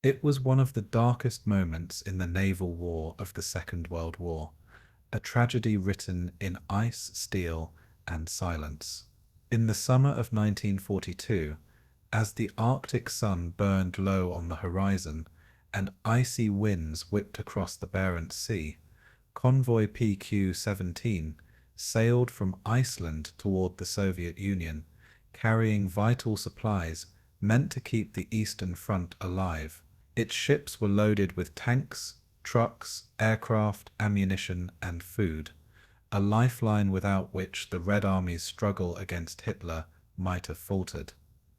It was one of the darkest moments in the naval war of the Second World War, a tragedy written in ice, steel, and silence. In the summer of 1942, as the Arctic sun burned low on the horizon and icy winds whipped across the Barents Sea, Convoy PQ-17 sailed from Iceland toward the Soviet Union, carrying vital supplies meant to keep the Eastern Front alive. Its ships were loaded with tanks, trucks, aircraft, ammunition, and food, a lifeline without which the Red Army's struggle against Hitler might have faltered.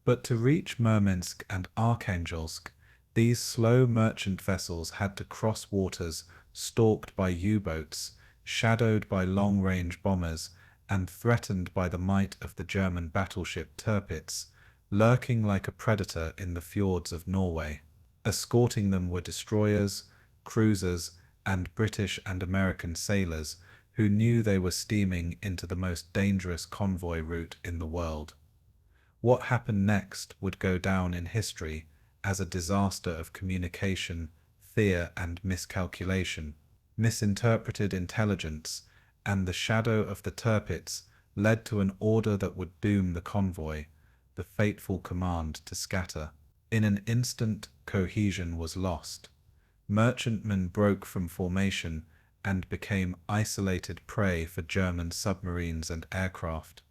But to reach Murmansk and Arkhangelsk, these slow merchant vessels had to cross waters stalked by U-boats, shadowed by long-range bombers, and threatened by the might of the German battleship Tirpitz, lurking like a predator in the fjords of Norway. Escorting them were destroyers, cruisers, and British and American sailors who knew they were steaming into the most dangerous convoy route in the world. What happened next would go down in history as a disaster of communication, fear and miscalculation. Misinterpreted intelligence and the shadow of the Tirpitz led to an order that would doom the convoy, the fateful command to scatter. In an instant, cohesion was lost. Merchantmen broke from formation and became isolated prey for German submarines and aircraft.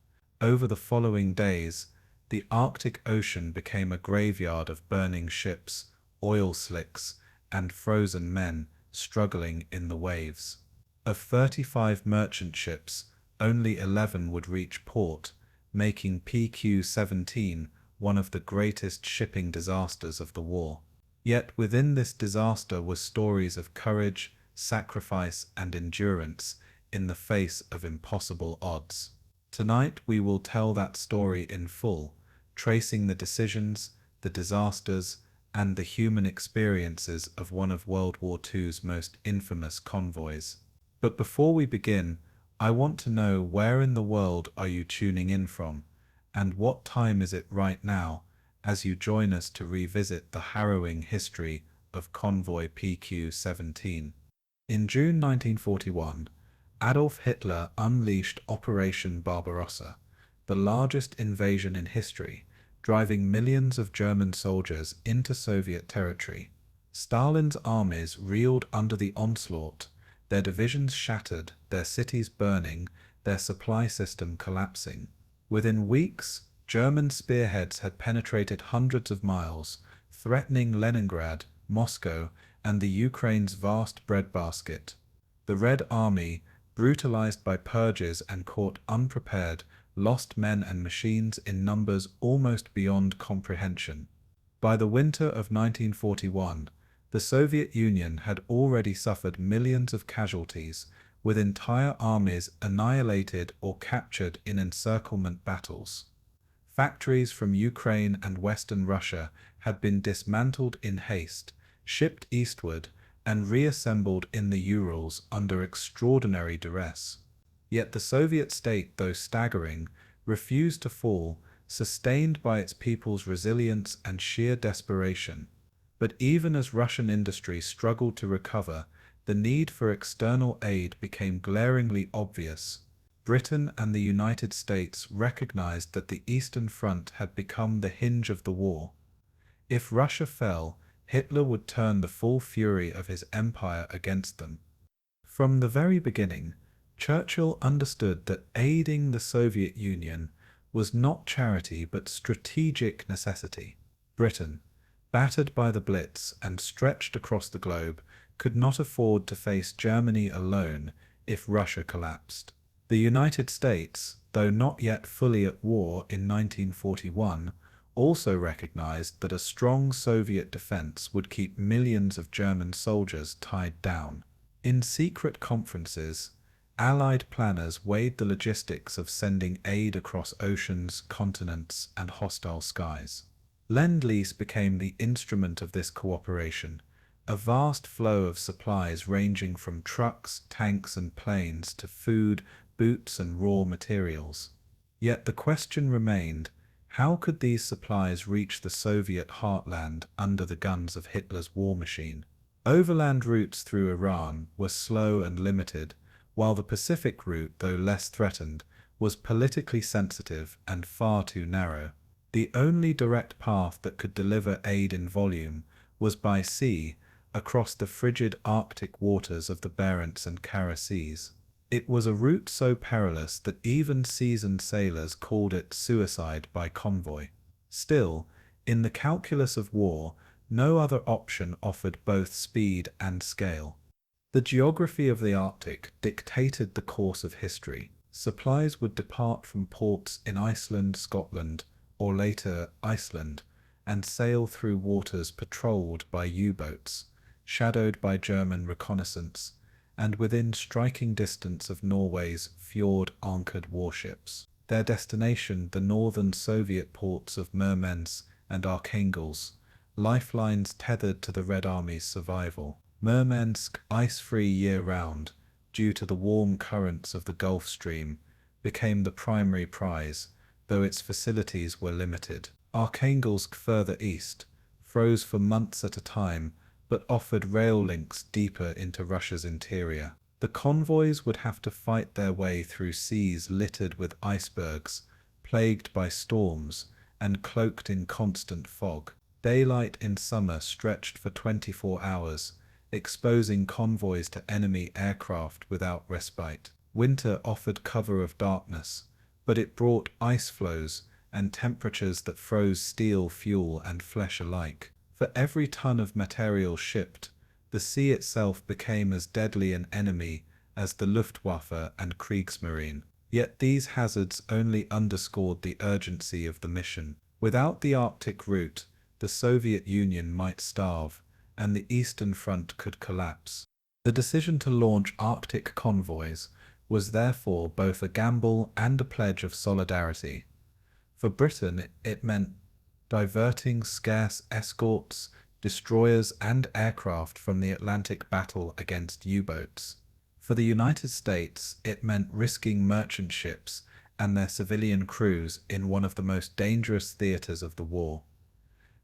Over the following days, the Arctic Ocean became a graveyard of burning ships, oil slicks, and frozen men struggling in the waves. Of 35 merchant ships, only 11 would reach port, making PQ-17 one of the greatest shipping disasters of the war. Yet within this disaster were stories of courage, sacrifice, and endurance in the face of impossible odds. Tonight we will tell that story in full, tracing the decisions, the disasters, and the human experiences of one of World War II's most infamous convoys. But before we begin, I want to know, where in the world are you tuning in from, and what time is it right now as you join us to revisit the harrowing history of Convoy PQ-17. In June 1941, Adolf Hitler unleashed Operation Barbarossa, the largest invasion in history, driving millions of German soldiers into Soviet territory. Stalin's armies reeled under the onslaught, their divisions shattered, their cities burning, their supply system collapsing. Within weeks, German spearheads had penetrated hundreds of miles, threatening Leningrad, Moscow, and the Ukraine's vast breadbasket. The Red Army, brutalized by purges and caught unprepared, lost men and machines in numbers almost beyond comprehension. By the winter of 1941, the Soviet Union had already suffered millions of casualties, with entire armies annihilated or captured in encirclement battles. Factories from Ukraine and Western Russia had been dismantled in haste, shipped eastward, and reassembled in the Urals under extraordinary duress. Yet the Soviet state, though staggering, refused to fall, sustained by its people's resilience and sheer desperation. But even as Russian industry struggled to recover, the need for external aid became glaringly obvious. Britain and the United States recognized that the Eastern Front had become the hinge of the war. If Russia fell, Hitler would turn the full fury of his empire against them. From the very beginning, Churchill understood that aiding the Soviet Union was not charity but strategic necessity. Britain, battered by the Blitz and stretched across the globe, could not afford to face Germany alone if Russia collapsed. The United States, though not yet fully at war in 1941, also recognized that a strong Soviet defense would keep millions of German soldiers tied down. In secret conferences, Allied planners weighed the logistics of sending aid across oceans, continents, and hostile skies. Lend-Lease became the instrument of this cooperation, a vast flow of supplies ranging from trucks, tanks, and planes to food, boots, and raw materials. Yet the question remained, How could these supplies reach the Soviet heartland under the guns of Hitler's war machine? Overland routes through Iran were slow and limited, while the Pacific route, though less threatened, was politically sensitive and far too narrow. The only direct path that could deliver aid in volume was by sea, across the frigid Arctic waters of the Barents and Kara Seas. It was a route so perilous that even seasoned sailors called it suicide by convoy. Still, in the calculus of war, no other option offered both speed and scale. The geography of the Arctic dictated the course of history. Supplies would depart from ports in Iceland, Scotland, or later Iceland, and sail through waters patrolled by U-boats, shadowed by German reconnaissance, and within striking distance of Norway's fjord-anchored warships. Their destination, the northern Soviet ports of Murmansk and Archangels, lifelines tethered to the Red Army's survival. Murmansk, ice-free year-round, due to the warm currents of the Gulf Stream, became the primary prize, though its facilities were limited. Archangelsk, further east, froze for months at a time, but offered rail links deeper into Russia's interior. The convoys would have to fight their way through seas littered with icebergs, plagued by storms, and cloaked in constant fog. Daylight in summer stretched for 24 hours, exposing convoys to enemy aircraft without respite. Winter offered cover of darkness, but it brought ice floes and temperatures that froze steel, fuel, and flesh alike. For every ton of material shipped, the sea itself became as deadly an enemy as the Luftwaffe and Kriegsmarine. Yet these hazards only underscored the urgency of the mission. Without the Arctic route, the Soviet Union might starve, and the Eastern Front could collapse. The decision to launch Arctic convoys was therefore both a gamble and a pledge of solidarity. For Britain, it meant diverting scarce escorts, destroyers, and aircraft from the Atlantic battle against U-boats. For the United States, it meant risking merchant ships and their civilian crews in one of the most dangerous theaters of the war.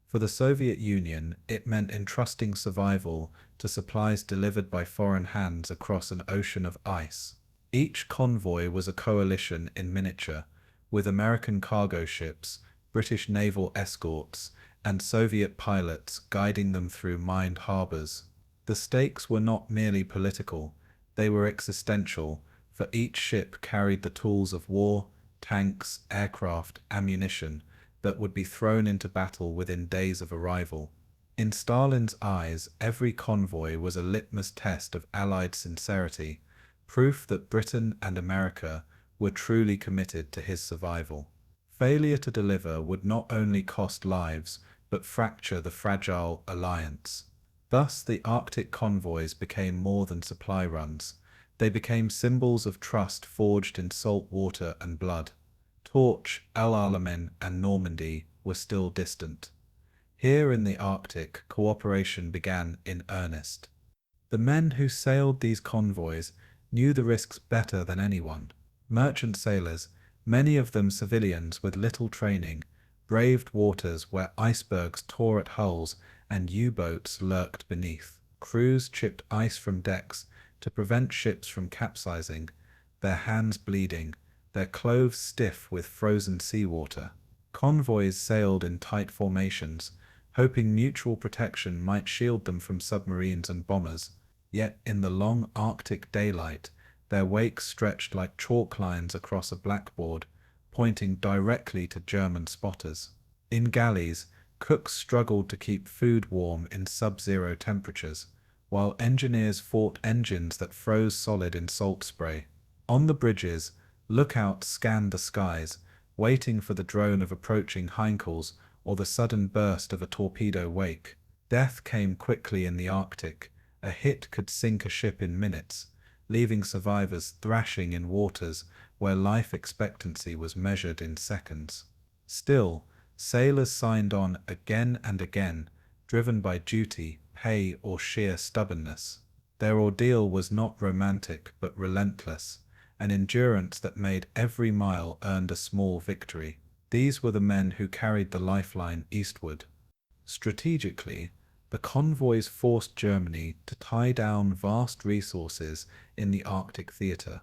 For the Soviet Union, it meant entrusting survival to supplies delivered by foreign hands across an ocean of ice. Each convoy was a coalition in miniature, with American cargo ships, British naval escorts, and Soviet pilots guiding them through mined harbors. The stakes were not merely political, they were existential, for each ship carried the tools of war, tanks, aircraft, ammunition, that would be thrown into battle within days of arrival. In Stalin's eyes, every convoy was a litmus test of Allied sincerity, proof that Britain and America were truly committed to his survival. Failure to deliver would not only cost lives, but fracture the fragile alliance. Thus, the Arctic convoys became more than supply runs. They became symbols of trust forged in salt water and blood. Torch, El Alamein, and Normandy were still distant. Here in the Arctic, cooperation began in earnest. The men who sailed these convoys knew the risks better than anyone. Merchant sailors, many of them civilians with little training, braved waters where icebergs tore at hulls and U-boats lurked beneath. Crews chipped ice from decks to prevent ships from capsizing, their hands bleeding, their clothes stiff with frozen seawater. Convoys sailed in tight formations, hoping mutual protection might shield them from submarines and bombers. Yet in the long Arctic daylight, their wakes stretched like chalk lines across a blackboard, pointing directly to German spotters. In galleys, cooks struggled to keep food warm in sub-zero temperatures, while engineers fought engines that froze solid in salt spray. On the bridges, lookouts scanned the skies, waiting for the drone of approaching Heinkels or the sudden burst of a torpedo wake. Death came quickly in the Arctic. A hit could sink a ship in minutes, leaving survivors thrashing in waters where life expectancy was measured in seconds. Still, sailors signed on again and again, driven by duty, pay, or sheer stubbornness. Their ordeal was not romantic but relentless, an endurance that made every mile earned a small victory. These were the men who carried the lifeline eastward. Strategically, the convoys forced Germany to tie down vast resources in the Arctic theatre.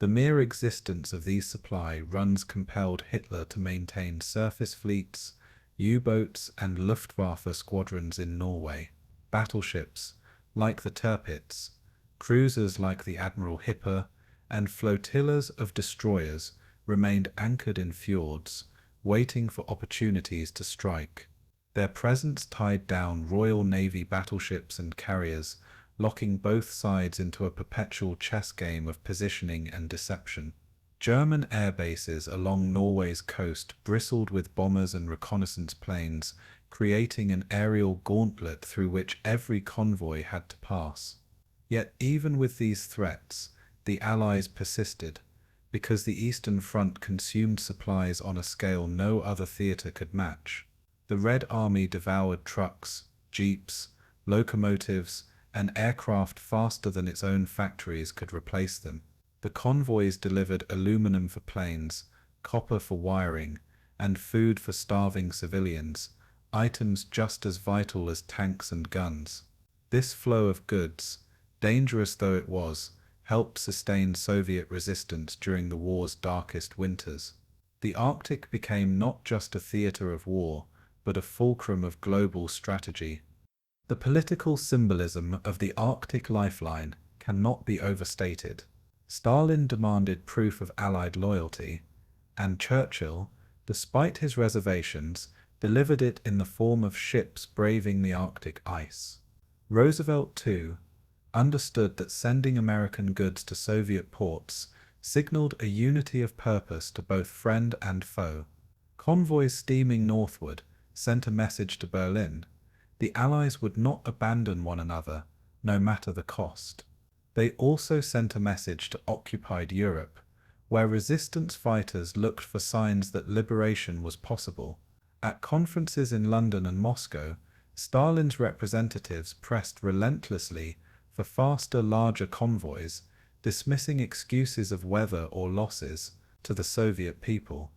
The mere existence of these supply runs compelled Hitler to maintain surface fleets, U-boats and Luftwaffe squadrons in Norway, battleships like the Tirpitz, cruisers like the Admiral Hipper, and flotillas of destroyers remained anchored in fjords, waiting for opportunities to strike. Their presence tied down Royal Navy battleships and carriers, locking both sides into a perpetual chess game of positioning and deception. German air bases along Norway's coast bristled with bombers and reconnaissance planes, creating an aerial gauntlet through which every convoy had to pass. Yet even with these threats, the Allies persisted, because the Eastern Front consumed supplies on a scale no other theatre could match. The Red Army devoured trucks, jeeps, locomotives, and aircraft faster than its own factories could replace them. The convoys delivered aluminum for planes, copper for wiring, and food for starving civilians, items just as vital as tanks and guns. This flow of goods, dangerous though it was, helped sustain Soviet resistance during the war's darkest winters. The Arctic became not just a theatre of war, but a fulcrum of global strategy. The political symbolism of the Arctic lifeline cannot be overstated. Stalin demanded proof of Allied loyalty, and Churchill, despite his reservations, delivered it in the form of ships braving the Arctic ice. Roosevelt, too, understood that sending American goods to Soviet ports signaled a unity of purpose to both friend and foe. Convoys steaming northward sent a message to Berlin. The Allies would not abandon one another, no matter the cost. They also sent a message to occupied Europe, where resistance fighters looked for signs that liberation was possible. At conferences in London and Moscow, Stalin's representatives pressed relentlessly for faster, larger convoys, dismissing excuses of weather or losses to the Soviet people.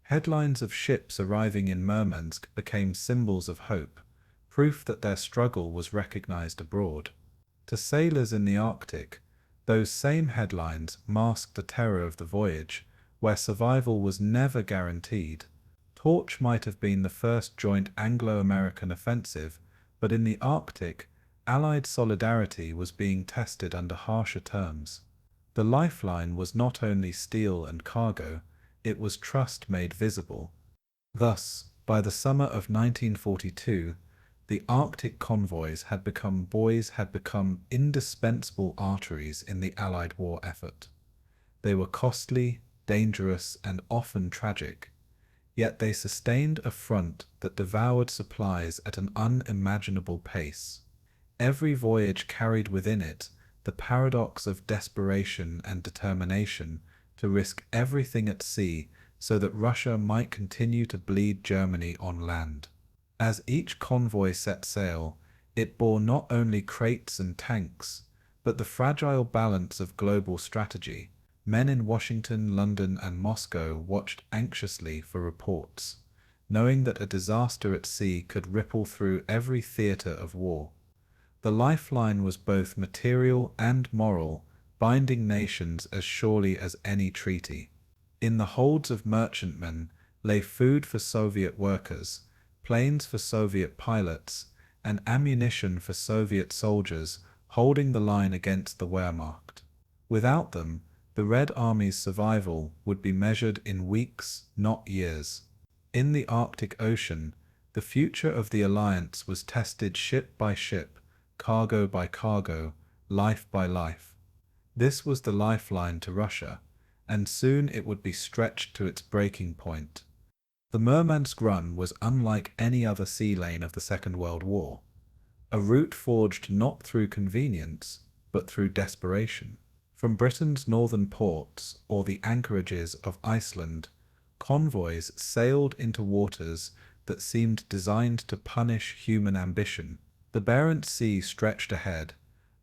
Headlines of ships arriving in Murmansk became symbols of hope, proof that their struggle was recognized abroad. To sailors in the Arctic, those same headlines masked the terror of the voyage, where survival was never guaranteed. Torch might have been the first joint Anglo-American offensive, but in the Arctic, Allied solidarity was being tested under harsher terms. The lifeline was not only steel and cargo, it was trust made visible. Thus, by the summer of 1942, the Arctic convoys had become indispensable arteries in the Allied war effort. They were costly, dangerous, and often tragic, yet they sustained a front that devoured supplies at an unimaginable pace. Every voyage carried within it the paradox of desperation and determination to risk everything at sea so that Russia might continue to bleed Germany on land. As each convoy set sail, it bore not only crates and tanks, but the fragile balance of global strategy. Men in Washington, London, and Moscow watched anxiously for reports, knowing that a disaster at sea could ripple through every theatre of war. The lifeline was both material and moral, binding nations as surely as any treaty. In the holds of merchantmen lay food for Soviet workers, planes for Soviet pilots, and ammunition for Soviet soldiers holding the line against the Wehrmacht. Without them, the Red Army's survival would be measured in weeks, not years. In the Arctic Ocean, the future of the alliance was tested ship by ship, cargo by cargo, life by life. This was the lifeline to Russia, and soon it would be stretched to its breaking point. The Murmansk run was unlike any other sea lane of the Second World War, a route forged not through convenience, but through desperation. From Britain's northern ports or the anchorages of Iceland, convoys sailed into waters that seemed designed to punish human ambition. The Barents Sea stretched ahead,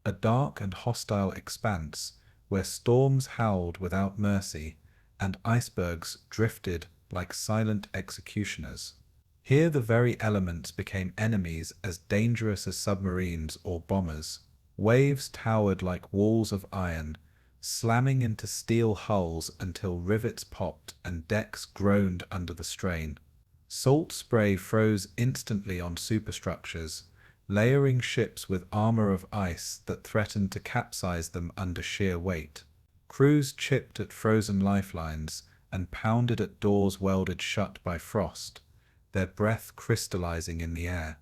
a dark and hostile expanse where storms howled without mercy and icebergs drifted like silent executioners. Here the very elements became enemies as dangerous as submarines or bombers. Waves towered like walls of iron, slamming into steel hulls until rivets popped and decks groaned under the strain. Salt spray froze instantly on superstructures, layering ships with armor of ice that threatened to capsize them under sheer weight. Crews chipped at frozen lifelines and pounded at doors welded shut by frost, their breath crystallizing in the air.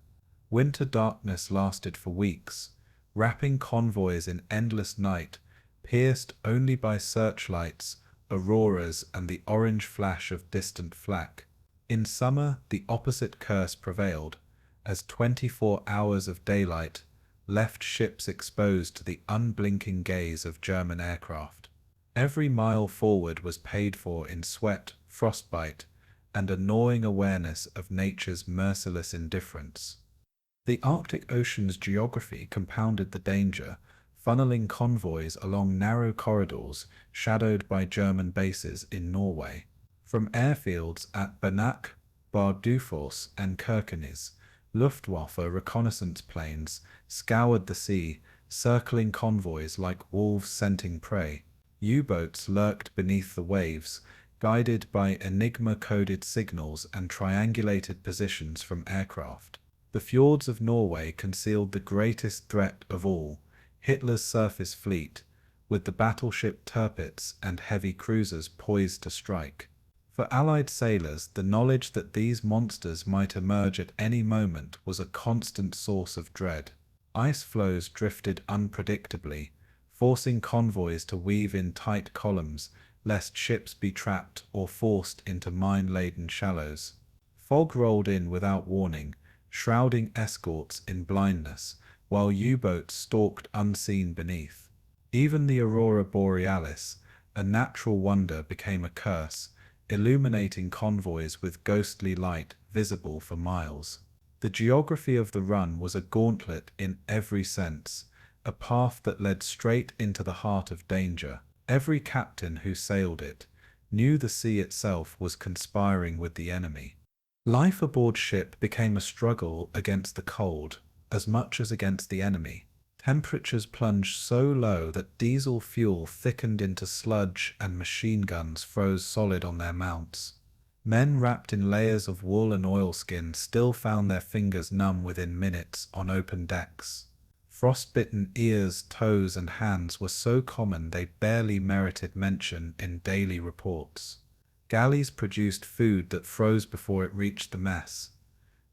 Winter darkness lasted for weeks, wrapping convoys in endless night, pierced only by searchlights, auroras, and the orange flash of distant flak. In summer, the opposite curse prevailed, as 24 hours of daylight left ships exposed to the unblinking gaze of German aircraft. Every mile forward was paid for in sweat, frostbite, and a gnawing awareness of nature's merciless indifference. The Arctic Ocean's geography compounded the danger, funneling convoys along narrow corridors shadowed by German bases in Norway. From airfields at Banak, Bardufoss, and Kirkenes, Luftwaffe reconnaissance planes scoured the sea, circling convoys like wolves scenting prey. U-boats lurked beneath the waves, guided by Enigma-coded signals and triangulated positions from aircraft. The fjords of Norway concealed the greatest threat of all, Hitler's surface fleet, with the battleship Tirpitz and heavy cruisers poised to strike. For Allied sailors, the knowledge that these monsters might emerge at any moment was a constant source of dread. Ice floes drifted unpredictably, forcing convoys to weave in tight columns, lest ships be trapped or forced into mine-laden shallows. Fog rolled in without warning, shrouding escorts in blindness, while U-boats stalked unseen beneath. Even the aurora borealis, a natural wonder, became a curse, illuminating convoys with ghostly light visible for miles. The geography of the run was a gauntlet in every sense, a path that led straight into the heart of danger. Every captain who sailed it knew the sea itself was conspiring with the enemy. Life aboard ship became a struggle against the cold, as much as against the enemy. Temperatures plunged so low that diesel fuel thickened into sludge and machine guns froze solid on their mounts. Men wrapped in layers of wool and oilskin still found their fingers numb within minutes on open decks. Frostbitten ears, toes, and hands were so common they barely merited mention in daily reports. Galleys produced food that froze before it reached the mess,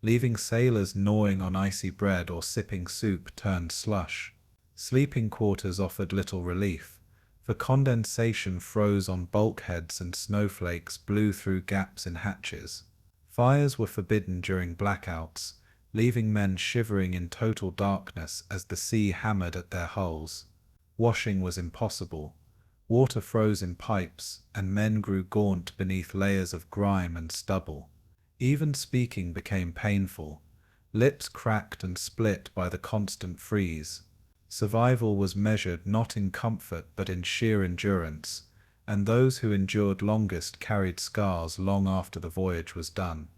leaving sailors gnawing on icy bread or sipping soup turned slush. Sleeping quarters offered little relief, for condensation froze on bulkheads and snowflakes blew through gaps in hatches. Fires were forbidden during blackouts, leaving men shivering in total darkness as the sea hammered at their hulls. Washing was impossible. Water froze in pipes, and men grew gaunt beneath layers of grime and stubble. Even speaking became painful, lips cracked and split by the constant freeze. Survival was measured not in comfort but in sheer endurance, and those who endured longest carried scars long after the voyage was done.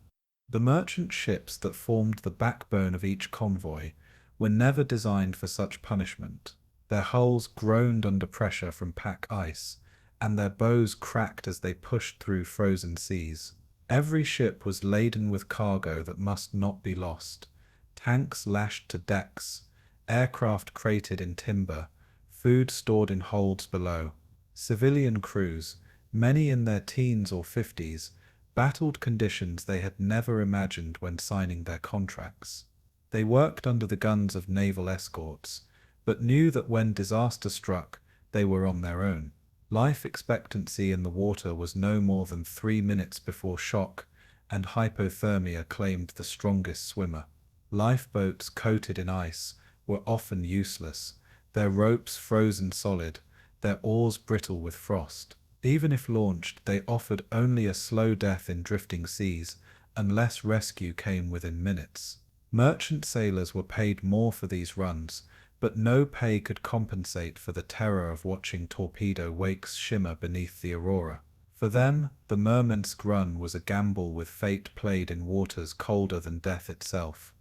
The merchant ships that formed the backbone of each convoy were never designed for such punishment. Their hulls groaned under pressure from pack ice, and their bows cracked as they pushed through frozen seas. Every ship was laden with cargo that must not be lost. Tanks lashed to decks, aircraft crated in timber, food stored in holds below. Civilian crews, many in their teens or 50s, battled conditions they had never imagined when signing their contracts. They worked under the guns of naval escorts, but knew that when disaster struck, they were on their own. Life expectancy in the water was no more than 3 minutes before shock, and hypothermia claimed the strongest swimmer. Lifeboats coated in ice were often useless, their ropes frozen solid, their oars brittle with frost. Even if launched, they offered only a slow death in drifting seas, unless rescue came within minutes. Merchant sailors were paid more for these runs, but no pay could compensate for the terror of watching torpedo wakes shimmer beneath the aurora. For For them, the Murmansk run was a gamble with fate played in waters colder than death itself.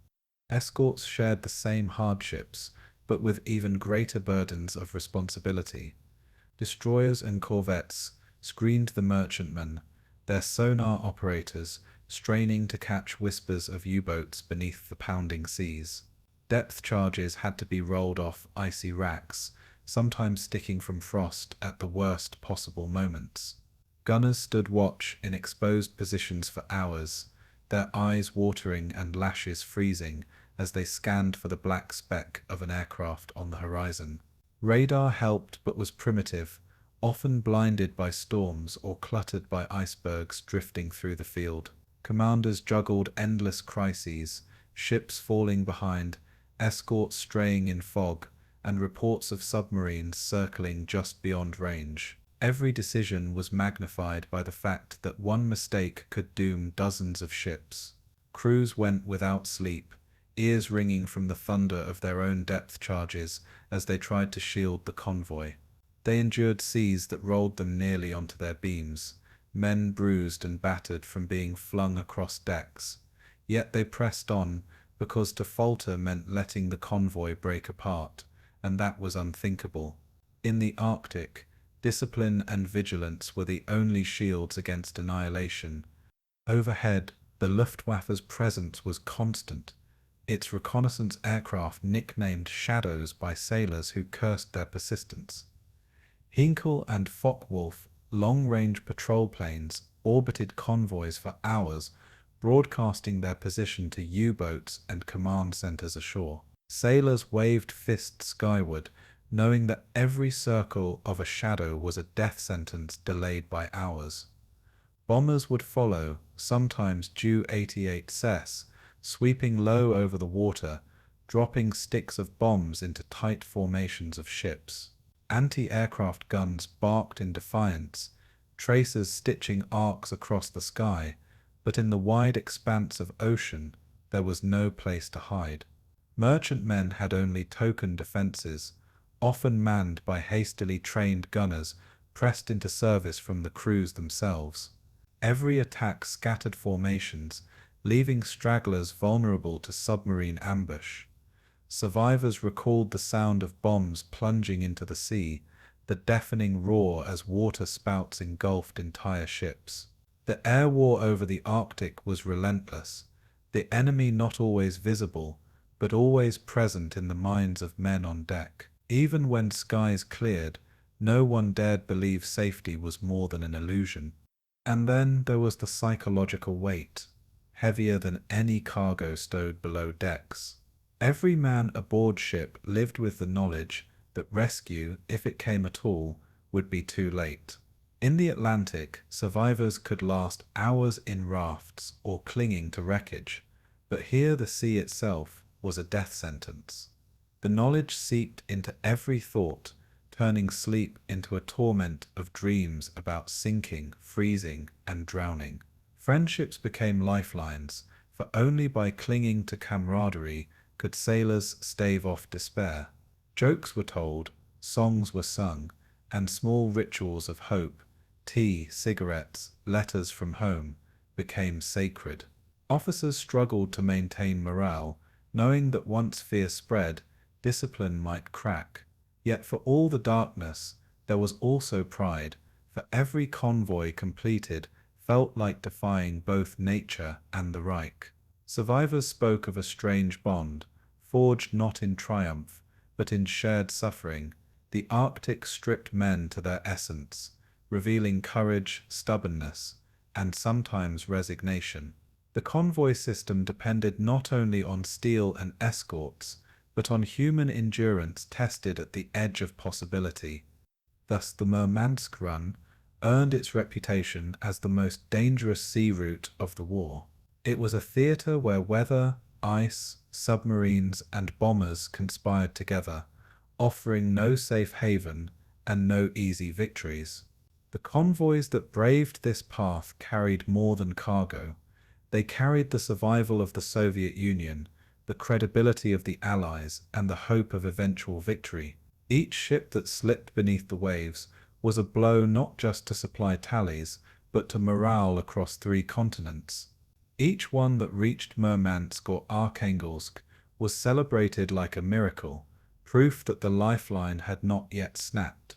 Escorts shared the same hardships, but with even greater burdens of responsibility. Destroyers and corvettes screened the merchantmen, their sonar operators straining to catch whispers of U-boats beneath the pounding seas. Depth charges had to be rolled off icy racks, sometimes sticking from frost at the worst possible moments. Gunners stood watch in exposed positions for hours, their eyes watering and lashes freezing as they scanned for the black speck of an aircraft on the horizon. Radar helped but was primitive, often blinded by storms or cluttered by icebergs drifting through the field. Commanders juggled endless crises, ships falling behind, escorts straying in fog, and reports of submarines circling just beyond range. Every decision was magnified by the fact that one mistake could doom dozens of ships. Crews went without sleep, ears ringing from the thunder of their own depth charges as they tried to shield the convoy. They endured seas that rolled them nearly onto their beams, men bruised and battered from being flung across decks. Yet they pressed on, because to falter meant letting the convoy break apart, and that was unthinkable. In the Arctic, discipline and vigilance were the only shields against annihilation. Overhead, the Luftwaffe's presence was constant, its reconnaissance aircraft nicknamed Shadows by sailors who cursed their persistence. Hinkel and Focke-Wulf, long-range patrol planes, orbited convoys for hours, broadcasting their position to U-boats and command centers ashore. Sailors waved fists skyward, knowing that every circle of a shadow was a death sentence delayed by hours. Bombers would follow, sometimes Ju-88 Cess, sweeping low over the water, dropping sticks of bombs into tight formations of ships. Anti-aircraft guns barked in defiance, tracers stitching arcs across the sky, but in the wide expanse of ocean there was no place to hide. Merchantmen had only token defenses, often manned by hastily trained gunners pressed into service from the crews themselves. Every attack scattered formations, leaving stragglers vulnerable to submarine ambush. Survivors recalled the sound of bombs plunging into the sea, the deafening roar as water spouts engulfed entire ships. The air war over the Arctic was relentless, the enemy not always visible, but always present in the minds of men on deck. Even when skies cleared, no one dared believe safety was more than an illusion. And then there was the psychological weight, heavier than any cargo stowed below decks. Every man aboard ship lived with the knowledge that rescue, if it came at all, would be too late. In the Atlantic, survivors could last hours in rafts or clinging to wreckage, but here the sea itself was a death sentence. The knowledge seeped into every thought, turning sleep into a torment of dreams about sinking, freezing, and drowning. Friendships became lifelines, for only by clinging to camaraderie could sailors stave off despair. Jokes were told, songs were sung, and small rituals of hope, tea, cigarettes, letters from home, became sacred. Officers struggled to maintain morale, knowing that once fear spread, discipline might crack. Yet for all the darkness, there was also pride, for every convoy completed felt like defying both nature and the Reich. Survivors spoke of a strange bond, forged not in triumph, but in shared suffering. The Arctic stripped men to their essence, revealing courage, stubbornness, and sometimes resignation. The convoy system depended not only on steel and escorts, but on human endurance tested at the edge of possibility. Thus the Murmansk run earned its reputation as the most dangerous sea route of the war. It was a theater where weather, ice, submarines, and bombers conspired together, offering no safe haven and no easy victories. The convoys that braved this path carried more than cargo. They carried the survival of the Soviet Union, the credibility of the Allies, and the hope of eventual victory. Each ship that slipped beneath the waves was a blow not just to supply tallies, but to morale across 3 continents. Each one that reached Murmansk or Arkhangelsk was celebrated like a miracle, proof that the lifeline had not yet snapped.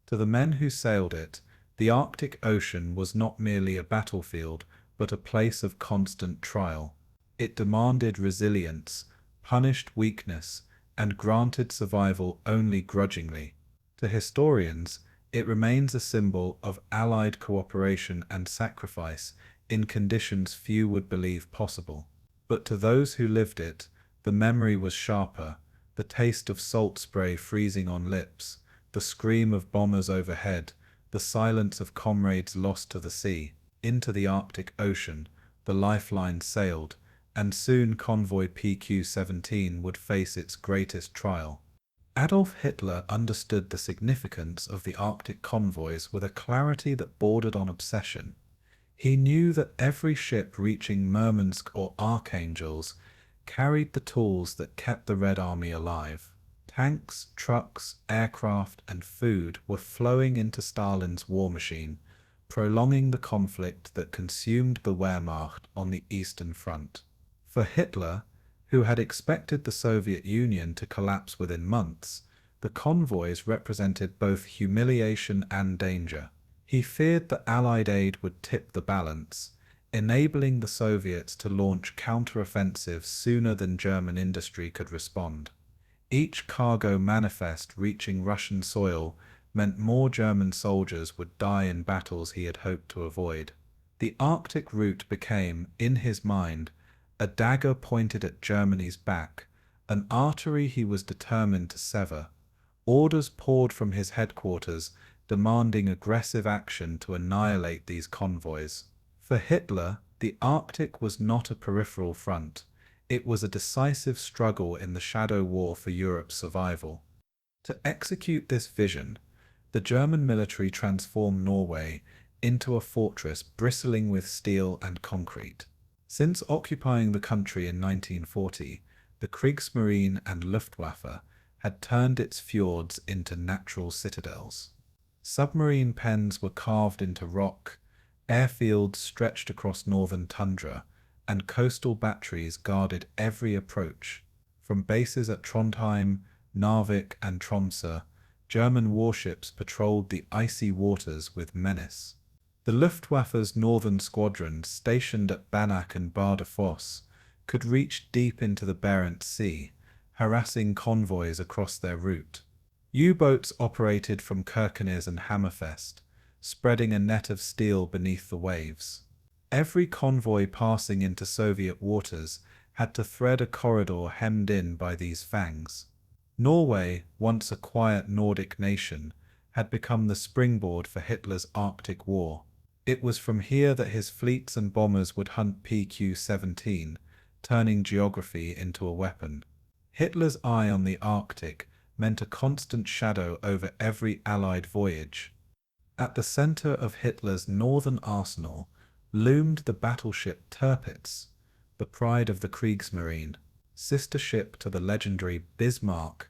To the men who sailed it, the Arctic Ocean was not merely a battlefield, but a place of constant trial. It demanded resilience, punished weakness, and granted survival only grudgingly. To historians, it remains a symbol of Allied cooperation and sacrifice in conditions few would believe possible. But to those who lived it, the memory was sharper, the taste of salt spray freezing on lips, the scream of bombers overhead, the silence of comrades lost to the sea. Into the Arctic Ocean, the lifeline sailed, and soon Convoy PQ-17 would face its greatest trial. Adolf Hitler understood the significance of the Arctic convoys with a clarity that bordered on obsession. He knew that every ship reaching Murmansk or Archangels carried the tools that kept the Red Army alive. Tanks, trucks, aircraft, and food were flowing into Stalin's war machine, prolonging the conflict that consumed the Wehrmacht on the Eastern Front. For Hitler, who had expected the Soviet Union to collapse within months, the convoys represented both humiliation and danger. He feared that Allied aid would tip the balance, enabling the Soviets to launch counteroffensives sooner than German industry could respond. Each cargo manifest reaching Russian soil meant more German soldiers would die in battles he had hoped to avoid. The Arctic route became, in his mind, a dagger pointed at Germany's back, an artery he was determined to sever. Orders poured from his headquarters, demanding aggressive action to annihilate these convoys. For Hitler, the Arctic was not a peripheral front. It was a decisive struggle in the shadow war for Europe's survival. To execute this vision, the German military transformed Norway into a fortress bristling with steel and concrete. Since occupying the country in 1940, the Kriegsmarine and Luftwaffe had turned its fjords into natural citadels. Submarine pens were carved into rock, airfields stretched across northern tundra, and coastal batteries guarded every approach. From bases at Trondheim, Narvik, and Tromsø, German warships patrolled the icy waters with menace. The Luftwaffe's northern squadrons, stationed at Banach and Bardufoss, could reach deep into the Barents Sea, harassing convoys across their route. U-boats operated from Kirkenes and Hammerfest, spreading a net of steel beneath the waves. Every convoy passing into Soviet waters had to thread a corridor hemmed in by these fangs. Norway, once a quiet Nordic nation, had become the springboard for Hitler's Arctic War. It was from here that his fleets and bombers would hunt PQ-17, turning geography into a weapon. Hitler's eye on the Arctic meant a constant shadow over every Allied voyage. At the center of Hitler's northern arsenal loomed the battleship Tirpitz, the pride of the Kriegsmarine, sister ship to the legendary Bismarck.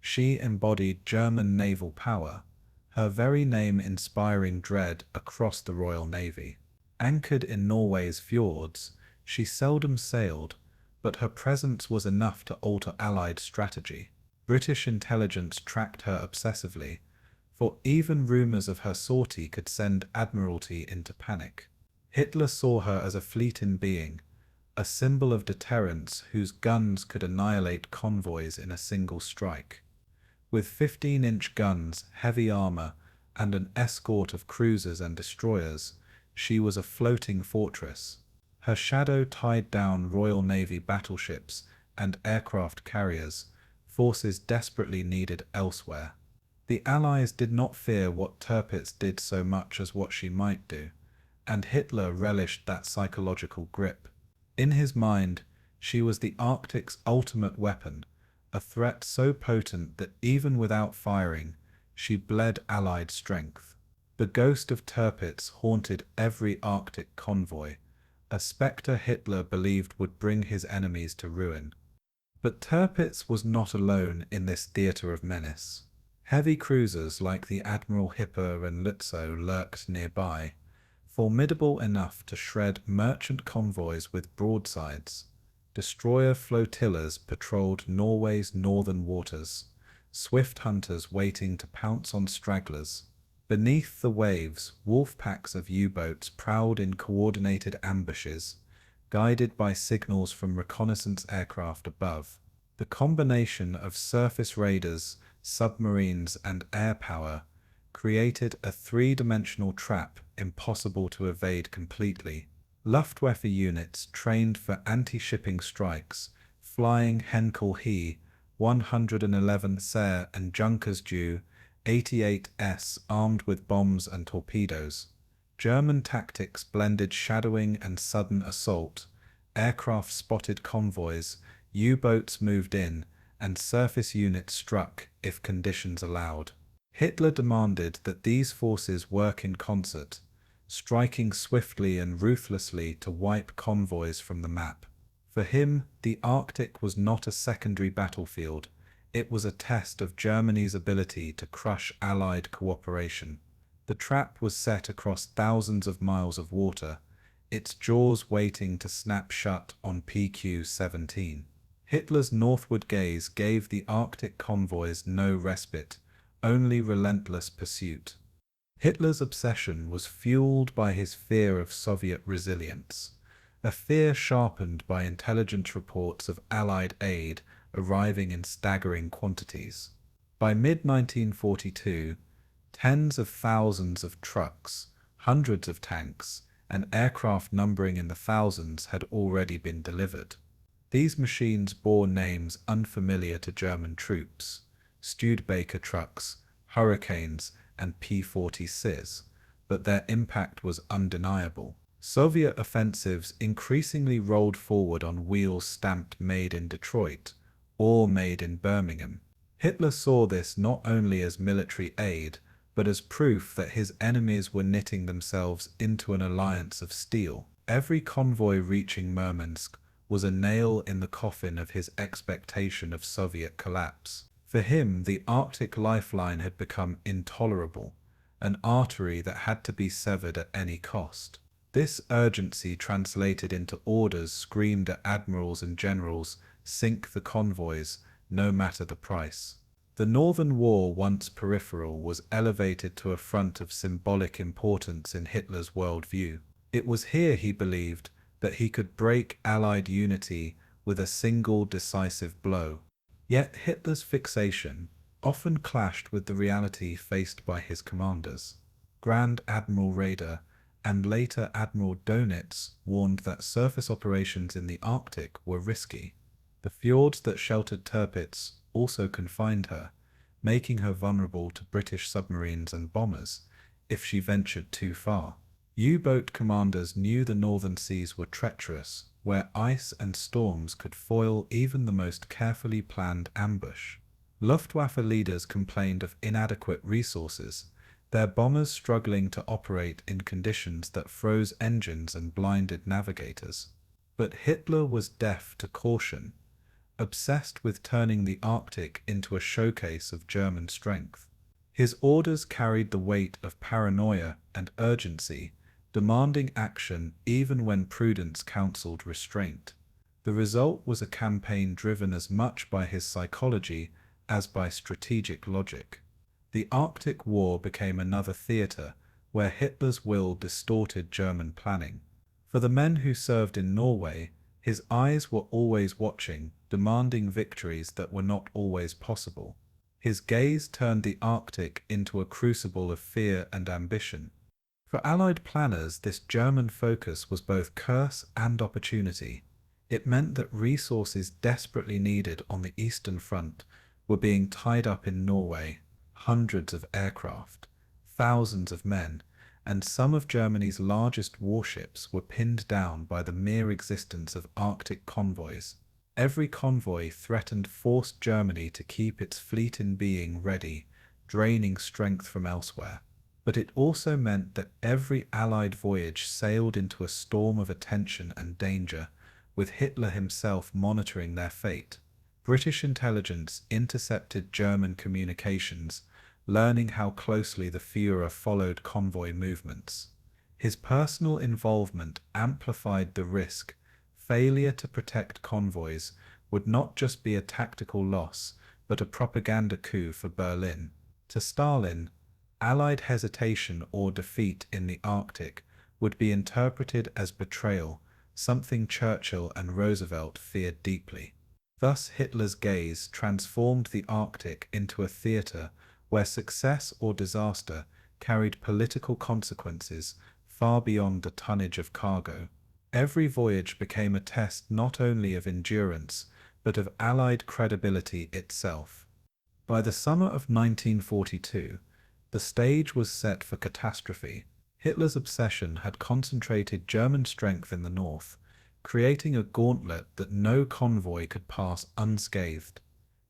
She embodied German naval power, her very name inspiring dread across the Royal Navy. Anchored in Norway's fjords, she seldom sailed, but her presence was enough to alter Allied strategy. British intelligence tracked her obsessively, for even rumors of her sortie could send Admiralty into panic. Hitler saw her as a fleet in being, a symbol of deterrence whose guns could annihilate convoys in a single strike. With 15-inch guns, heavy armor, and an escort of cruisers and destroyers, she was a floating fortress. Her shadow tied down Royal Navy battleships and aircraft carriers, forces desperately needed elsewhere. The Allies did not fear what Tirpitz did so much as what she might do, and Hitler relished that psychological grip. In his mind, she was the Arctic's ultimate weapon, a threat so potent that even without firing, she bled Allied strength. The ghost of Tirpitz haunted every Arctic convoy, a spectre Hitler believed would bring his enemies to ruin. But Tirpitz was not alone in this theatre of menace. Heavy cruisers like the Admiral Hipper and Lützow lurked nearby, formidable enough to shred merchant convoys with broadsides. Destroyer flotillas patrolled Norway's northern waters, swift hunters waiting to pounce on stragglers. Beneath the waves, wolfpacks of U-boats prowled in coordinated ambushes, guided by signals from reconnaissance aircraft above. The combination of surface raiders, submarines, and air power created a three-dimensional trap impossible to evade completely. Luftwaffe units trained for anti-shipping strikes, flying Henkel He, 111 Sair and Junkers Ju, 88S armed with bombs and torpedoes. German tactics blended shadowing and sudden assault. Aircraft spotted convoys, U-boats moved in, and surface units struck if conditions allowed. Hitler demanded that these forces work in concert, striking swiftly and ruthlessly to wipe convoys from the map. For him, the Arctic was not a secondary battlefield, it was a test of Germany's ability to crush Allied cooperation. The trap was set across thousands of miles of water, its jaws waiting to snap shut on PQ-17. Hitler's northward gaze gave the Arctic convoys no respite, only relentless pursuit. Hitler's obsession was fueled by his fear of Soviet resilience, a fear sharpened by intelligence reports of Allied aid arriving in staggering quantities. By mid-1942, tens of thousands of trucks, hundreds of tanks, and aircraft numbering in the thousands had already been delivered. These machines bore names unfamiliar to German troops: Studebaker trucks, Hurricanes, and P-40Cs, but their impact was undeniable. Soviet offensives increasingly rolled forward on wheels stamped "Made in Detroit" or "Made in Birmingham." Hitler saw this not only as military aid, but as proof that his enemies were knitting themselves into an alliance of steel. Every convoy reaching Murmansk was a nail in the coffin of his expectation of Soviet collapse. For him, the Arctic lifeline had become intolerable, an artery that had to be severed at any cost. This urgency translated into orders screamed at admirals and generals: sink the convoys, no matter the price. The Northern War, once peripheral, was elevated to a front of symbolic importance in Hitler's worldview. It was here, he believed, that he could break Allied unity with a single decisive blow. Yet Hitler's fixation often clashed with the reality faced by his commanders. Grand Admiral Raeder and later Admiral Dönitz warned that surface operations in the Arctic were risky. The fjords that sheltered Tirpitz also confined her, making her vulnerable to British submarines and bombers if she ventured too far. U-boat commanders knew the northern seas were treacherous, where ice and storms could foil even the most carefully planned ambush. Luftwaffe leaders complained of inadequate resources, their bombers struggling to operate in conditions that froze engines and blinded navigators. But Hitler was deaf to caution, obsessed with turning the Arctic into a showcase of German strength. His orders carried the weight of paranoia and urgency, demanding action even when prudence counseled restraint. The result was a campaign driven as much by his psychology as by strategic logic. The Arctic War became another theater where Hitler's will distorted German planning. For the men who served in Norway, his eyes were always watching, demanding victories that were not always possible. His gaze turned the Arctic into a crucible of fear and ambition. For Allied planners, this German focus was both curse and opportunity. It meant that resources desperately needed on the Eastern Front were being tied up in Norway: hundreds of aircraft, thousands of men, and some of Germany's largest warships were pinned down by the mere existence of Arctic convoys. Every convoy threatened forced Germany to keep its fleet in being ready, draining strength from elsewhere. But it also meant that every Allied voyage sailed into a storm of attention and danger, with Hitler himself monitoring their fate. British intelligence intercepted German communications, learning how closely the Führer followed convoy movements. His personal involvement amplified the risk. Failure to protect convoys would not just be a tactical loss, but a propaganda coup for Berlin. To Stalin, Allied hesitation or defeat in the Arctic would be interpreted as betrayal, something Churchill and Roosevelt feared deeply. Thus Hitler's gaze transformed the Arctic into a theater where success or disaster carried political consequences far beyond the tonnage of cargo. Every voyage became a test not only of endurance, but of Allied credibility itself. By the summer of 1942, the stage was set for catastrophe. Hitler's obsession had concentrated German strength in the north, creating a gauntlet that no convoy could pass unscathed.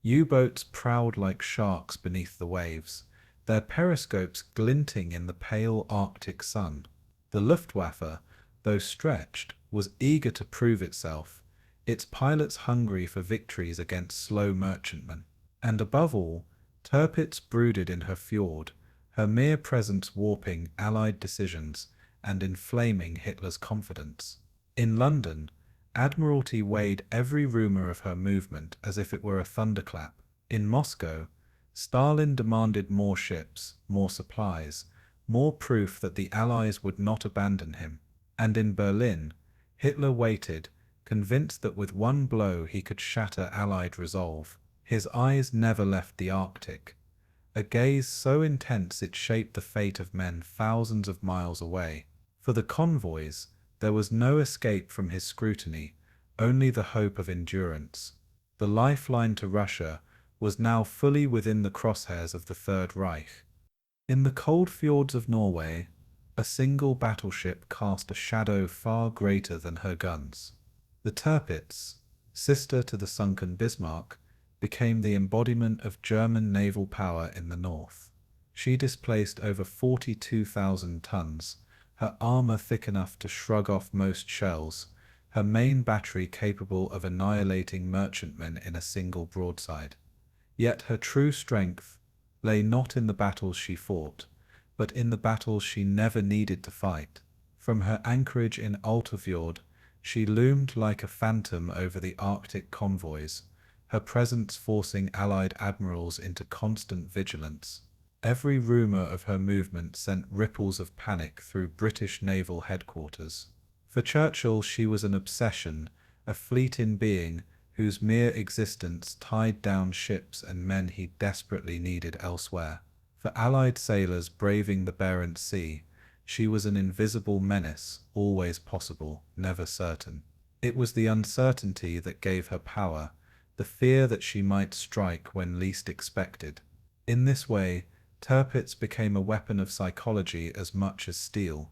U-boats prowled like sharks beneath the waves, their periscopes glinting in the pale Arctic sun. The Luftwaffe, though stretched, was eager to prove itself, its pilots hungry for victories against slow merchantmen. And above all, Tirpitz brooded in her fjord, her mere presence warping Allied decisions and inflaming Hitler's confidence. In London, Admiralty weighed every rumor of her movement as if it were a thunderclap. In Moscow, Stalin demanded more ships, more supplies, more proof that the Allies would not abandon him. And in Berlin, Hitler waited, convinced that with one blow he could shatter Allied resolve. His eyes never left the Arctic, a gaze so intense it shaped the fate of men thousands of miles away. For the convoys, there was no escape from his scrutiny, only the hope of endurance. The lifeline to Russia was now fully within the crosshairs of the Third Reich. In the cold fjords of Norway, a single battleship cast a shadow far greater than her guns. The Tirpitz, sister to the sunken Bismarck, became the embodiment of German naval power in the north. She displaced over 42,000 tons, her armor thick enough to shrug off most shells, her main battery capable of annihilating merchantmen in a single broadside. Yet her true strength lay not in the battles she fought, but in the battles she never needed to fight. From her anchorage in Altafjord, she loomed like a phantom over the Arctic convoys, her presence forcing Allied admirals into constant vigilance. Every rumor of her movement sent ripples of panic through British naval headquarters. For Churchill she was an obsession, a fleet in being, whose mere existence tied down ships and men he desperately needed elsewhere. For Allied sailors braving the Barents Sea, she was an invisible menace, always possible, never certain. It was the uncertainty that gave her power, the fear that she might strike when least expected. In this way, Tirpitz became a weapon of psychology as much as steel.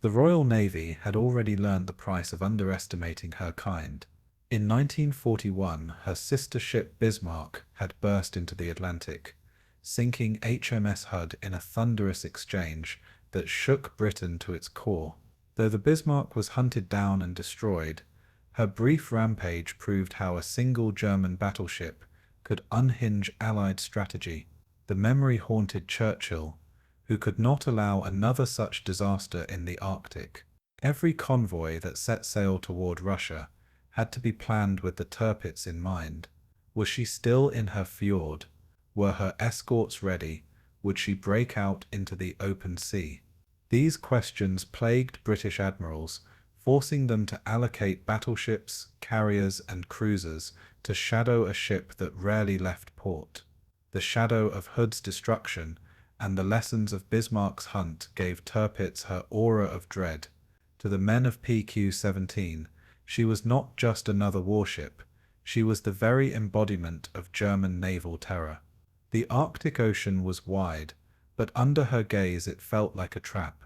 The Royal Navy had already learned the price of underestimating her kind. In 1941, her sister ship Bismarck had burst into the Atlantic, sinking HMS Hood in a thunderous exchange that shook Britain to its core. Though the Bismarck was hunted down and destroyed, her brief rampage proved how a single German battleship could unhinge Allied strategy. The memory haunted Churchill, who could not allow another such disaster in the Arctic. Every convoy that set sail toward Russia had to be planned with the Tirpitz in mind. Was she still in her fjord? Were her escorts ready? Would she break out into the open sea? These questions plagued British admirals, forcing them to allocate battleships, carriers, and cruisers to shadow a ship that rarely left port. The shadow of Hood's destruction and the lessons of Bismarck's hunt gave Tirpitz her aura of dread. To the men of PQ-17, she was not just another warship, she was the very embodiment of German naval terror. The Arctic Ocean was wide, but under her gaze it felt like a trap.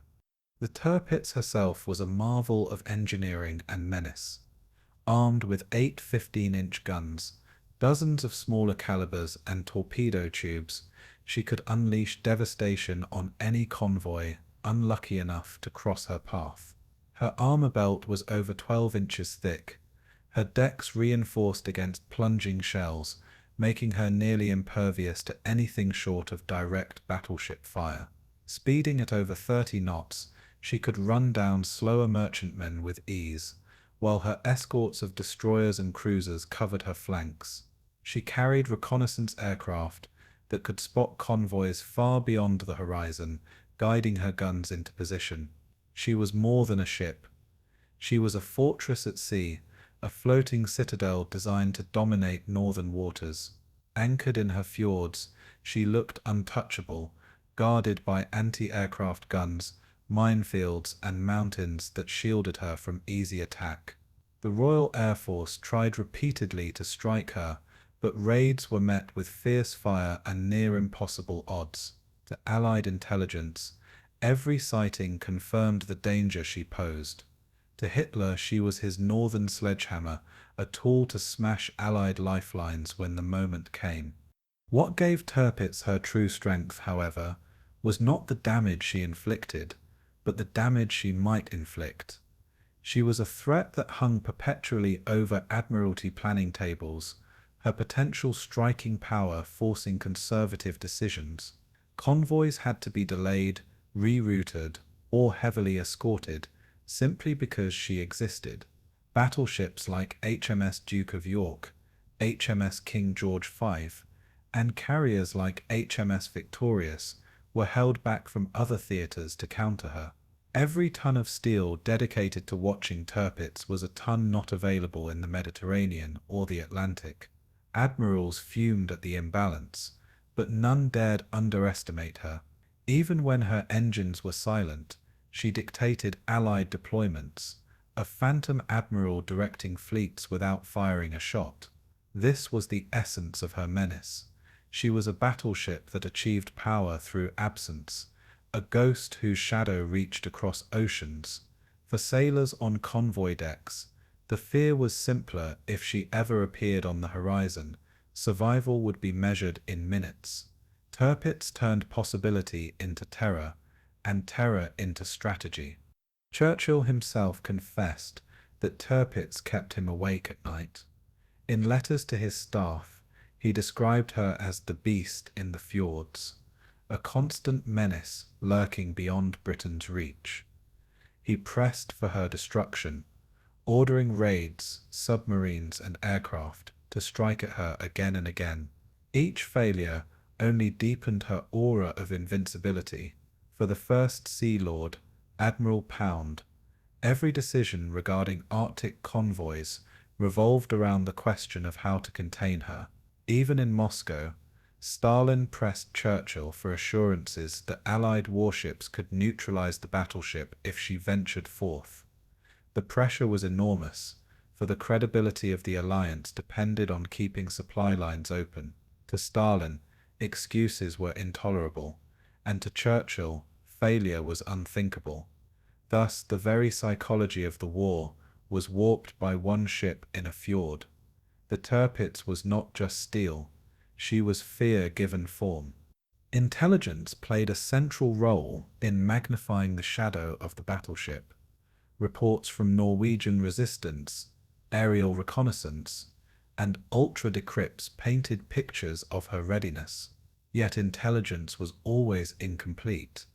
The Tirpitz herself was a marvel of engineering and menace. Armed with 8 15-inch guns, dozens of smaller calibers and torpedo tubes, she could unleash devastation on any convoy unlucky enough to cross her path. Her armor belt was over 12 inches thick, her decks reinforced against plunging shells, making her nearly impervious to anything short of direct battleship fire. Speeding at over 30 knots, She could run down slower merchantmen with ease, while her escorts of destroyers and cruisers covered her flanks. She carried reconnaissance aircraft that could spot convoys far beyond the horizon, guiding her guns into position. She was more than a ship. She was a fortress at sea, a floating citadel designed to dominate northern waters. Anchored in her fjords, she looked untouchable, guarded by anti-aircraft guns, minefields, and mountains that shielded her from easy attack. The Royal Air Force tried repeatedly to strike her, but raids were met with fierce fire and near impossible odds. To Allied intelligence, every sighting confirmed the danger she posed. To Hitler, she was his northern sledgehammer, a tool to smash Allied lifelines when the moment came. What gave Tirpitz her true strength, however, was not the damage she inflicted, but the damage she might inflict. She was a threat that hung perpetually over Admiralty planning tables, her potential striking power forcing conservative decisions. Convoys had to be delayed, rerouted, or heavily escorted, simply because she existed. Battleships like HMS Duke of York, HMS King George V, and carriers like HMS Victorious were held back from other theatres to counter her. Every ton of steel dedicated to watching Tirpitz was a ton not available in the Mediterranean or the Atlantic. Admirals fumed at the imbalance, but none dared underestimate her. Even when her engines were silent, she dictated Allied deployments, a phantom admiral directing fleets without firing a shot. This was the essence of her menace. She was a battleship that achieved power through absence, a ghost whose shadow reached across oceans. For sailors on convoy decks, the fear was simpler. If she ever appeared on the horizon, survival would be measured in minutes. Tirpitz turned possibility into terror, and terror into strategy. Churchill himself confessed that Tirpitz kept him awake at night. In letters to his staff, he described her as the beast in the fjords, a constant menace lurking beyond Britain's reach. He pressed for her destruction, ordering raids, submarines, and aircraft to strike at her again and again. Each failure only deepened her aura of invincibility. For the First Sea Lord, Admiral Pound, every decision regarding Arctic convoys revolved around the question of how to contain her. Even in Moscow, Stalin pressed Churchill for assurances that Allied warships could neutralize the battleship if she ventured forth. The pressure was enormous, for the credibility of the alliance depended on keeping supply lines open. To Stalin, excuses were intolerable, and to Churchill, failure was unthinkable. Thus, the very psychology of the war was warped by one ship in a fjord. The Tirpitz was not just steel, she was fear given form. Intelligence played a central role in magnifying the shadow of the battleship. Reports from Norwegian resistance, aerial reconnaissance, and ultra-decrypts painted pictures of her readiness. Yet intelligence was always incomplete,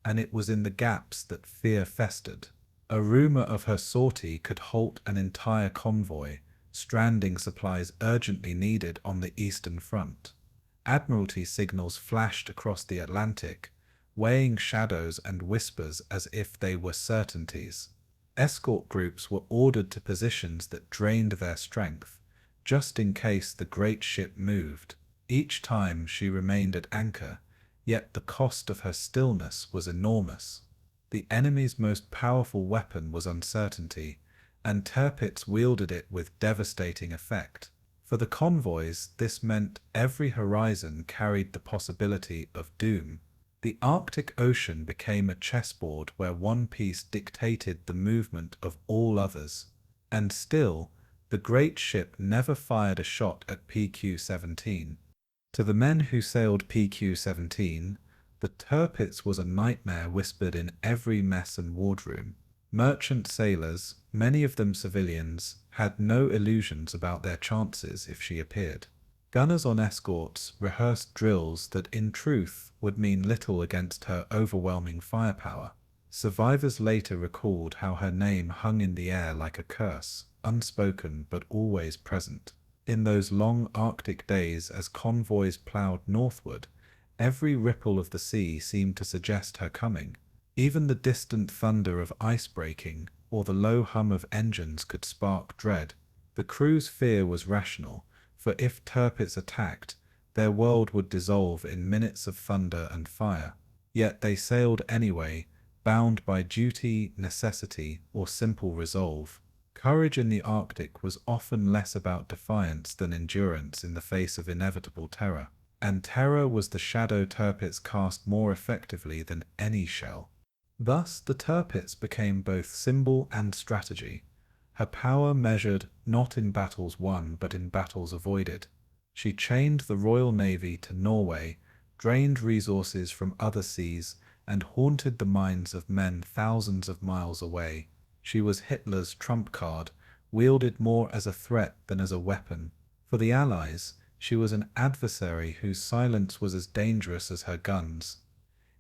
and it was in the gaps that fear festered. A rumor of her sortie could halt an entire convoy, stranding supplies urgently needed on the Eastern Front. Admiralty signals flashed across the Atlantic, weighing shadows and whispers as if they were certainties. Escort groups were ordered to positions that drained their strength, just in case the great ship moved. Each time she remained at anchor, yet the cost of her stillness was enormous. The enemy's most powerful weapon was uncertainty, and Tirpitz wielded it with devastating effect. For the convoys, this meant every horizon carried the possibility of doom. The Arctic Ocean became a chessboard where one piece dictated the movement of all others. And still, the great ship never fired a shot at PQ-17. To the men who sailed PQ-17, the Tirpitz was a nightmare whispered in every mess and wardroom. Merchant sailors, many of them civilians, had no illusions about their chances if she appeared. Gunners on escorts rehearsed drills that in truth would mean little against her overwhelming firepower. Survivors later recalled how her name hung in the air like a curse, unspoken but always present. In those long Arctic days as convoys ploughed northward, every ripple of the sea seemed to suggest her coming. Even the distant thunder of ice breaking or the low hum of engines could spark dread. The crew's fear was rational, for if Tirpitz attacked, their world would dissolve in minutes of thunder and fire. Yet they sailed anyway, bound by duty, necessity, or simple resolve. Courage in the Arctic was often less about defiance than endurance in the face of inevitable terror. And terror was the shadow Tirpitz cast more effectively than any shell. Thus, the Tirpitz became both symbol and strategy, her power measured not in battles won but in battles avoided. She chained the Royal Navy to Norway, drained resources from other seas, and haunted the minds of men thousands of miles away. She was Hitler's trump card, wielded more as a threat than as a weapon. For the Allies, she was an adversary whose silence was as dangerous as her guns.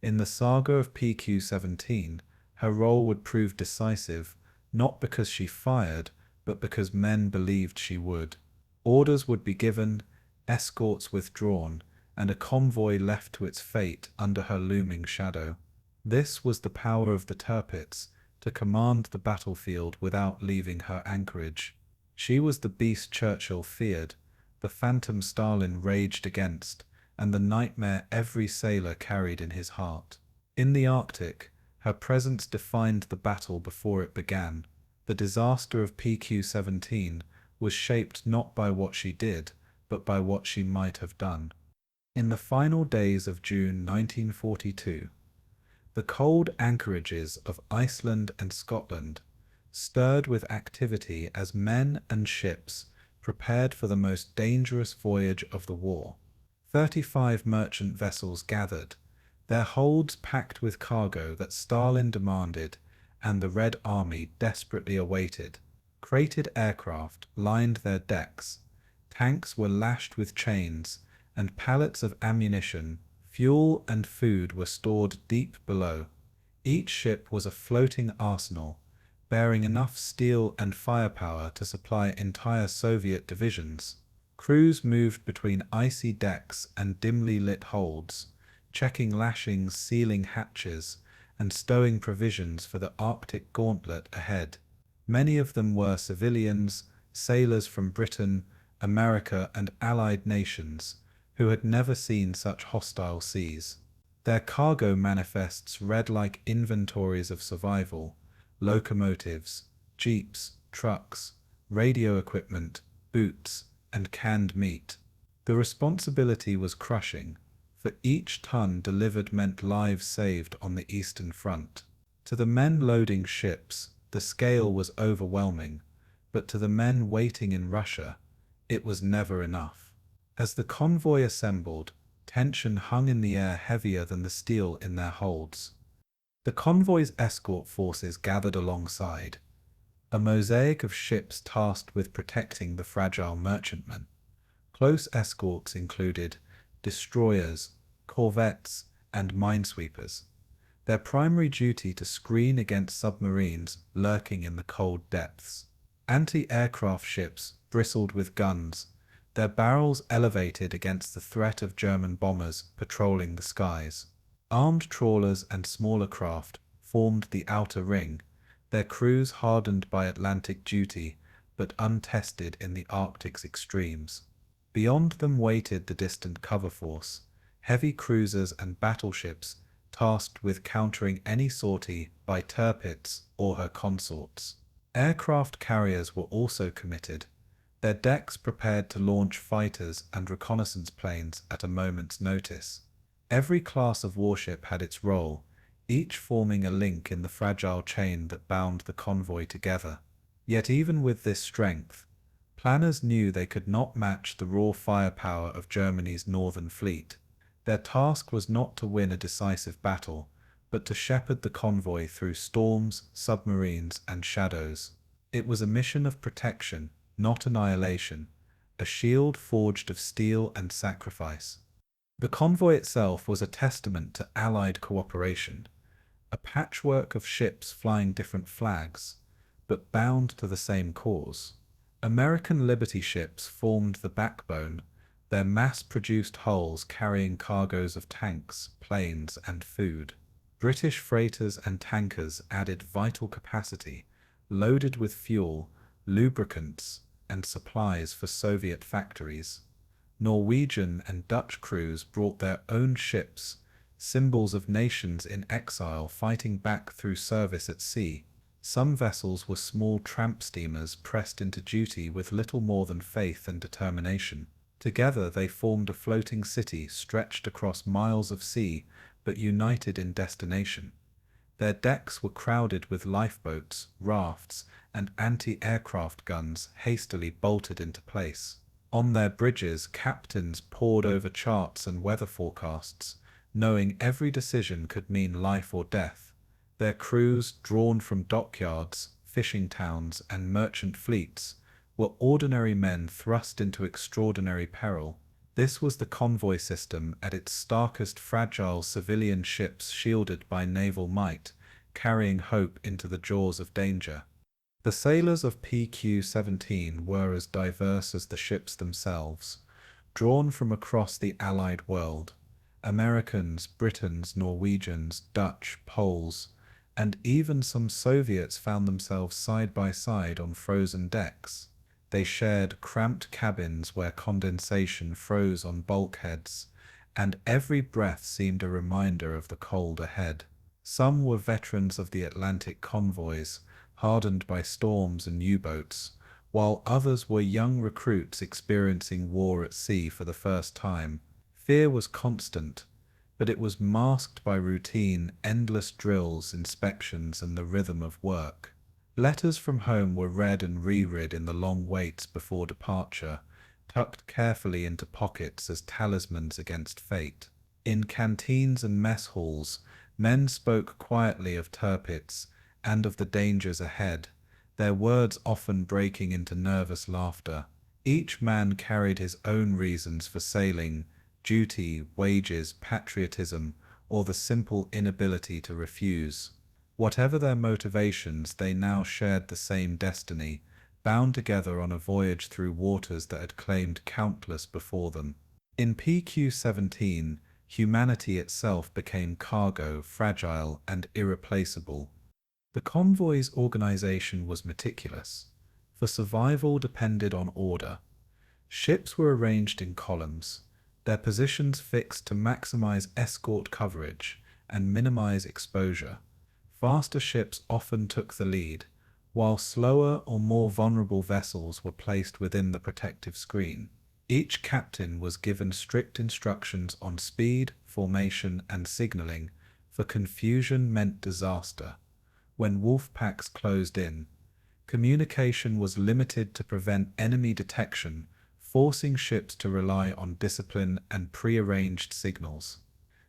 In the saga of PQ-17, her role would prove decisive, not because she fired, but because men believed she would. Orders would be given, escorts withdrawn, and a convoy left to its fate under her looming shadow. This was the power of the Tirpitz, to command the battlefield without leaving her anchorage. She was the beast Churchill feared, the phantom Stalin raged against, and the nightmare every sailor carried in his heart. In the Arctic, her presence defined the battle before it began. The disaster of PQ-17 was shaped not by what she did, but by what she might have done. In the final days of June 1942, the cold anchorages of Iceland and Scotland stirred with activity as men and ships prepared for the most dangerous voyage of the war. 35 merchant vessels gathered, their holds packed with cargo that Stalin demanded and the Red Army desperately awaited. Crated aircraft lined their decks, tanks were lashed with chains, and pallets of ammunition, fuel, and food were stored deep below. Each ship was a floating arsenal, bearing enough steel and firepower to supply entire Soviet divisions. Crews moved between icy decks and dimly lit holds, checking lashings, sealing hatches, and stowing provisions for the Arctic gauntlet ahead. Many of them were civilians, sailors from Britain, America, and allied nations, who had never seen such hostile seas. Their cargo manifests read like inventories of survival: locomotives, jeeps, trucks, radio equipment, boots, and canned meat. The responsibility was crushing, for each ton delivered meant lives saved on the Eastern Front. To the men loading ships, the scale was overwhelming, but to the men waiting in Russia, it was never enough. As the convoy assembled, tension hung in the air heavier than the steel in their holds. The convoy's escort forces gathered alongside, a mosaic of ships tasked with protecting the fragile merchantman. Close escorts included destroyers, corvettes, and minesweepers, their primary duty to screen against submarines lurking in the cold depths. Anti-aircraft ships bristled with guns, their barrels elevated against the threat of German bombers patrolling the skies. Armed trawlers and smaller craft formed the outer ring, their crews hardened by Atlantic duty but untested in the Arctic's extremes. Beyond them waited the distant cover force, heavy cruisers and battleships tasked with countering any sortie by Tirpitz or her consorts. Aircraft carriers were also committed, their decks prepared to launch fighters and reconnaissance planes at a moment's notice. Every class of warship had its role, each forming a link in the fragile chain that bound the convoy together. Yet even with this strength, planners knew they could not match the raw firepower of Germany's northern fleet. Their task was not to win a decisive battle, but to shepherd the convoy through storms, submarines, and shadows. It was a mission of protection, not annihilation, a shield forged of steel and sacrifice. The convoy itself was a testament to Allied cooperation, a patchwork of ships flying different flags, but bound to the same cause. American Liberty ships formed the backbone, their mass-produced hulls carrying cargoes of tanks, planes, and food. British freighters and tankers added vital capacity, loaded with fuel, lubricants, and supplies for Soviet factories. Norwegian and Dutch crews brought their own ships, symbols of nations in exile fighting back through service at sea. Some vessels were small tramp steamers pressed into duty with little more than faith and determination. Together they formed a floating city stretched across miles of sea, but united in destination. Their decks were crowded with lifeboats, rafts, and anti-aircraft guns hastily bolted into place. On their bridges, captains pored over charts and weather forecasts, knowing every decision could mean life or death. Their crews, drawn from dockyards, fishing towns, and merchant fleets, were ordinary men thrust into extraordinary peril. This was the convoy system at its starkest, fragile civilian ships shielded by naval might, carrying hope into the jaws of danger. The sailors of PQ-17 were as diverse as the ships themselves, drawn from across the Allied world. Americans, Britons, Norwegians, Dutch, Poles, and even some Soviets found themselves side by side on frozen decks. They shared cramped cabins where condensation froze on bulkheads, and every breath seemed a reminder of the cold ahead. Some were veterans of the Atlantic convoys, hardened by storms and U-boats, while others were young recruits experiencing war at sea for the first time. Fear was constant, but it was masked by routine, endless drills, inspections, and the rhythm of work. Letters from home were read and reread in the long waits before departure, tucked carefully into pockets as talismans against fate. In canteens and mess halls, men spoke quietly of Tirpitz and of the dangers ahead, their words often breaking into nervous laughter. Each man carried his own reasons for sailing: duty, wages, patriotism, or the simple inability to refuse. Whatever their motivations, they now shared the same destiny, bound together on a voyage through waters that had claimed countless before them. In PQ-17, humanity itself became cargo, fragile and irreplaceable. The convoy's organization was meticulous, for survival depended on order. Ships were arranged in columns, their positions fixed to maximize escort coverage and minimize exposure. Faster ships often took the lead, while slower or more vulnerable vessels were placed within the protective screen. Each captain was given strict instructions on speed, formation, and signaling, for confusion meant disaster. When Wolfpacks closed in, communication was limited to prevent enemy detection, forcing ships to rely on discipline and pre-arranged signals.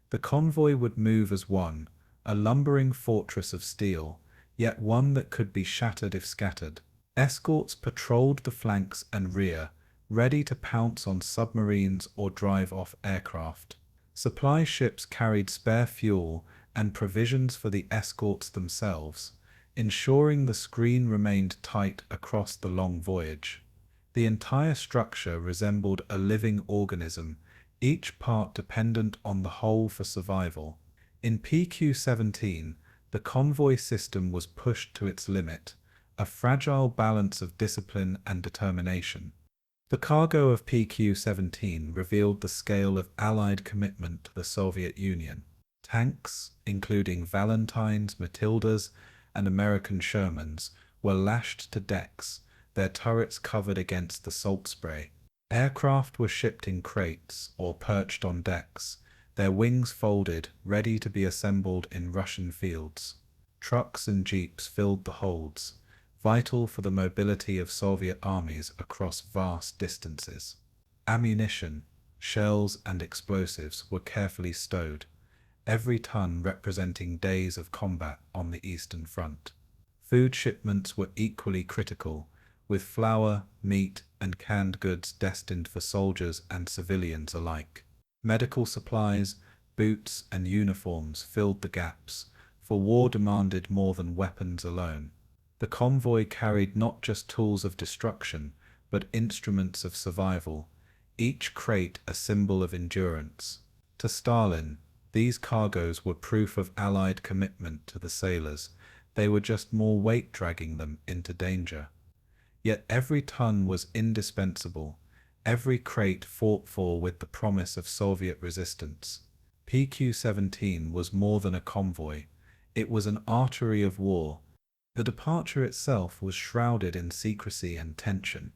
The convoy would move as one, a lumbering fortress of steel, yet one that could be shattered if scattered. Escorts patrolled the flanks and rear, ready to pounce on submarines or drive off aircraft. Supply ships carried spare fuel and provisions for the escorts themselves, ensuring the screen remained tight across the long voyage. The entire structure resembled a living organism, each part dependent on the whole for survival. In PQ-17, the convoy system was pushed to its limit, a fragile balance of discipline and determination. The cargo of PQ-17 revealed the scale of Allied commitment to the Soviet Union. Tanks, including Valentines, Matildas, and American Shermans, were lashed to decks, their turrets covered against the salt spray. Aircraft were shipped in crates or perched on decks, their wings folded, ready to be assembled in Russian fields. Trucks and jeeps filled the holds, vital for the mobility of Soviet armies across vast distances. Ammunition, shells, and explosives were carefully stowed, every ton representing days of combat on the Eastern Front. Food shipments were equally critical, with flour, meat, and canned goods destined for soldiers and civilians alike. Medical supplies, boots, and uniforms filled the gaps, for war demanded more than weapons alone. The convoy carried not just tools of destruction, but instruments of survival, each crate a symbol of endurance. To Stalin, these cargoes were proof of Allied commitment to the sailors. They were just more weight dragging them into danger. Yet every ton was indispensable, every crate fought for with the promise of Soviet resistance. PQ-17 was more than a convoy, it was an artery of war. The departure itself was shrouded in secrecy and tension.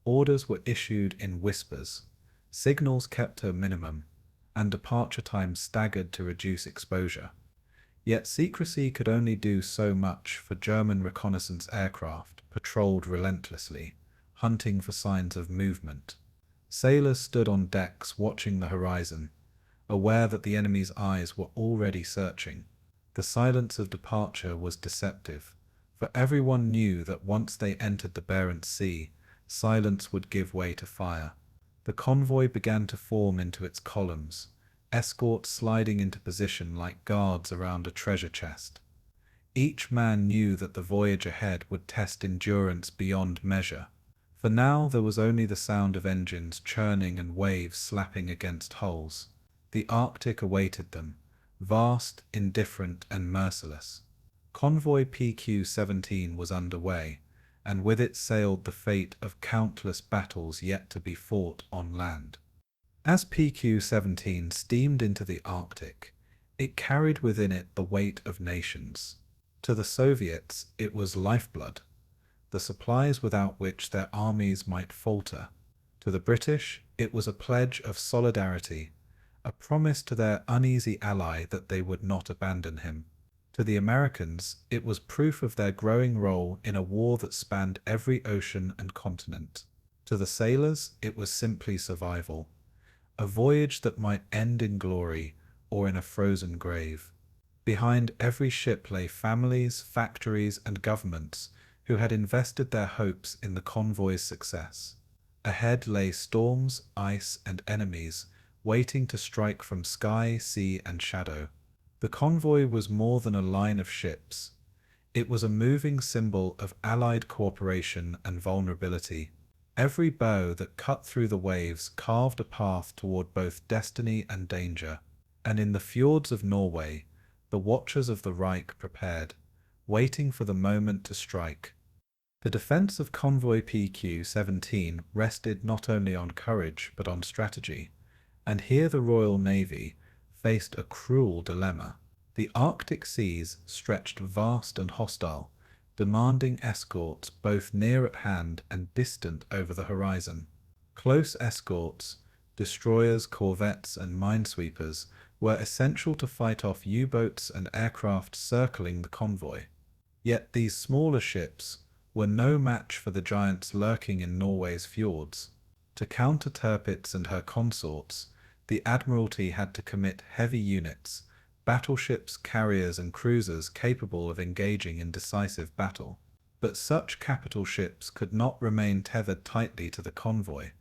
Orders were issued in whispers, signals kept to a minimum, and departure times staggered to reduce exposure. Yet secrecy could only do so much, for German reconnaissance aircraft patrolled relentlessly, hunting for signs of movement. Sailors stood on decks watching the horizon, aware that the enemy's eyes were already searching. The silence of departure was deceptive, for everyone knew that once they entered the Barents Sea, silence would give way to fire. The convoy began to form into its columns, escorts sliding into position like guards around a treasure chest. Each man knew that the voyage ahead would test endurance beyond measure. For now there was only the sound of engines churning and waves slapping against hulls. The Arctic awaited them, vast, indifferent, and merciless. Convoy PQ-17 was underway, and with it sailed the fate of countless battles yet to be fought on land. As PQ-17 steamed into the Arctic, it carried within it the weight of nations. To the Soviets, it was lifeblood, the supplies without which their armies might falter. To the British, it was a pledge of solidarity, a promise to their uneasy ally that they would not abandon him. To the Americans, it was proof of their growing role in a war that spanned every ocean and continent. To the sailors, it was simply survival, a voyage that might end in glory or in a frozen grave. Behind every ship lay families, factories, and governments who had invested their hopes in the convoy's success. Ahead lay storms, ice, and enemies, waiting to strike from sky, sea, and shadow. The convoy was more than a line of ships. It was a moving symbol of Allied cooperation and vulnerability. Every bow that cut through the waves carved a path toward both destiny and danger. And in the fjords of Norway, the watchers of the Reich prepared, waiting for the moment to strike. The defense of Convoy PQ-17 rested not only on courage but on strategy, and here the Royal Navy faced a cruel dilemma. The Arctic seas stretched vast and hostile, demanding escorts both near at hand and distant over the horizon. Close escorts, destroyers, corvettes, and minesweepers, were essential to fight off U-boats and aircraft circling the convoy. Yet these smaller ships were no match for the giants lurking in Norway's fjords. To counter Tirpitz and her consorts, the Admiralty had to commit heavy units, battleships, carriers, and cruisers capable of engaging in decisive battle. But such capital ships could not remain tethered tightly to the convoy,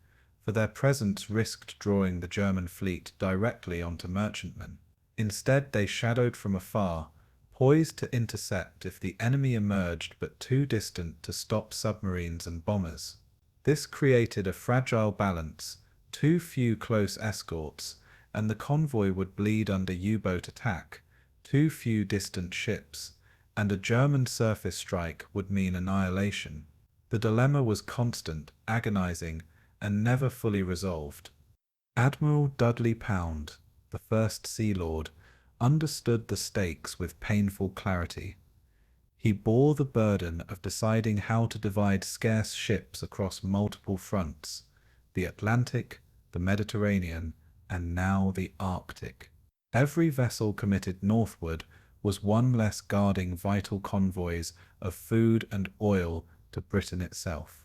for their presence risked drawing the German fleet directly onto merchantmen. Instead, they shadowed from afar, poised to intercept if the enemy emerged but too distant to stop submarines and bombers. This created a fragile balance: too few close escorts, and the convoy would bleed under U-boat attack; too few distant ships, and a German surface strike would mean annihilation. The dilemma was constant, agonizing, and never fully resolved. Admiral Dudley Pound, the first Sea Lord, understood the stakes with painful clarity. He bore the burden of deciding how to divide scarce ships across multiple fronts: the Atlantic, the Mediterranean, and now the Arctic. Every vessel committed northward was one less guarding vital convoys of food and oil to Britain itself.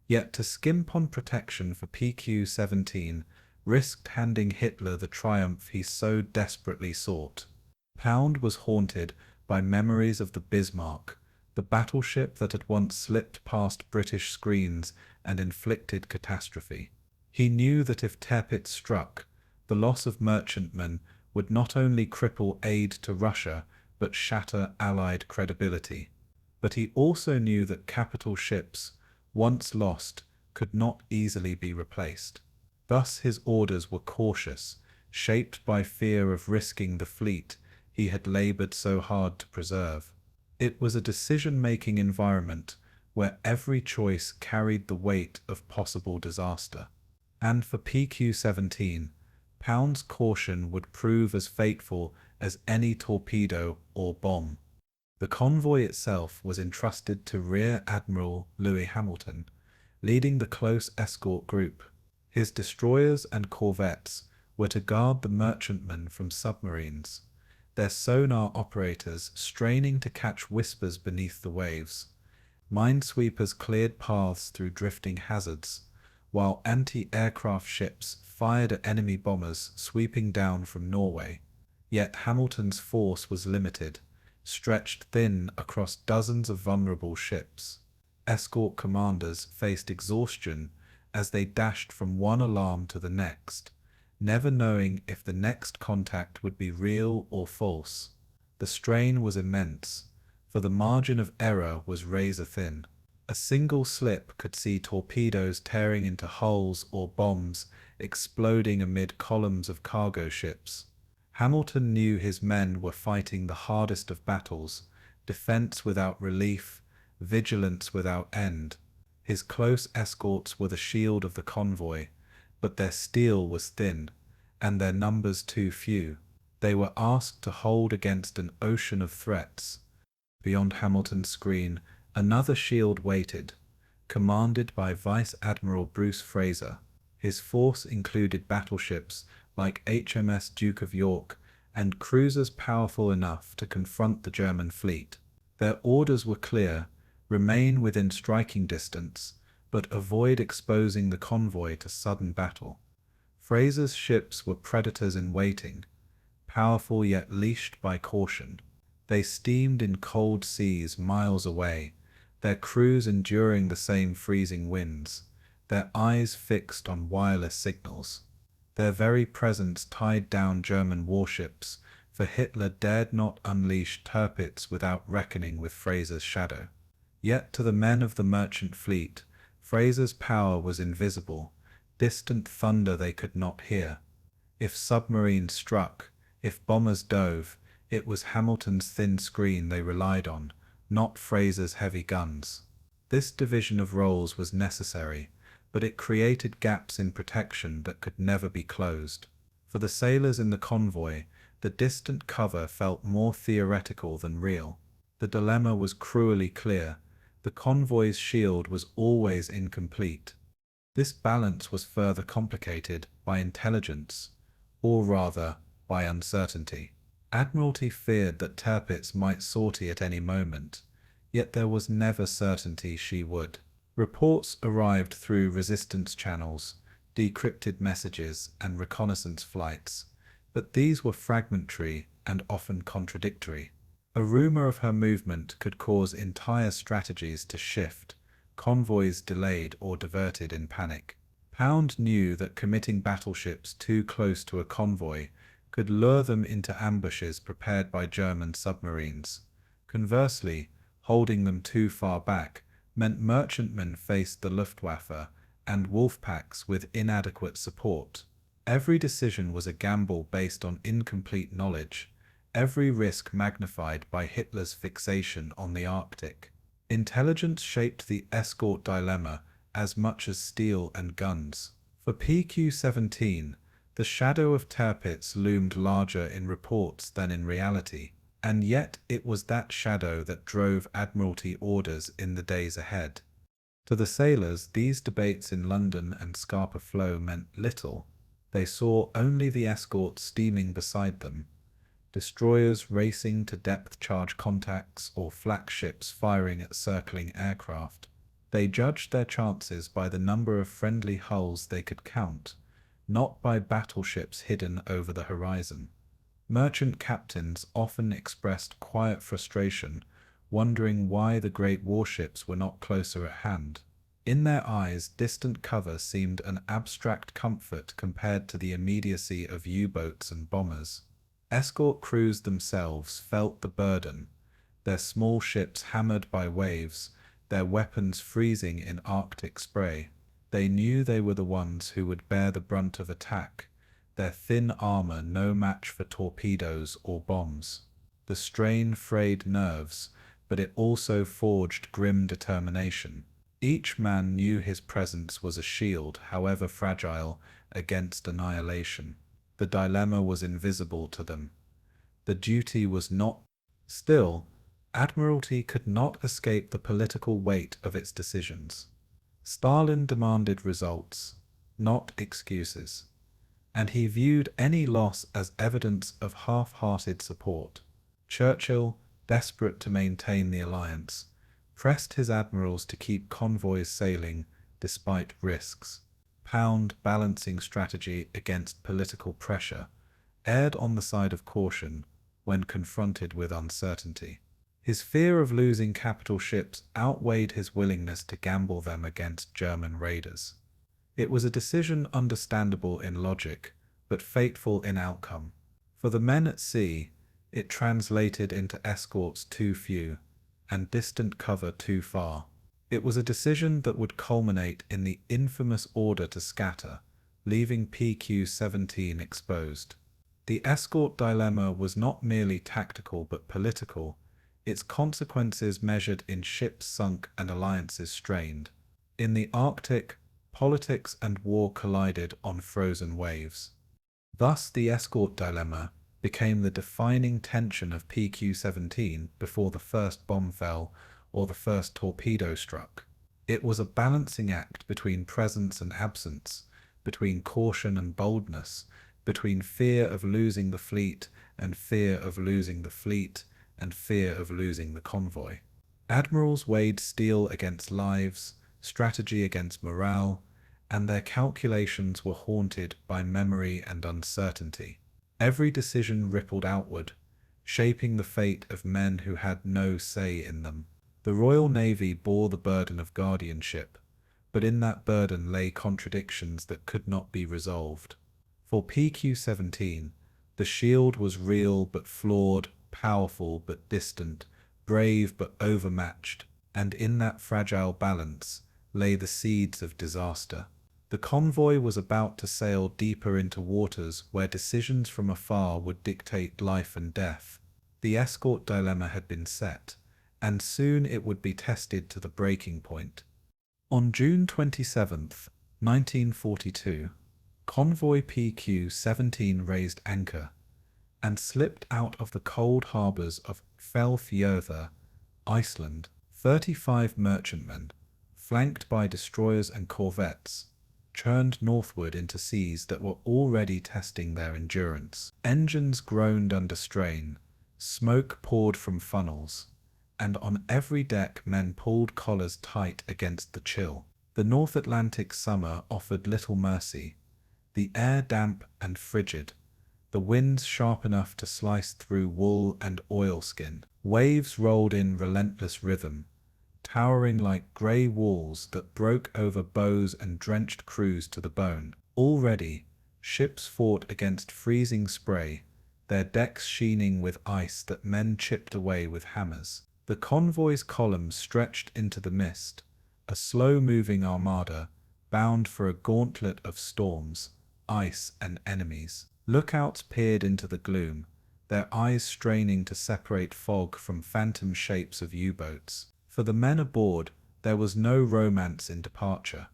Yet to skimp on protection for PQ-17 risked handing Hitler the triumph he so desperately sought. Pound was haunted by memories of the Bismarck, the battleship that had once slipped past British screens and inflicted catastrophe. He knew that if Tirpitz struck, the loss of merchantmen would not only cripple aid to Russia, but shatter Allied credibility. But he also knew that capital ships, once lost, could not easily be replaced. Thus his orders were cautious, shaped by fear of risking the fleet he had labored so hard to preserve. It was a decision-making environment where every choice carried the weight of possible disaster. And for PQ-17, Pound's caution would prove as fateful as any torpedo or bomb. The convoy itself was entrusted to Rear Admiral Louis Hamilton, leading the close escort group. His destroyers and corvettes were to guard the merchantmen from submarines, their sonar operators straining to catch whispers beneath the waves. Minesweepers cleared paths through drifting hazards, while anti-aircraft ships fired at enemy bombers sweeping down from Norway. Yet Hamilton's force was limited, stretched thin across dozens of vulnerable ships. Escort commanders faced exhaustion as they dashed from one alarm to the next, never knowing if the next contact would be real or false. The strain was immense, for the margin of error was razor-thin. A single slip could see torpedoes tearing into hulls or bombs exploding amid columns of cargo ships. Hamilton knew his men were fighting the hardest of battles, defense without relief, vigilance without end. His close escorts were the shield of the convoy, but their steel was thin, and their numbers too few. They were asked to hold against an ocean of threats. Beyond Hamilton's screen, another shield waited, commanded by Vice Admiral Bruce Fraser. His force included battleships like HMS Duke of York and cruisers powerful enough to confront the German fleet. Their orders were clear: remain within striking distance, but avoid exposing the convoy to sudden battle. Fraser's ships were predators in waiting, powerful yet leashed by caution. They steamed in cold seas miles away, their crews enduring the same freezing winds, their eyes fixed on wireless signals. Their very presence tied down German warships, for Hitler dared not unleash Tirpitz without reckoning with Fraser's shadow. Yet to the men of the merchant fleet, Fraser's power was invisible, distant thunder they could not hear. If submarines struck, if bombers dove, it was Hamilton's thin screen they relied on, not Fraser's heavy guns. This division of roles was necessary, but it created gaps in protection that could never be closed. For the sailors in the convoy, the distant cover felt more theoretical than real. The dilemma was cruelly clear: the convoy's shield was always incomplete. This balance was further complicated by intelligence, or rather, by uncertainty. Admiralty feared that Tirpitz might sortie at any moment, yet there was never certainty she would. Reports arrived through resistance channels, decrypted messages, and reconnaissance flights, but these were fragmentary and often contradictory. A rumor of her movement could cause entire strategies to shift, convoys delayed or diverted in panic. Pound knew that committing battleships too close to a convoy could lure them into ambushes prepared by German submarines. Conversely, holding them too far back meant merchantmen faced the Luftwaffe and Wolfpacks with inadequate support. Every decision was a gamble based on incomplete knowledge, every risk magnified by Hitler's fixation on the Arctic. Intelligence shaped the escort dilemma as much as steel and guns. For PQ-17, the shadow of Tirpitz loomed larger in reports than in reality, and yet it was that shadow that drove Admiralty orders in the days ahead. To the sailors, these debates in London and Scapa Flow meant little. They saw only the escorts steaming beside them, destroyers racing to depth-charge contacts or flak ships firing at circling aircraft. They judged their chances by the number of friendly hulls they could count, not by battleships hidden over the horizon. Merchant captains often expressed quiet frustration, wondering why the great warships were not closer at hand. In their eyes, distant cover seemed an abstract comfort compared to the immediacy of U-boats and bombers. Escort crews themselves felt the burden, their small ships hammered by waves, their weapons freezing in Arctic spray. They knew they were the ones who would bear the brunt of attack, their thin armor no match for torpedoes or bombs. The strain frayed nerves, but it also forged grim determination. Each man knew his presence was a shield, however fragile, against annihilation. The dilemma was invisible to them. The duty was not. Still, Admiralty could not escape the political weight of its decisions. Stalin demanded results, not excuses, and he viewed any loss as evidence of half-hearted support. Churchill, desperate to maintain the alliance, pressed his admirals to keep convoys sailing despite risks. Pound, balancing strategy against political pressure, erred on the side of caution when confronted with uncertainty. His fear of losing capital ships outweighed his willingness to gamble them against German raiders. It was a decision understandable in logic, but fateful in outcome. For the men at sea, it translated into escorts too few, and distant cover too far. It was a decision that would culminate in the infamous order to scatter, leaving PQ-17 exposed. The escort dilemma was not merely tactical but political, its consequences measured in ships sunk and alliances strained. In the Arctic, politics and war collided on frozen waves. Thus the escort dilemma became the defining tension of PQ-17 before the first bomb fell or the first torpedo struck. It was a balancing act between presence and absence, between caution and boldness, between fear of losing the fleet and fear of losing the fleet and fear of losing the convoy. Admirals weighed steel against lives, strategy against morale, and their calculations were haunted by memory and uncertainty. Every decision rippled outward, shaping the fate of men who had no say in them. The Royal Navy bore the burden of guardianship, but in that burden lay contradictions that could not be resolved. For PQ-17, the shield was real but flawed, powerful but distant, brave but overmatched, and in that fragile balance lay the seeds of disaster. The convoy was about to sail deeper into waters where decisions from afar would dictate life and death. The escort dilemma had been set, and soon it would be tested to the breaking point. On June 27, 1942, Convoy PQ-17 raised anchor and slipped out of the cold harbours of Fjellfjörður, Iceland. 35 merchantmen, flanked by destroyers and corvettes, churned northward into seas that were already testing their endurance. Engines groaned under strain, smoke poured from funnels, and on every deck men pulled collars tight against the chill. The North Atlantic summer offered little mercy, the air damp and frigid, the winds sharp enough to slice through wool and oilskin. Waves rolled in relentless rhythm, towering like grey walls that broke over bows and drenched crews to the bone. Already, ships fought against freezing spray, their decks sheening with ice that men chipped away with hammers. The convoy's columns stretched into the mist, a slow-moving armada, bound for a gauntlet of storms, ice, and enemies. Lookouts peered into the gloom, their eyes straining to separate fog from phantom shapes of U-boats. For the men aboard, there was no romance in departure,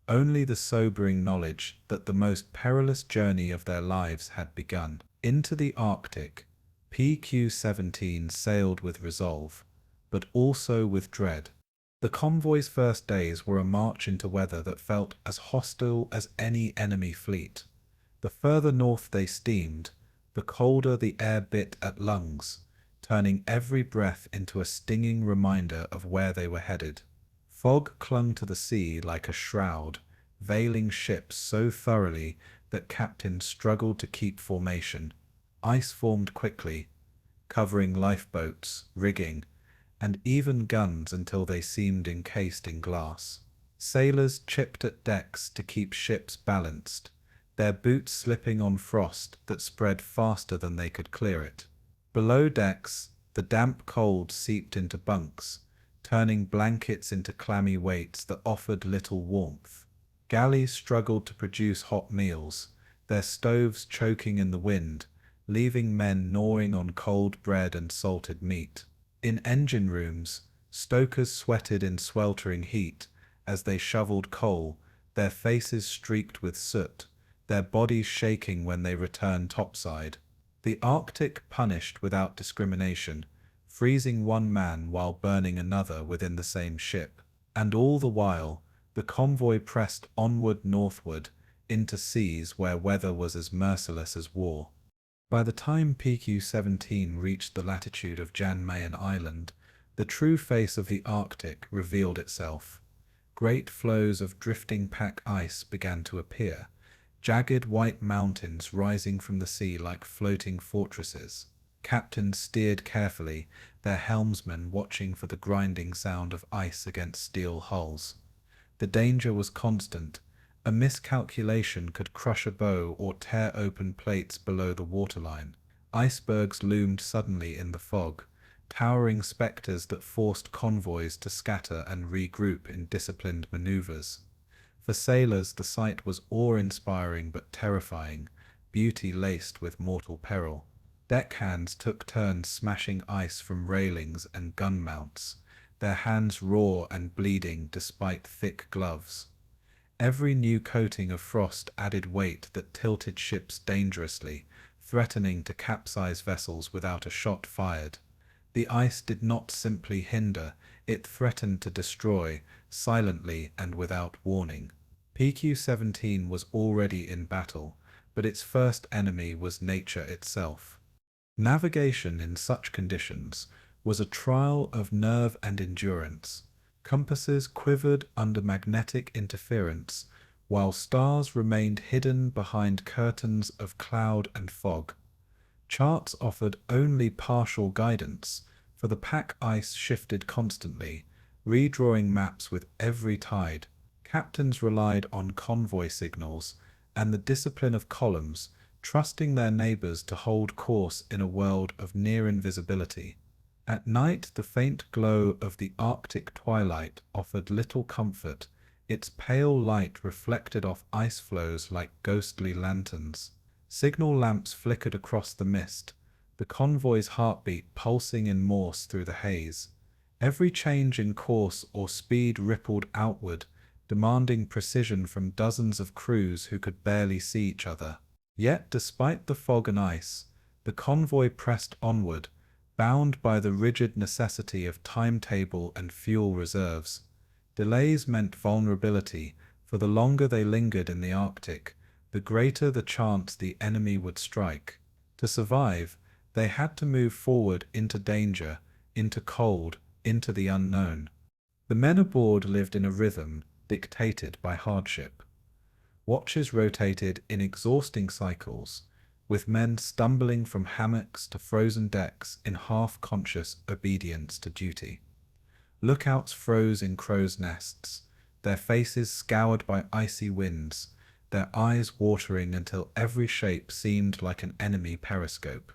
only the sobering knowledge that the most perilous journey of their lives had begun. Into the Arctic, PQ-17 sailed with resolve, but also with dread. The convoy's first days were a march into weather that felt as hostile as any enemy fleet. The further north they steamed, the colder the air bit at lungs, turning every breath into a stinging reminder of where they were headed. Fog clung to the sea like a shroud, veiling ships so thoroughly that captains struggled to keep formation. Ice formed quickly, covering lifeboats, rigging, and even guns until they seemed encased in glass. Sailors chipped at decks to keep ships balanced, their boots slipping on frost that spread faster than they could clear it. Below decks, the damp cold seeped into bunks, turning blankets into clammy weights that offered little warmth. Galleys struggled to produce hot meals, their stoves choking in the wind, leaving men gnawing on cold bread and salted meat. In engine rooms, stokers sweated in sweltering heat as they shoveled coal, their faces streaked with soot, their bodies shaking when they returned topside. The Arctic punished without discrimination, freezing one man while burning another within the same ship. And all the while, the convoy pressed onward northward, into seas where weather was as merciless as war. By the time PQ-17 reached the latitude of Jan Mayen Island, the true face of the Arctic revealed itself. Great floes of drifting pack ice began to appear, jagged white mountains rising from the sea like floating fortresses. Captains steered carefully, their helmsmen watching for the grinding sound of ice against steel hulls. The danger was constant. A miscalculation could crush a bow or tear open plates below the waterline. Icebergs loomed suddenly in the fog, towering spectres that forced convoys to scatter and regroup in disciplined maneuvers. For sailors, the sight was awe-inspiring but terrifying, beauty laced with mortal peril. Deckhands took turns smashing ice from railings and gun mounts, their hands raw and bleeding despite thick gloves. Every new coating of frost added weight that tilted ships dangerously, threatening to capsize vessels without a shot fired. The ice did not simply hinder, it threatened to destroy, silently and without warning. PQ-17 was already in battle, but its first enemy was nature itself. Navigation in such conditions was a trial of nerve and endurance. Compasses quivered under magnetic interference, while stars remained hidden behind curtains of cloud and fog. Charts offered only partial guidance, for the pack ice shifted constantly, redrawing maps with every tide. Captains relied on convoy signals and the discipline of columns, trusting their neighbors to hold course in a world of near invisibility. At night, the faint glow of the Arctic twilight offered little comfort, its pale light reflected off ice floes like ghostly lanterns. Signal lamps flickered across the mist, the convoy's heartbeat pulsing in Morse through the haze. Every change in course or speed rippled outward, demanding precision from dozens of crews who could barely see each other. Yet, despite the fog and ice, the convoy pressed onward, bound by the rigid necessity of timetable and fuel reserves. Delays meant vulnerability, for the longer they lingered in the Arctic, the greater the chance the enemy would strike. To survive, they had to move forward into danger, into cold, into the unknown. The men aboard lived in a rhythm dictated by hardship. Watches rotated in exhausting cycles, with men stumbling from hammocks to frozen decks in half-conscious obedience to duty. Lookouts froze in crows' nests, their faces scoured by icy winds, their eyes watering until every shape seemed like an enemy periscope.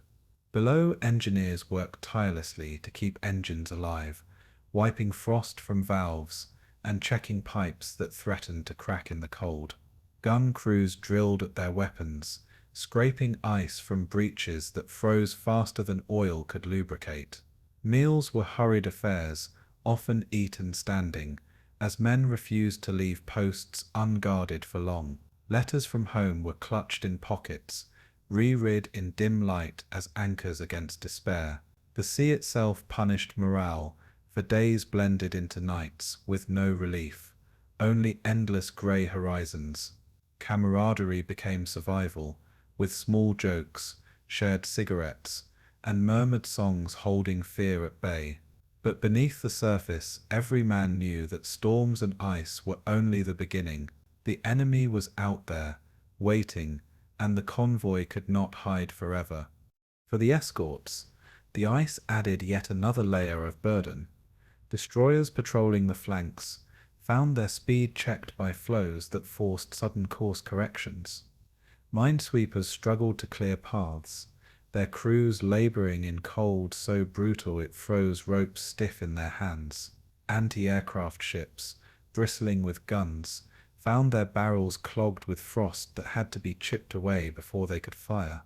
Below, engineers worked tirelessly to keep engines alive, wiping frost from valves and checking pipes that threatened to crack in the cold. Gun crews drilled at their weapons, scraping ice from breaches that froze faster than oil could lubricate. Meals were hurried affairs, often eaten standing, as men refused to leave posts unguarded for long. Letters from home were clutched in pockets, reread in dim light as anchors against despair. The sea itself punished morale, for days blended into nights, with no relief, only endless grey horizons. Camaraderie became survival, with small jokes, shared cigarettes, and murmured songs holding fear at bay. But beneath the surface, every man knew that storms and ice were only the beginning. The enemy was out there, waiting, and the convoy could not hide forever. For the escorts, the ice added yet another layer of burden. Destroyers patrolling the flanks found their speed checked by floes that forced sudden course corrections. Minesweepers struggled to clear paths, their crews laboring in cold so brutal it froze ropes stiff in their hands. Anti-aircraft ships, bristling with guns, found their barrels clogged with frost that had to be chipped away before they could fire.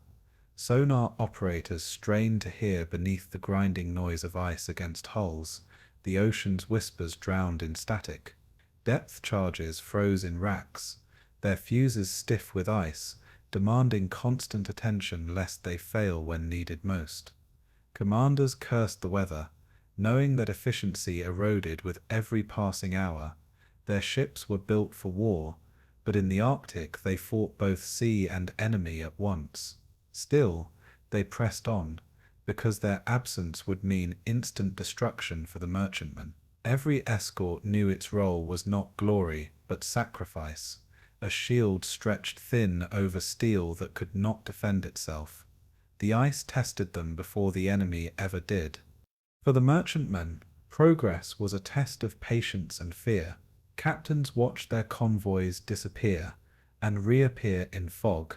Sonar operators strained to hear beneath the grinding noise of ice against hulls, the ocean's whispers drowned in static. Depth charges froze in racks, their fuses stiff with ice, demanding constant attention lest they fail when needed most. Commanders cursed the weather, knowing that efficiency eroded with every passing hour. Their ships were built for war, but in the Arctic they fought both sea and enemy at once. Still, they pressed on, because their absence would mean instant destruction for the merchantmen. Every escort knew its role was not glory, but sacrifice, a shield stretched thin over steel that could not defend itself. The ice tested them before the enemy ever did. For the merchantmen, progress was a test of patience and fear. Captains watched their convoys disappear and reappear in fog,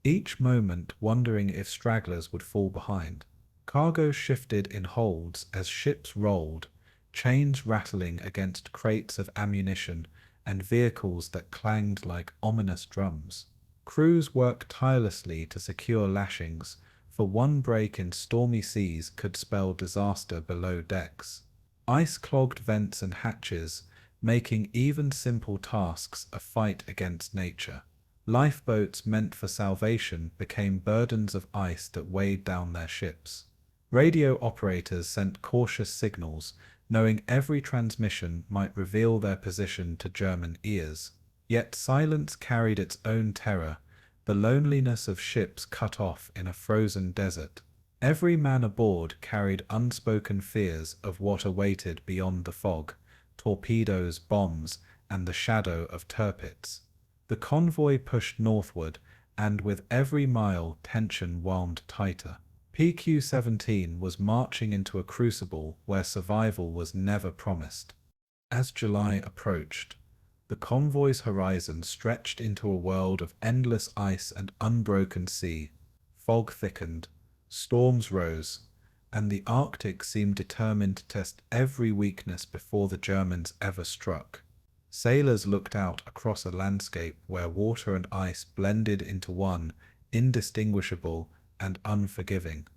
each moment wondering if stragglers would fall behind. Cargo shifted in holds as ships rolled, chains rattling against crates of ammunition and vehicles that clanged like ominous drums. Crews worked tirelessly to secure lashings, for one break in stormy seas could spell disaster below decks. Ice clogged vents and hatches, making even simple tasks a fight against nature. Lifeboats meant for salvation became burdens of ice that weighed down their ships. Radio operators sent cautious signals, knowing every transmission might reveal their position to German ears. Yet silence carried its own terror, the loneliness of ships cut off in a frozen desert. Every man aboard carried unspoken fears of what awaited beyond the fog, torpedoes, bombs, and the shadow of Tirpitz. The convoy pushed northward, and with every mile tension wound tighter. PQ-17 was marching into a crucible where survival was never promised. As July approached, the convoy's horizon stretched into a world of endless ice and unbroken sea. Fog thickened, storms rose, and the Arctic seemed determined to test every weakness before the Germans ever struck. Sailors looked out across a landscape where water and ice blended into one, indistinguishable and unforgiving.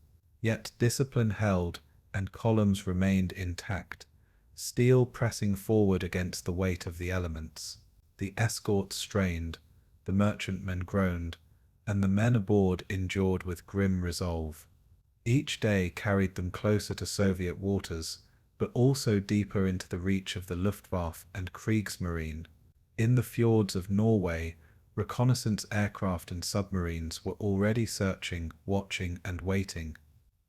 Yet discipline held, and columns remained intact, steel pressing forward against the weight of the elements. The escorts strained, the merchantmen groaned, and the men aboard endured with grim resolve. Each day carried them closer to Soviet waters, but also deeper into the reach of the Luftwaffe and Kriegsmarine. In the fjords of Norway, reconnaissance aircraft and submarines were already searching, watching, and waiting.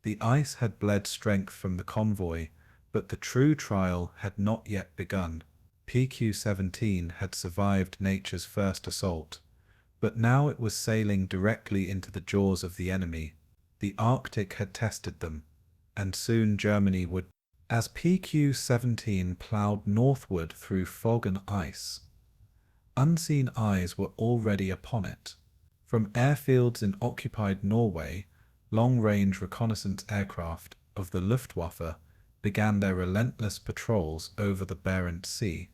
The ice had bled strength from the convoy, but the true trial had not yet begun. PQ-17 had survived nature's first assault, but now it was sailing directly into the jaws of the enemy. The Arctic had tested them, and soon Germany would. As PQ-17 ploughed northward through fog and ice, unseen eyes were already upon it. From airfields in occupied Norway, long-range reconnaissance aircraft of the Luftwaffe began their relentless patrols over the Barents Sea.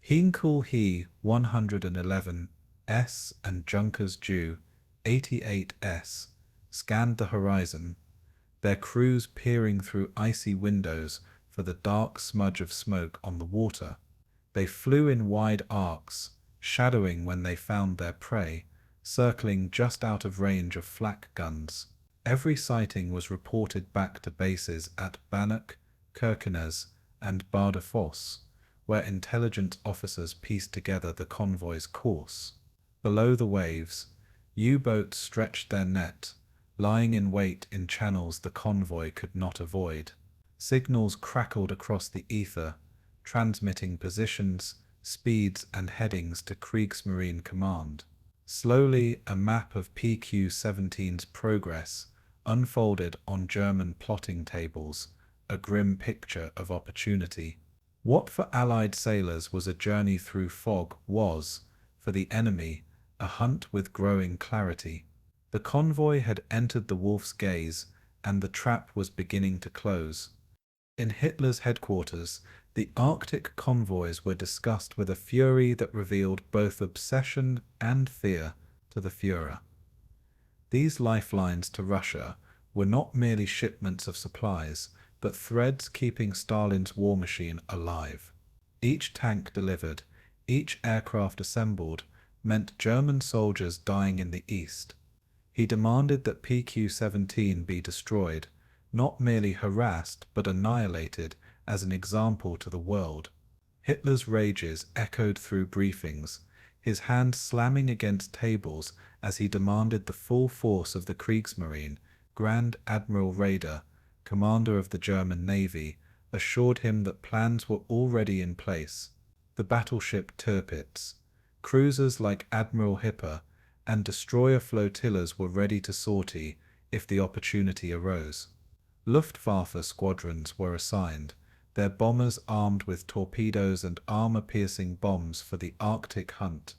Heinkel He 111S and Junkers Ju 88S scanned the horizon, their crews peering through icy windows for the dark smudge of smoke on the water. They flew in wide arcs, shadowing when they found their prey, circling just out of range of flak guns. Every sighting was reported back to bases at Bannock, Kirkenes, and Bardufoss, where intelligence officers pieced together the convoy's course. Below the waves, U-boats stretched their net, lying in wait in channels the convoy could not avoid. Signals crackled across the ether, transmitting positions, speeds, and headings to Kriegsmarine Command. Slowly, a map of PQ-17's progress unfolded on German plotting tables, a grim picture of opportunity. What for Allied sailors was a journey through fog was, for the enemy, a hunt with growing clarity. The convoy had entered the wolf's gaze, and the trap was beginning to close. In Hitler's headquarters, the Arctic convoys were discussed with a fury that revealed both obsession and fear to the Führer. These lifelines to Russia were not merely shipments of supplies, but threads keeping Stalin's war machine alive. Each tank delivered, each aircraft assembled, meant German soldiers dying in the east. He demanded that PQ-17 be destroyed, not merely harassed but annihilated as an example to the world. Hitler's rages echoed through briefings, his hand slamming against tables as he demanded the full force of the Kriegsmarine. Grand Admiral Raeder, commander of the German Navy, assured him that plans were already in place. The battleship Tirpitz, cruisers like Admiral Hipper, and destroyer flotillas were ready to sortie if the opportunity arose. Luftwaffe squadrons were assigned, their bombers armed with torpedoes and armor-piercing bombs for the Arctic hunt.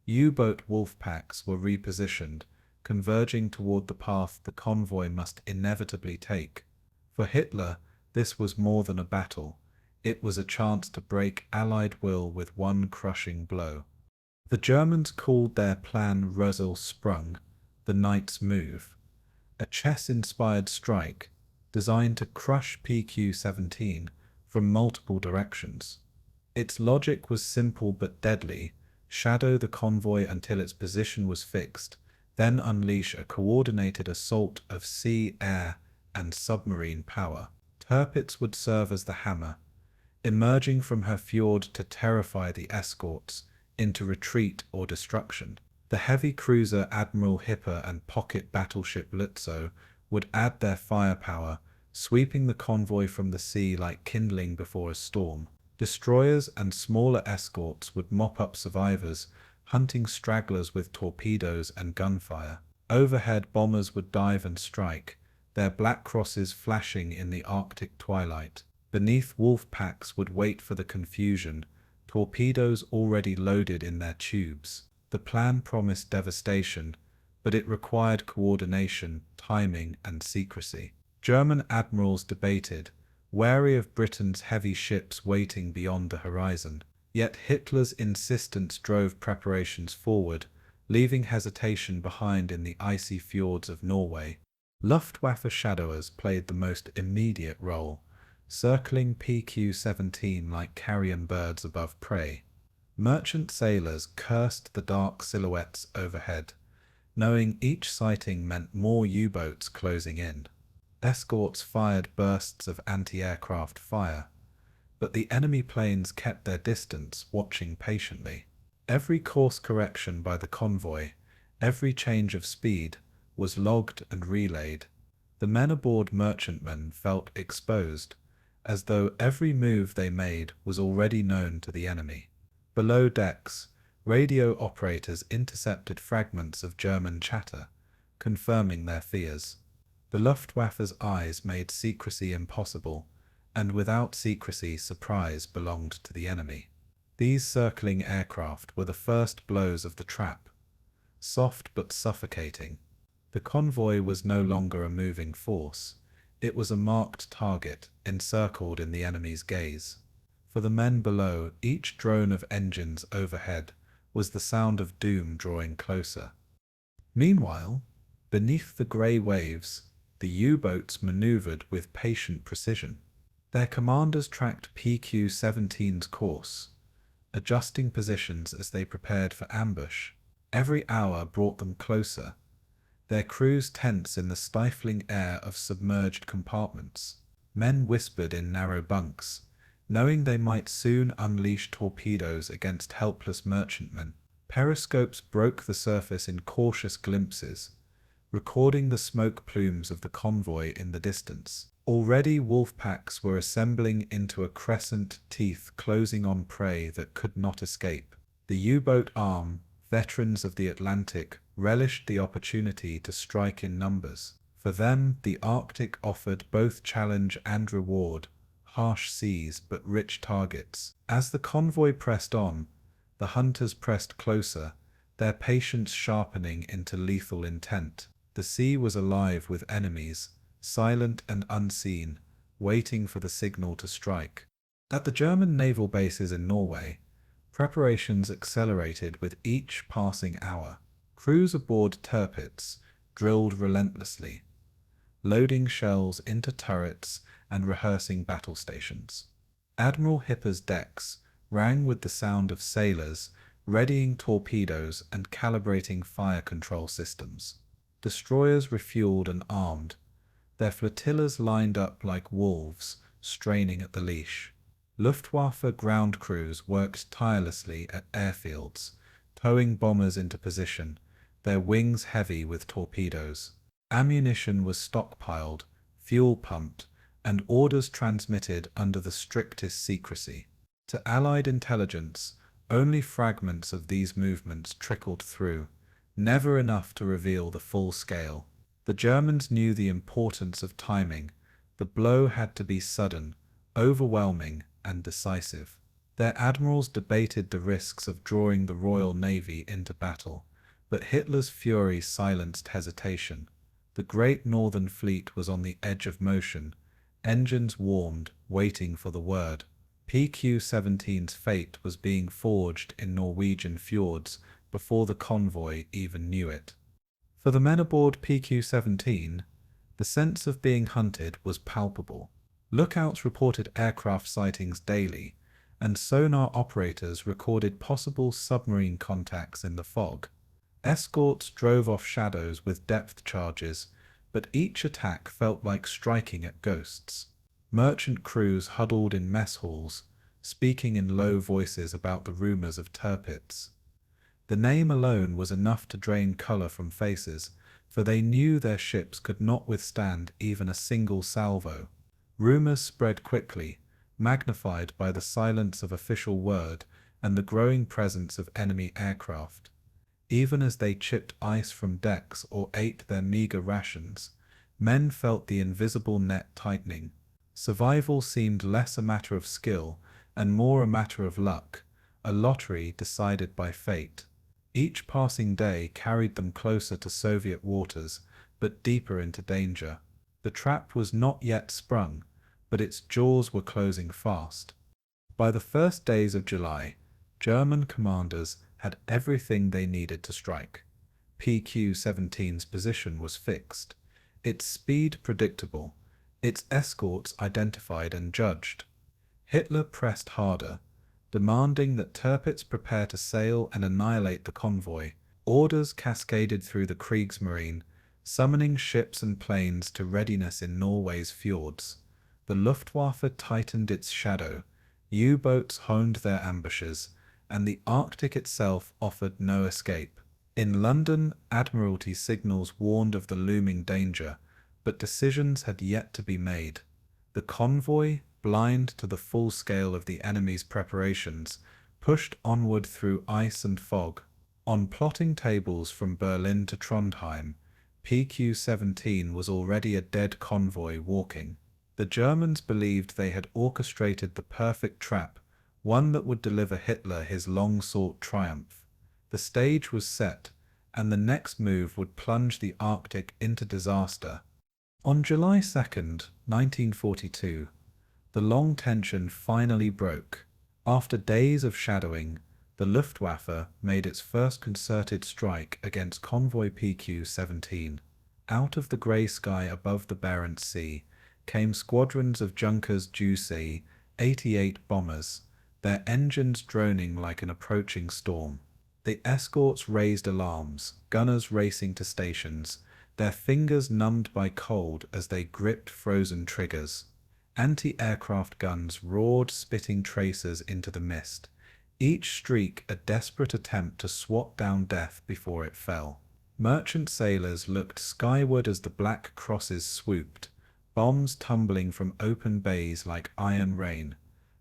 U-boat Wolfpacks were repositioned, converging toward the path the convoy must inevitably take. For Hitler, this was more than a battle. It was a chance to break Allied will with one crushing blow. The Germans called their plan Sprung, the Knight's Move, a chess-inspired strike designed to crush PQ-17 from multiple directions. Its logic was simple but deadly: shadow the convoy until its position was fixed, then unleash a coordinated assault of sea, air, and submarine power. Tirpitz would serve as the hammer, emerging from her fjord to terrify the escorts into retreat or destruction. The heavy cruiser Admiral Hipper and pocket battleship Lützow would add their firepower, sweeping the convoy from the sea like kindling before a storm. Destroyers and smaller escorts would mop up survivors, hunting stragglers with torpedoes and gunfire. Overhead bombers would dive and strike, their black crosses flashing in the Arctic twilight. Beneath, Wolfpacks would wait for the confusion, torpedoes already loaded in their tubes. The plan promised devastation, but it required coordination, timing, and secrecy. German admirals debated, wary of Britain's heavy ships waiting beyond the horizon. Yet Hitler's insistence drove preparations forward, leaving hesitation behind in the icy fjords of Norway. Luftwaffe shadowers played the most immediate role, circling PQ-17 like carrion birds above prey. Merchant sailors cursed the dark silhouettes overhead, knowing each sighting meant more U-boats closing in. Escorts fired bursts of anti-aircraft fire, but the enemy planes kept their distance, watching patiently. Every course correction by the convoy, every change of speed, was logged and relayed. The men aboard merchantmen felt exposed, as though every move they made was already known to the enemy. Below decks, radio operators intercepted fragments of German chatter, confirming their fears. The Luftwaffe's eyes made secrecy impossible, and without secrecy, surprise belonged to the enemy. These circling aircraft were the first blows of the trap, soft but suffocating. The convoy was no longer a moving force. It was a marked target, encircled in the enemy's gaze. For the men below, each drone of engines overhead was the sound of doom drawing closer. Meanwhile, beneath the grey waves, the U-boats maneuvered with patient precision. Their commanders tracked PQ-17's course, adjusting positions as they prepared for ambush. Every hour brought them closer, their crews tense in the stifling air of submerged compartments. Men whispered in narrow bunks, knowing they might soon unleash torpedoes against helpless merchantmen. Periscopes broke the surface in cautious glimpses, recording the smoke plumes of the convoy in the distance. Already Wolfpacks were assembling into a crescent, teeth closing on prey that could not escape. The U-boat arm, veterans of the Atlantic, relished the opportunity to strike in numbers. For them, the Arctic offered both challenge and reward, harsh seas but rich targets. As the convoy pressed on, the hunters pressed closer, their patience sharpening into lethal intent. The sea was alive with enemies, silent and unseen, waiting for the signal to strike. At the German naval bases in Norway, preparations accelerated with each passing hour. Crews aboard Tirpitz drilled relentlessly, loading shells into turrets and rehearsing battle stations. Admiral Hipper's decks rang with the sound of sailors readying torpedoes and calibrating fire control systems. Destroyers refueled and armed, their flotillas lined up like wolves, straining at the leash. Luftwaffe ground crews worked tirelessly at airfields, towing bombers into position, their wings heavy with torpedoes. Ammunition was stockpiled, fuel pumped, and orders transmitted under the strictest secrecy. To Allied intelligence, only fragments of these movements trickled through, never enough to reveal the full scale. The Germans knew the importance of timing. The blow had to be sudden, overwhelming, and decisive. Their admirals debated the risks of drawing the Royal Navy into battle, but Hitler's fury silenced hesitation. The Great Northern Fleet was on the edge of motion, engines warmed, waiting for the word. PQ-17's fate was being forged in Norwegian fjords before the convoy even knew it. For the men aboard PQ-17, the sense of being hunted was palpable. Lookouts reported aircraft sightings daily, and sonar operators recorded possible submarine contacts in the fog. Escorts drove off shadows with depth charges, but each attack felt like striking at ghosts. Merchant crews huddled in mess halls, speaking in low voices about the rumors of Tirpitz. The name alone was enough to drain color from faces, for they knew their ships could not withstand even a single salvo. Rumors spread quickly, magnified by the silence of official word and the growing presence of enemy aircraft. Even as they chipped ice from decks or ate their meager rations, men felt the invisible net tightening. Survival seemed less a matter of skill and more a matter of luck, a lottery decided by fate. Each passing day carried them closer to Soviet waters, but deeper into danger. The trap was not yet sprung, but its jaws were closing fast. By the first days of July, German commanders had everything they needed to strike. PQ-17's position was fixed, its speed predictable, its escorts identified and judged. Hitler pressed harder, demanding that Tirpitz prepare to sail and annihilate the convoy. Orders cascaded through the Kriegsmarine, summoning ships and planes to readiness in Norway's fjords. The Luftwaffe tightened its shadow, U-boats honed their ambushes, and the Arctic itself offered no escape. In London, Admiralty signals warned of the looming danger, but decisions had yet to be made. The convoy, blind to the full scale of the enemy's preparations, pushed onward through ice and fog. On plotting tables from Berlin to Trondheim, PQ-17 was already a dead convoy walking. The Germans believed they had orchestrated the perfect trap, one that would deliver Hitler his long-sought triumph. The stage was set, and the next move would plunge the Arctic into disaster. On July 2nd, 1942, the long tension finally broke. After days of shadowing, the Luftwaffe made its first concerted strike against convoy PQ-17. Out of the grey sky above the Barents Sea came squadrons of Junkers Ju-88 bombers, their engines droning like an approaching storm. The escorts raised alarms, gunners racing to stations, their fingers numbed by cold as they gripped frozen triggers. Anti-aircraft guns roared, spitting tracers into the mist, each streak a desperate attempt to swat down death before it fell. Merchant sailors looked skyward as the black crosses swooped, bombs tumbling from open bays like iron rain.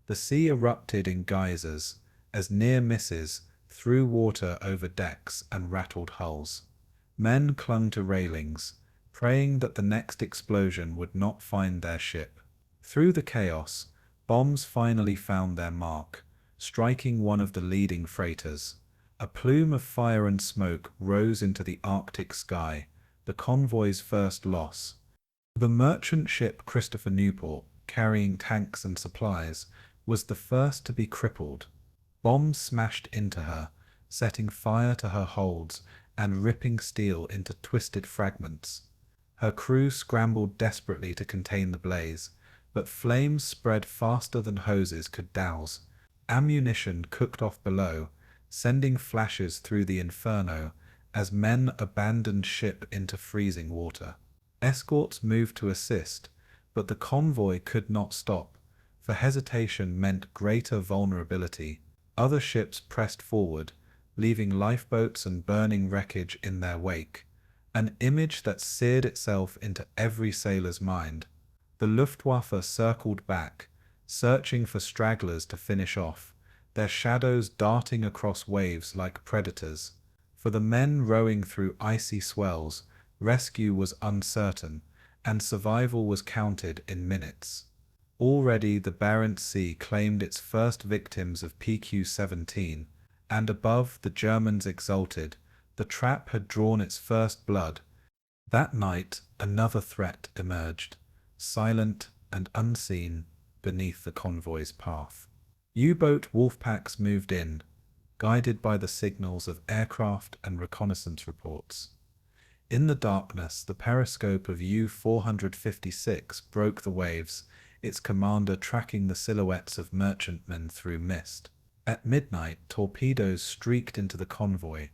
The sea erupted in geysers, as near misses threw water over decks and rattled hulls. Men clung to railings, praying that the next explosion would not find their ship. Through the chaos, bombs finally found their mark, striking one of the leading freighters. A plume of fire and smoke rose into the Arctic sky, the convoy's first loss. The merchant ship Christopher Newport, carrying tanks and supplies, was the first to be crippled. Bombs smashed into her, setting fire to her holds and ripping steel into twisted fragments. Her crew scrambled desperately to contain the blaze, but flames spread faster than hoses could douse. Ammunition cooked off below, sending flashes through the inferno as men abandoned ship into freezing water. Escorts moved to assist, but the convoy could not stop, for hesitation meant greater vulnerability. Other ships pressed forward, leaving lifeboats and burning wreckage in their wake, an image that seared itself into every sailor's mind. The Luftwaffe circled back, searching for stragglers to finish off, their shadows darting across waves like predators. For the men rowing through icy swells, rescue was uncertain, and survival was counted in minutes. Already the Barents Sea claimed its first victims of PQ-17, and above the Germans exulted, the trap had drawn its first blood. That night another threat emerged, silent and unseen, beneath the convoy's path. U-boat Wolfpacks moved in, guided by the signals of aircraft and reconnaissance reports. In the darkness, the periscope of U-456 broke the waves, its commander tracking the silhouettes of merchantmen through mist. At midnight, torpedoes streaked into the convoy,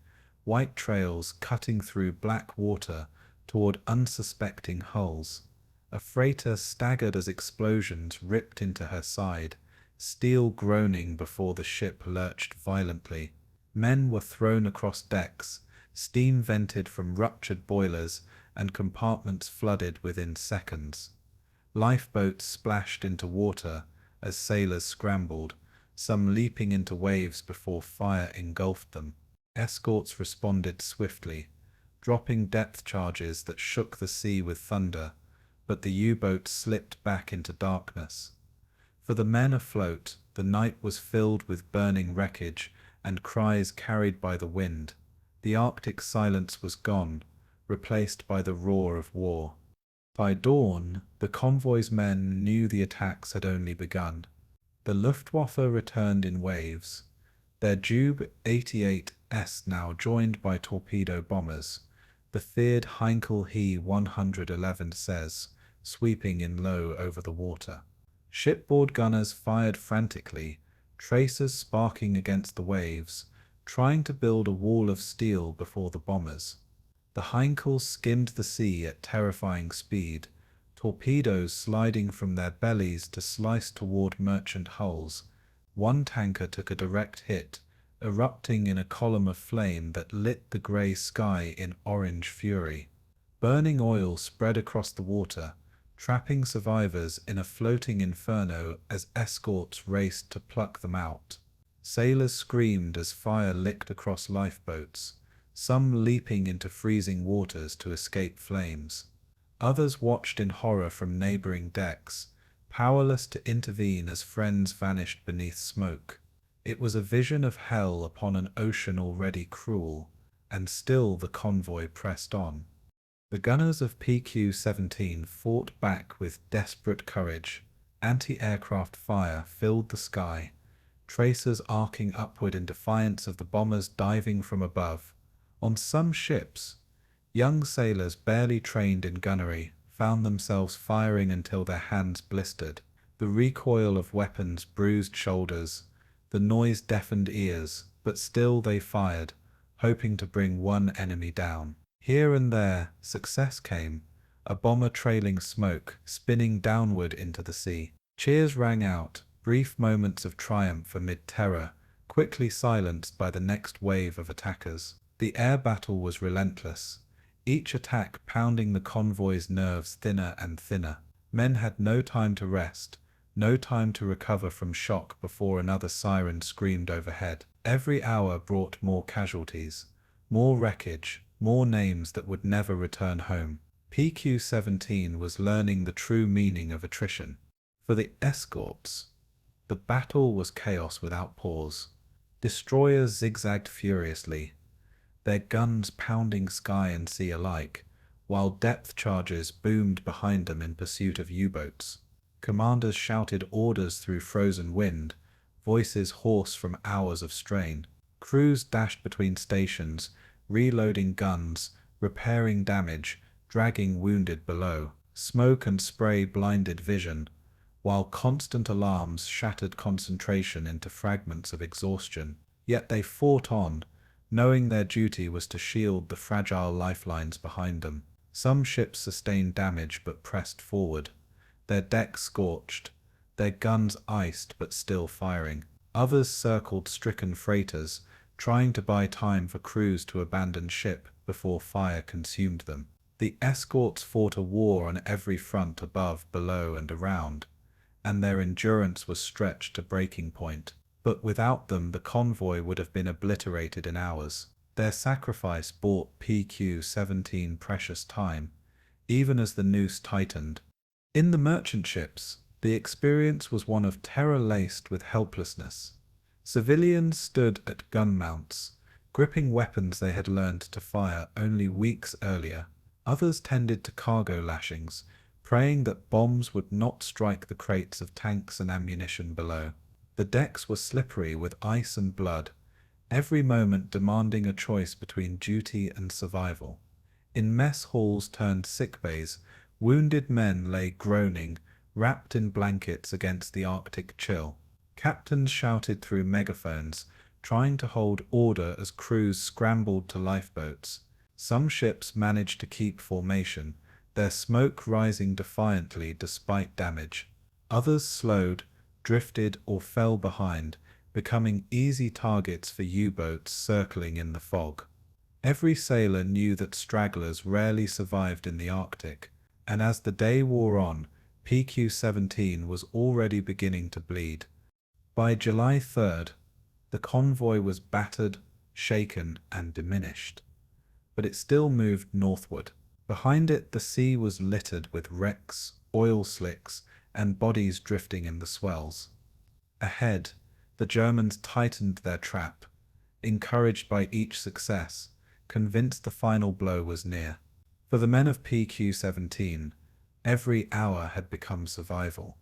white trails cutting through black water toward unsuspecting hulls. A freighter staggered as explosions ripped into her side, steel groaning before the ship lurched violently. Men were thrown across decks, steam vented from ruptured boilers, and compartments flooded within seconds. Lifeboats splashed into water as sailors scrambled, some leaping into waves before fire engulfed them. Escorts responded swiftly, dropping depth charges that shook the sea with thunder, but the U-boat slipped back into darkness. For the men afloat, the night was filled with burning wreckage and cries carried by the wind. The Arctic silence was gone, replaced by the roar of war. By dawn, the convoy's men knew the attacks had only begun. The Luftwaffe returned in waves, their Jube 88s now joined by torpedo bombers, the feared Heinkel He 111 says, sweeping in low over the water. Shipboard gunners fired frantically, tracers sparking against the waves, trying to build a wall of steel before the bombers. The Heinkel skimmed the sea at terrifying speed, torpedoes sliding from their bellies to slice toward merchant hulls. One tanker took a direct hit, erupting in a column of flame that lit the grey sky in orange fury. Burning oil spread across the water, trapping survivors in a floating inferno as escorts raced to pluck them out. Sailors screamed as fire licked across lifeboats, some leaping into freezing waters to escape flames. Others watched in horror from neighboring decks, powerless to intervene as friends vanished beneath smoke. It was a vision of hell upon an ocean already cruel, and still the convoy pressed on. The gunners of PQ-17 fought back with desperate courage. Anti-aircraft fire filled the sky, tracers arcing upward in defiance of the bombers diving from above. On some ships, young sailors barely trained in gunnery found themselves firing until their hands blistered. The recoil of weapons bruised shoulders, the noise deafened ears, but still they fired, hoping to bring one enemy down. Here and there, success came, a bomber trailing smoke, spinning downward into the sea. Cheers rang out, brief moments of triumph amid terror, quickly silenced by the next wave of attackers. The air battle was relentless, each attack pounding the convoy's nerves thinner and thinner. Men had no time to rest, no time to recover from shock before another siren screamed overhead. Every hour brought more casualties, more wreckage, more names that would never return home. PQ-17 was learning the true meaning of attrition. For the escorts, the battle was chaos without pause. Destroyers zigzagged furiously, their guns pounding sky and sea alike, while depth charges boomed behind them in pursuit of U-boats. Commanders shouted orders through frozen wind, voices hoarse from hours of strain. Crews dashed between stations, reloading guns, repairing damage, dragging wounded below. Smoke and spray blinded vision, while constant alarms shattered concentration into fragments of exhaustion. Yet they fought on, knowing their duty was to shield the fragile lifelines behind them. Some ships sustained damage but pressed forward, their decks scorched, their guns iced but still firing. Others circled stricken freighters, trying to buy time for crews to abandon ship before fire consumed them. The escorts fought a war on every front above, below, and around, and their endurance was stretched to breaking point. But without them, the convoy would have been obliterated in hours. Their sacrifice bought PQ-17 precious time, even as the noose tightened. In the merchant ships, the experience was one of terror laced with helplessness. Civilians stood at gun mounts, gripping weapons they had learned to fire only weeks earlier. Others tended to cargo lashings, praying that bombs would not strike the crates of tanks and ammunition below. The decks were slippery with ice and blood, every moment demanding a choice between duty and survival. In mess halls turned sickbays, wounded men lay groaning, wrapped in blankets against the Arctic chill. Captains shouted through megaphones, trying to hold order as crews scrambled to lifeboats. Some ships managed to keep formation, their smoke rising defiantly despite damage. Others slowed, drifted, or fell behind, becoming easy targets for U-boats circling in the fog. Every sailor knew that stragglers rarely survived in the Arctic, and as the day wore on, PQ-17 was already beginning to bleed. By July 3rd, the convoy was battered, shaken, and diminished, but it still moved northward. Behind it, the sea was littered with wrecks, oil slicks, and bodies drifting in the swells. Ahead, the Germans tightened their trap, encouraged by each success, convinced the final blow was near. For the men of PQ-17, every hour had become survival.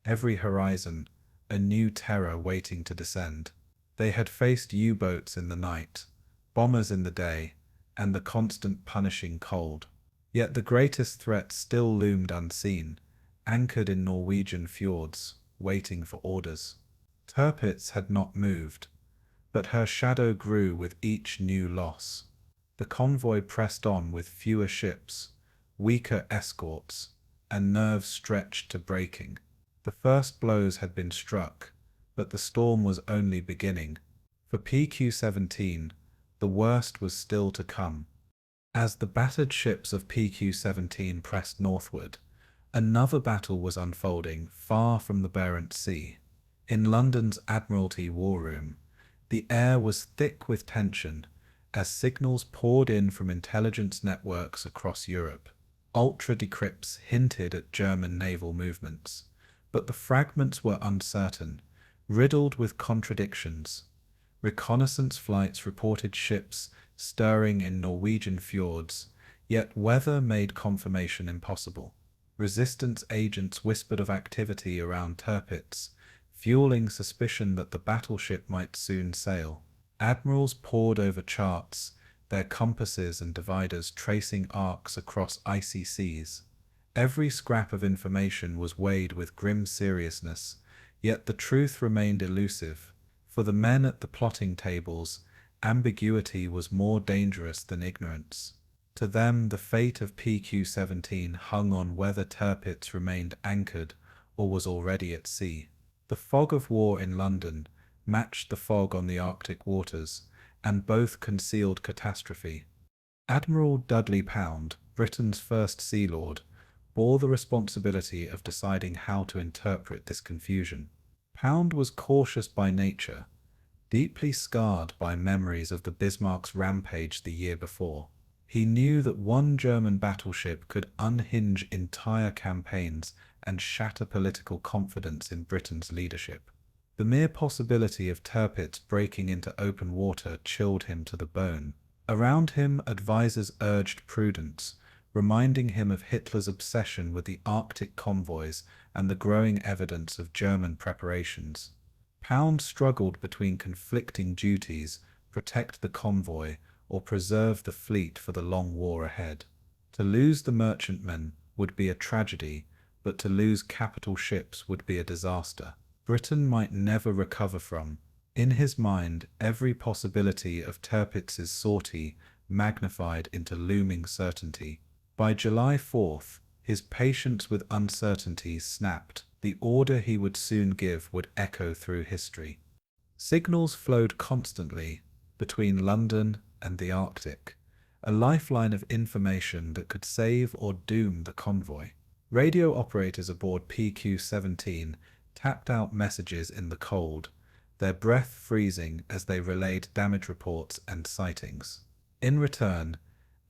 Every horizon, a new terror waiting to descend. They had faced U-boats in the night, bombers in the day, and the constant punishing cold. Yet the greatest threat still loomed unseen, anchored in Norwegian fjords, waiting for orders. Tirpitz had not moved, but her shadow grew with each new loss. The convoy pressed on with fewer ships, weaker escorts, and nerves stretched to breaking. The first blows had been struck, but the storm was only beginning. For PQ-17, the worst was still to come. As the battered ships of PQ-17 pressed northward, another battle was unfolding far from the Barents Sea. In London's Admiralty War Room, the air was thick with tension as signals poured in from intelligence networks across Europe. Ultra-decrypts hinted at German naval movements, but the fragments were uncertain, riddled with contradictions. Reconnaissance flights reported ships stirring in Norwegian fjords, yet weather made confirmation impossible. Resistance agents whispered of activity around Tirpitz, fueling suspicion that the battleship might soon sail. Admirals pored over charts, their compasses and dividers tracing arcs across icy seas. Every scrap of information was weighed with grim seriousness, yet the truth remained elusive. For the men at the plotting tables, ambiguity was more dangerous than ignorance. To them, the fate of PQ-17 hung on whether Tirpitz remained anchored or was already at sea. The fog of war in London matched the fog on the Arctic waters, and both concealed catastrophe. Admiral Dudley Pound, Britain's first Sea Lord, bore the responsibility of deciding how to interpret this confusion. Pound was cautious by nature, deeply scarred by memories of the Bismarck's rampage the year before. He knew that one German battleship could unhinge entire campaigns and shatter political confidence in Britain's leadership. The mere possibility of Tirpitz breaking into open water chilled him to the bone. Around him, advisors urged prudence, reminding him of Hitler's obsession with the Arctic convoys and the growing evidence of German preparations. Pound struggled between conflicting duties: protect the convoy or preserve the fleet for the long war ahead. To lose the merchantmen would be a tragedy, but to lose capital ships would be a disaster Britain might never recover from. In his mind, every possibility of Tirpitz's sortie magnified into looming certainty. By July 4th, his patience with uncertainty snapped. The order he would soon give would echo through history. Signals flowed constantly between London and the Arctic, a lifeline of information that could save or doom the convoy. Radio operators aboard PQ-17 tapped out messages in the cold, their breath freezing as they relayed damage reports and sightings. In return,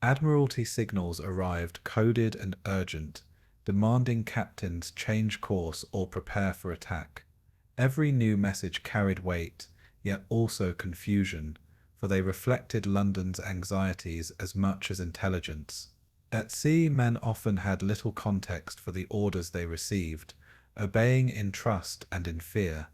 Admiralty signals arrived coded and urgent, demanding captains change course or prepare for attack. Every new message carried weight, yet also confusion, for they reflected London's anxieties as much as intelligence. At sea, men often had little context for the orders they received, obeying in trust and in fear.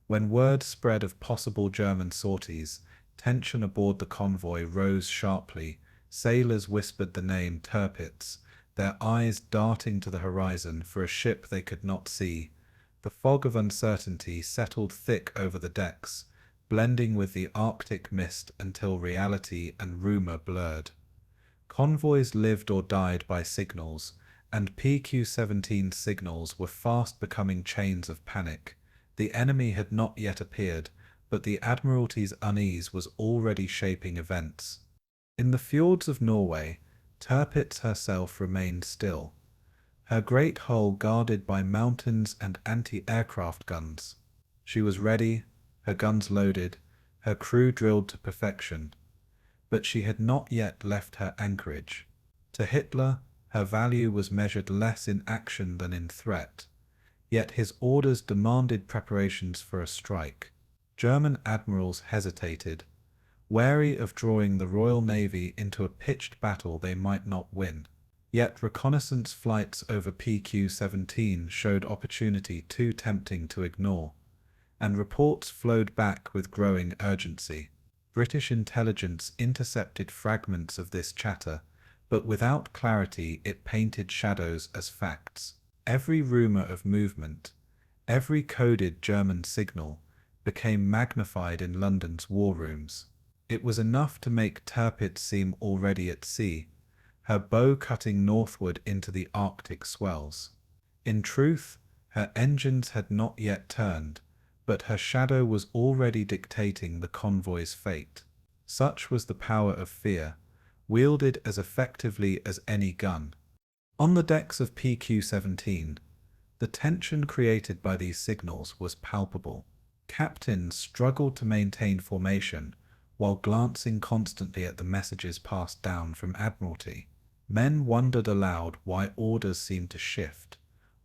When word spread of possible German sorties, tension aboard the convoy rose sharply. Sailors whispered the name Tirpitz, their eyes darting to the horizon for a ship they could not see. The fog of uncertainty settled thick over the decks, blending with the Arctic mist until reality and rumor blurred. Convoys lived or died by signals, and PQ-17 signals were fast becoming chains of panic. The enemy had not yet appeared, but the Admiralty's unease was already shaping events. In the fjords of Norway, Tirpitz herself remained still, her great hull guarded by mountains and anti-aircraft guns. She was ready, her guns loaded, her crew drilled to perfection, but she had not yet left her anchorage. To Hitler, her value was measured less in action than in threat, yet his orders demanded preparations for a strike. German admirals hesitated, wary of drawing the Royal Navy into a pitched battle they might not win. Yet reconnaissance flights over PQ-17 showed opportunity too tempting to ignore, and reports flowed back with growing urgency. British intelligence intercepted fragments of this chatter, but without clarity it painted shadows as facts. Every rumor of movement, every coded German signal, became magnified in London's war rooms. It was enough to make Tirpitz seem already at sea, her bow cutting northward into the Arctic swells. In truth, her engines had not yet turned, but her shadow was already dictating the convoy's fate. Such was the power of fear, wielded as effectively as any gun. On the decks of PQ-17, the tension created by these signals was palpable. Captains struggled to maintain formation, while glancing constantly at the messages passed down from Admiralty. Men wondered aloud why orders seemed to shift,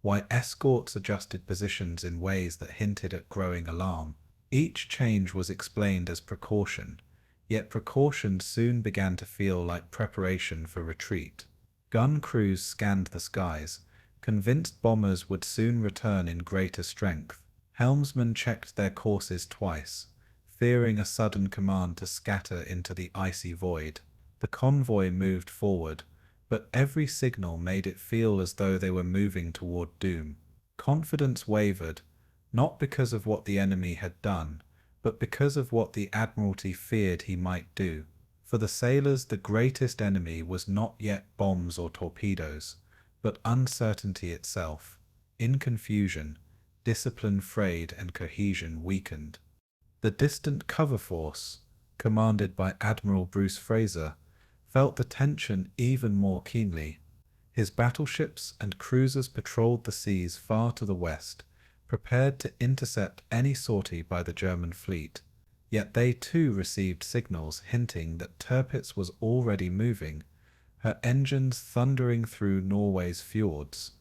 why escorts adjusted positions in ways that hinted at growing alarm. Each change was explained as precaution, yet precaution soon began to feel like preparation for retreat. Gun crews scanned the skies, convinced bombers would soon return in greater strength. Helmsmen checked their courses twice, fearing a sudden command to scatter into the icy void. The convoy moved forward, but every signal made it feel as though they were moving toward doom. Confidence wavered, not because of what the enemy had done, but because of what the Admiralty feared he might do. For the sailors, the greatest enemy was not yet bombs or torpedoes, but uncertainty itself. In confusion, discipline frayed and cohesion weakened. The distant cover force, commanded by Admiral Bruce Fraser, felt the tension even more keenly. His battleships and cruisers patrolled the seas far to the west, prepared to intercept any sortie by the German fleet. Yet they too received signals hinting that Tirpitz was already moving, her engines thundering through Norway's fjords.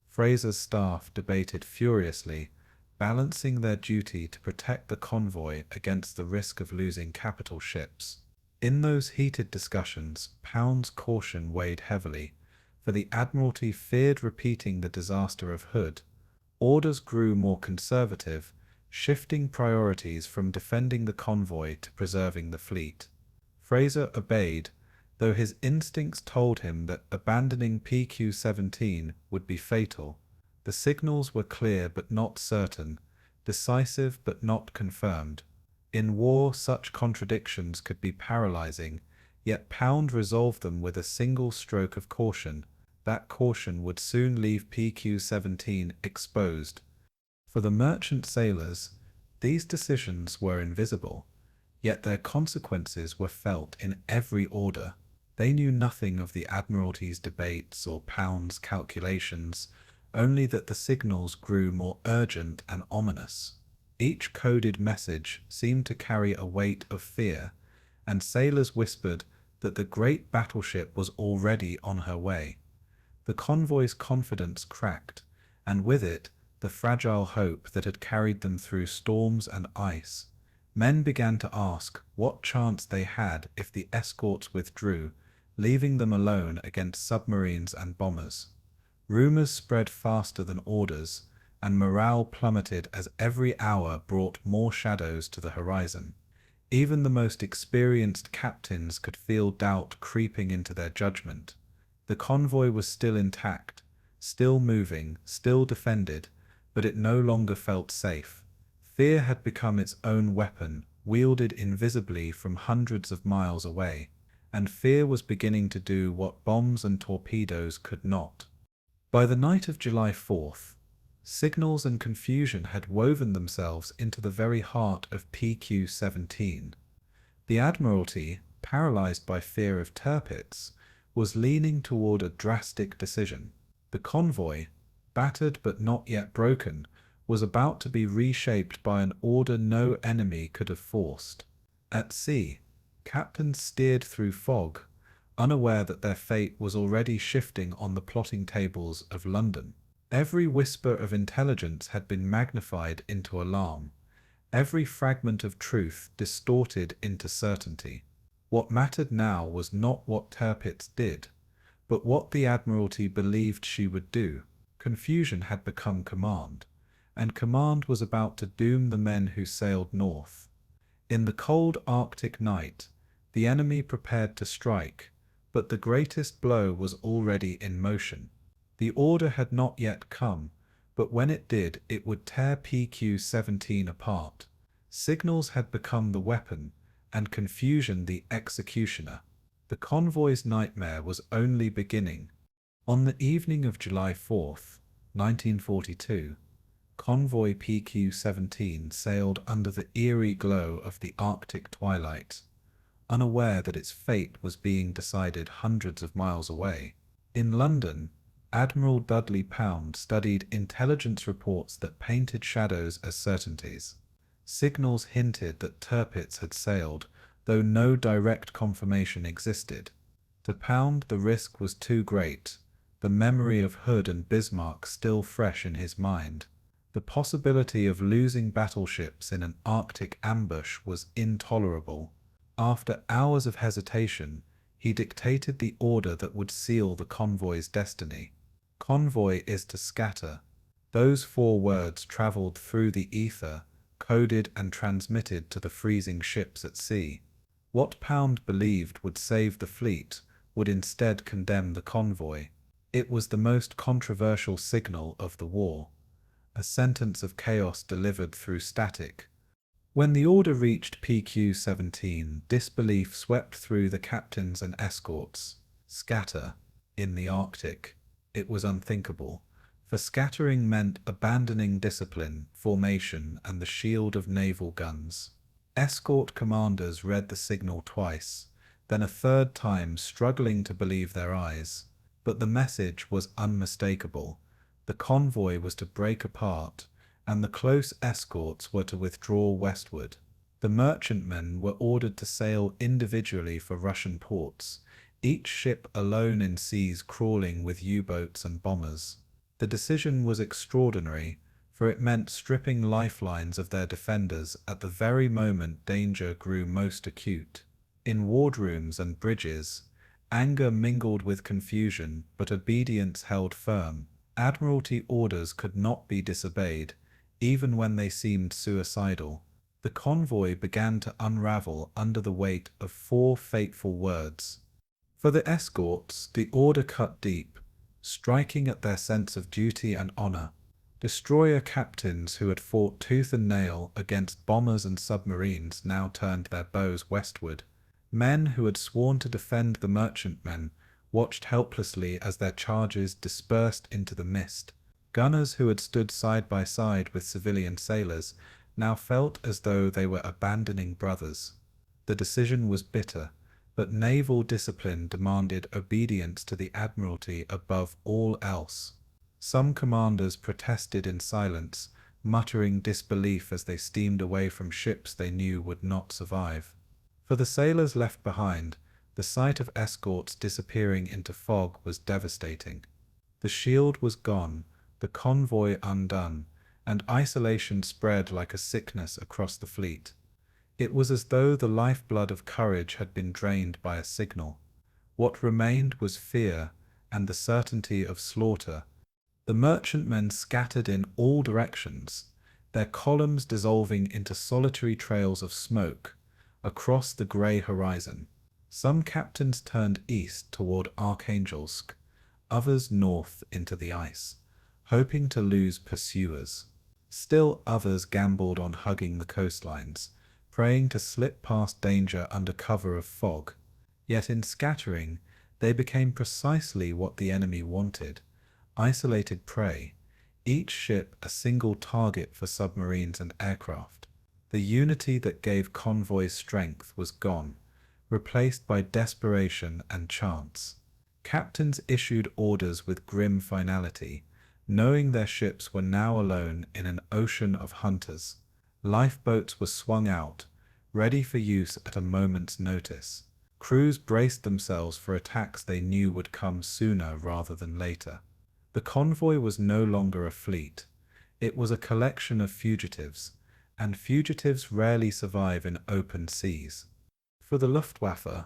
Fraser's staff debated furiously, balancing their duty to protect the convoy against the risk of losing capital ships. In those heated discussions, Pound's caution weighed heavily, for the Admiralty feared repeating the disaster of Hood. Orders grew more conservative, shifting priorities from defending the convoy to preserving the fleet. Fraser obeyed, though his instincts told him that abandoning PQ-17 would be fatal. The signals were clear but not certain, decisive but not confirmed. In war, such contradictions could be paralyzing, yet Pound resolved them with a single stroke of caution. That caution would soon leave PQ-17 exposed. For the merchant sailors, these decisions were invisible, yet their consequences were felt in every order. They knew nothing of the Admiralty's debates or Pound's calculations, only that the signals grew more urgent and ominous. Each coded message seemed to carry a weight of fear, and sailors whispered that the great battleship was already on her way. The convoy's confidence cracked, and with it, the fragile hope that had carried them through storms and ice. Men began to ask what chance they had if the escorts withdrew, leaving them alone against submarines and bombers. Rumors spread faster than orders, and morale plummeted as every hour brought more shadows to the horizon. Even the most experienced captains could feel doubt creeping into their judgment. The convoy was still intact, still moving, still defended, but it no longer felt safe. Fear had become its own weapon, wielded invisibly from hundreds of miles away, and fear was beginning to do what bombs and torpedoes could not. By the night of July 4th, signals and confusion had woven themselves into the very heart of PQ-17. The Admiralty, paralyzed by fear of Tirpitz, was leaning toward a drastic decision. The convoy, battered but not yet broken, was about to be reshaped by an order no enemy could have forced. At sea, captains steered through fog, unaware that their fate was already shifting on the plotting tables of London. Every whisper of intelligence had been magnified into alarm, every fragment of truth distorted into certainty. What mattered now was not what Tirpitz did, but what the Admiralty believed she would do. Confusion had become command, and command was about to doom the men who sailed north. In the cold Arctic night, the enemy prepared to strike, but the greatest blow was already in motion. The order had not yet come, but when it did, it would tear PQ-17 apart. Signals had become the weapon, and confusion the executioner. The convoy's nightmare was only beginning. On the evening of July 4th, 1942, convoy PQ-17 sailed under the eerie glow of the Arctic twilight, unaware that its fate was being decided hundreds of miles away. In London, Admiral Dudley Pound studied intelligence reports that painted shadows as certainties. Signals hinted that Tirpitz had sailed, though no direct confirmation existed. To Pound, the risk was too great, the memory of Hood and Bismarck still fresh in his mind. The possibility of losing battleships in an Arctic ambush was intolerable. After hours of hesitation, he dictated the order that would seal the convoy's destiny. Convoy is to scatter. Those 4 words travelled through the ether, coded and transmitted to the freezing ships at sea. What Pound believed would save the fleet would instead condemn the convoy. It was the most controversial signal of the war, a sentence of chaos delivered through static. When the order reached PQ-17, disbelief swept through the captains and escorts. Scatter, in the Arctic. It was unthinkable, for scattering meant abandoning discipline, formation, and the shield of naval guns. Escort commanders read the signal twice, then a third time, struggling to believe their eyes. But the message was unmistakable. The convoy was to break apart, and the close escorts were to withdraw westward. The merchantmen were ordered to sail individually for Russian ports, each ship alone in seas crawling with U-boats and bombers. The decision was extraordinary, for it meant stripping lifelines of their defenders at the very moment danger grew most acute. In wardrooms and bridges, anger mingled with confusion, but obedience held firm. Admiralty orders could not be disobeyed, even when they seemed suicidal. The convoy began to unravel under the weight of 4 fateful words. For the escorts, the order cut deep, striking at their sense of duty and honor. Destroyer captains who had fought tooth and nail against bombers and submarines now turned their bows westward. Men who had sworn to defend the merchantmen watched helplessly as their charges dispersed into the mist. Gunners who had stood side by side with civilian sailors now felt as though they were abandoning brothers. The decision was bitter, but naval discipline demanded obedience to the Admiralty above all else. Some commanders protested in silence, muttering disbelief as they steamed away from ships they knew would not survive. For the sailors left behind, the sight of escorts disappearing into fog was devastating. The shield was gone, the convoy undone, and isolation spread like a sickness across the fleet. It was as though the lifeblood of courage had been drained by a signal. What remained was fear and the certainty of slaughter. The merchantmen scattered in all directions, their columns dissolving into solitary trails of smoke across the grey horizon. Some captains turned east toward Archangelsk, others north into the ice, hoping to lose pursuers. Still others gambled on hugging the coastlines, praying to slip past danger under cover of fog. Yet in scattering, they became precisely what the enemy wanted: isolated prey, each ship a single target for submarines and aircraft. The unity that gave convoys strength was gone, replaced by desperation and chance. Captains issued orders with grim finality, knowing their ships were now alone in an ocean of hunters. Lifeboats were swung out, ready for use at a moment's notice. Crews braced themselves for attacks they knew would come sooner rather than later. The convoy was no longer a fleet. It was a collection of fugitives, and fugitives rarely survive in open seas. For the Luftwaffe,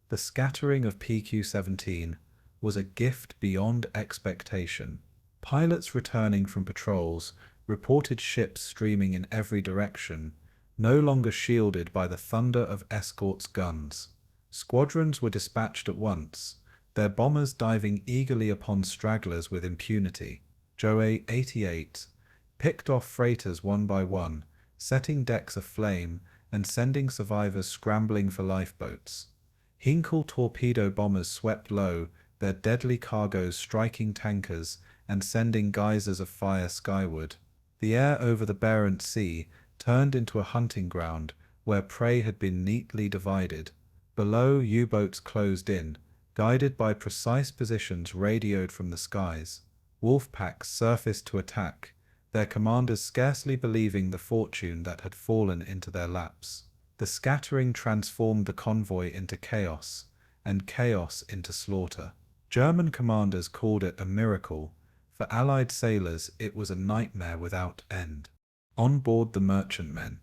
the scattering of PQ-17 was a gift beyond expectation. Pilots returning from patrols reported ships streaming in every direction, no longer shielded by the thunder of escorts' guns. Squadrons were dispatched at once, their bombers diving eagerly upon stragglers with impunity. Jo-88 picked off freighters one by one, setting decks aflame and sending survivors scrambling for lifeboats. Hinkle torpedo bombers swept low, their deadly cargoes striking tankers and sending geysers of fire skyward. The air over the Barents Sea turned into a hunting ground where prey had been neatly divided. Below, U-boats closed in, guided by precise positions radioed from the skies. Wolfpacks surfaced to attack, their commanders scarcely believing the fortune that had fallen into their laps. The scattering transformed the convoy into chaos, and chaos into slaughter. German commanders called it a miracle. For Allied sailors, it was a nightmare without end. On board the merchantmen,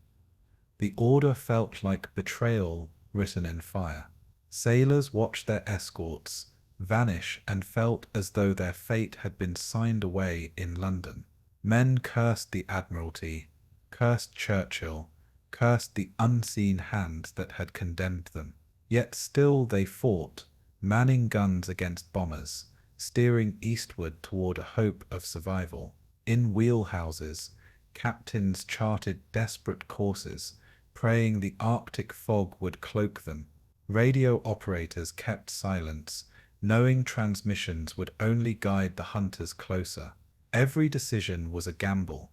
the order felt like betrayal written in fire. Sailors watched their escorts vanish and felt as though their fate had been signed away in London. Men cursed the Admiralty, cursed Churchill, cursed the unseen hand that had condemned them. Yet still they fought, manning guns against bombers, steering eastward toward a hope of survival. In wheelhouses, captains charted desperate courses, praying the Arctic fog would cloak them. Radio operators kept silence, knowing transmissions would only guide the hunters closer. Every decision was a gamble: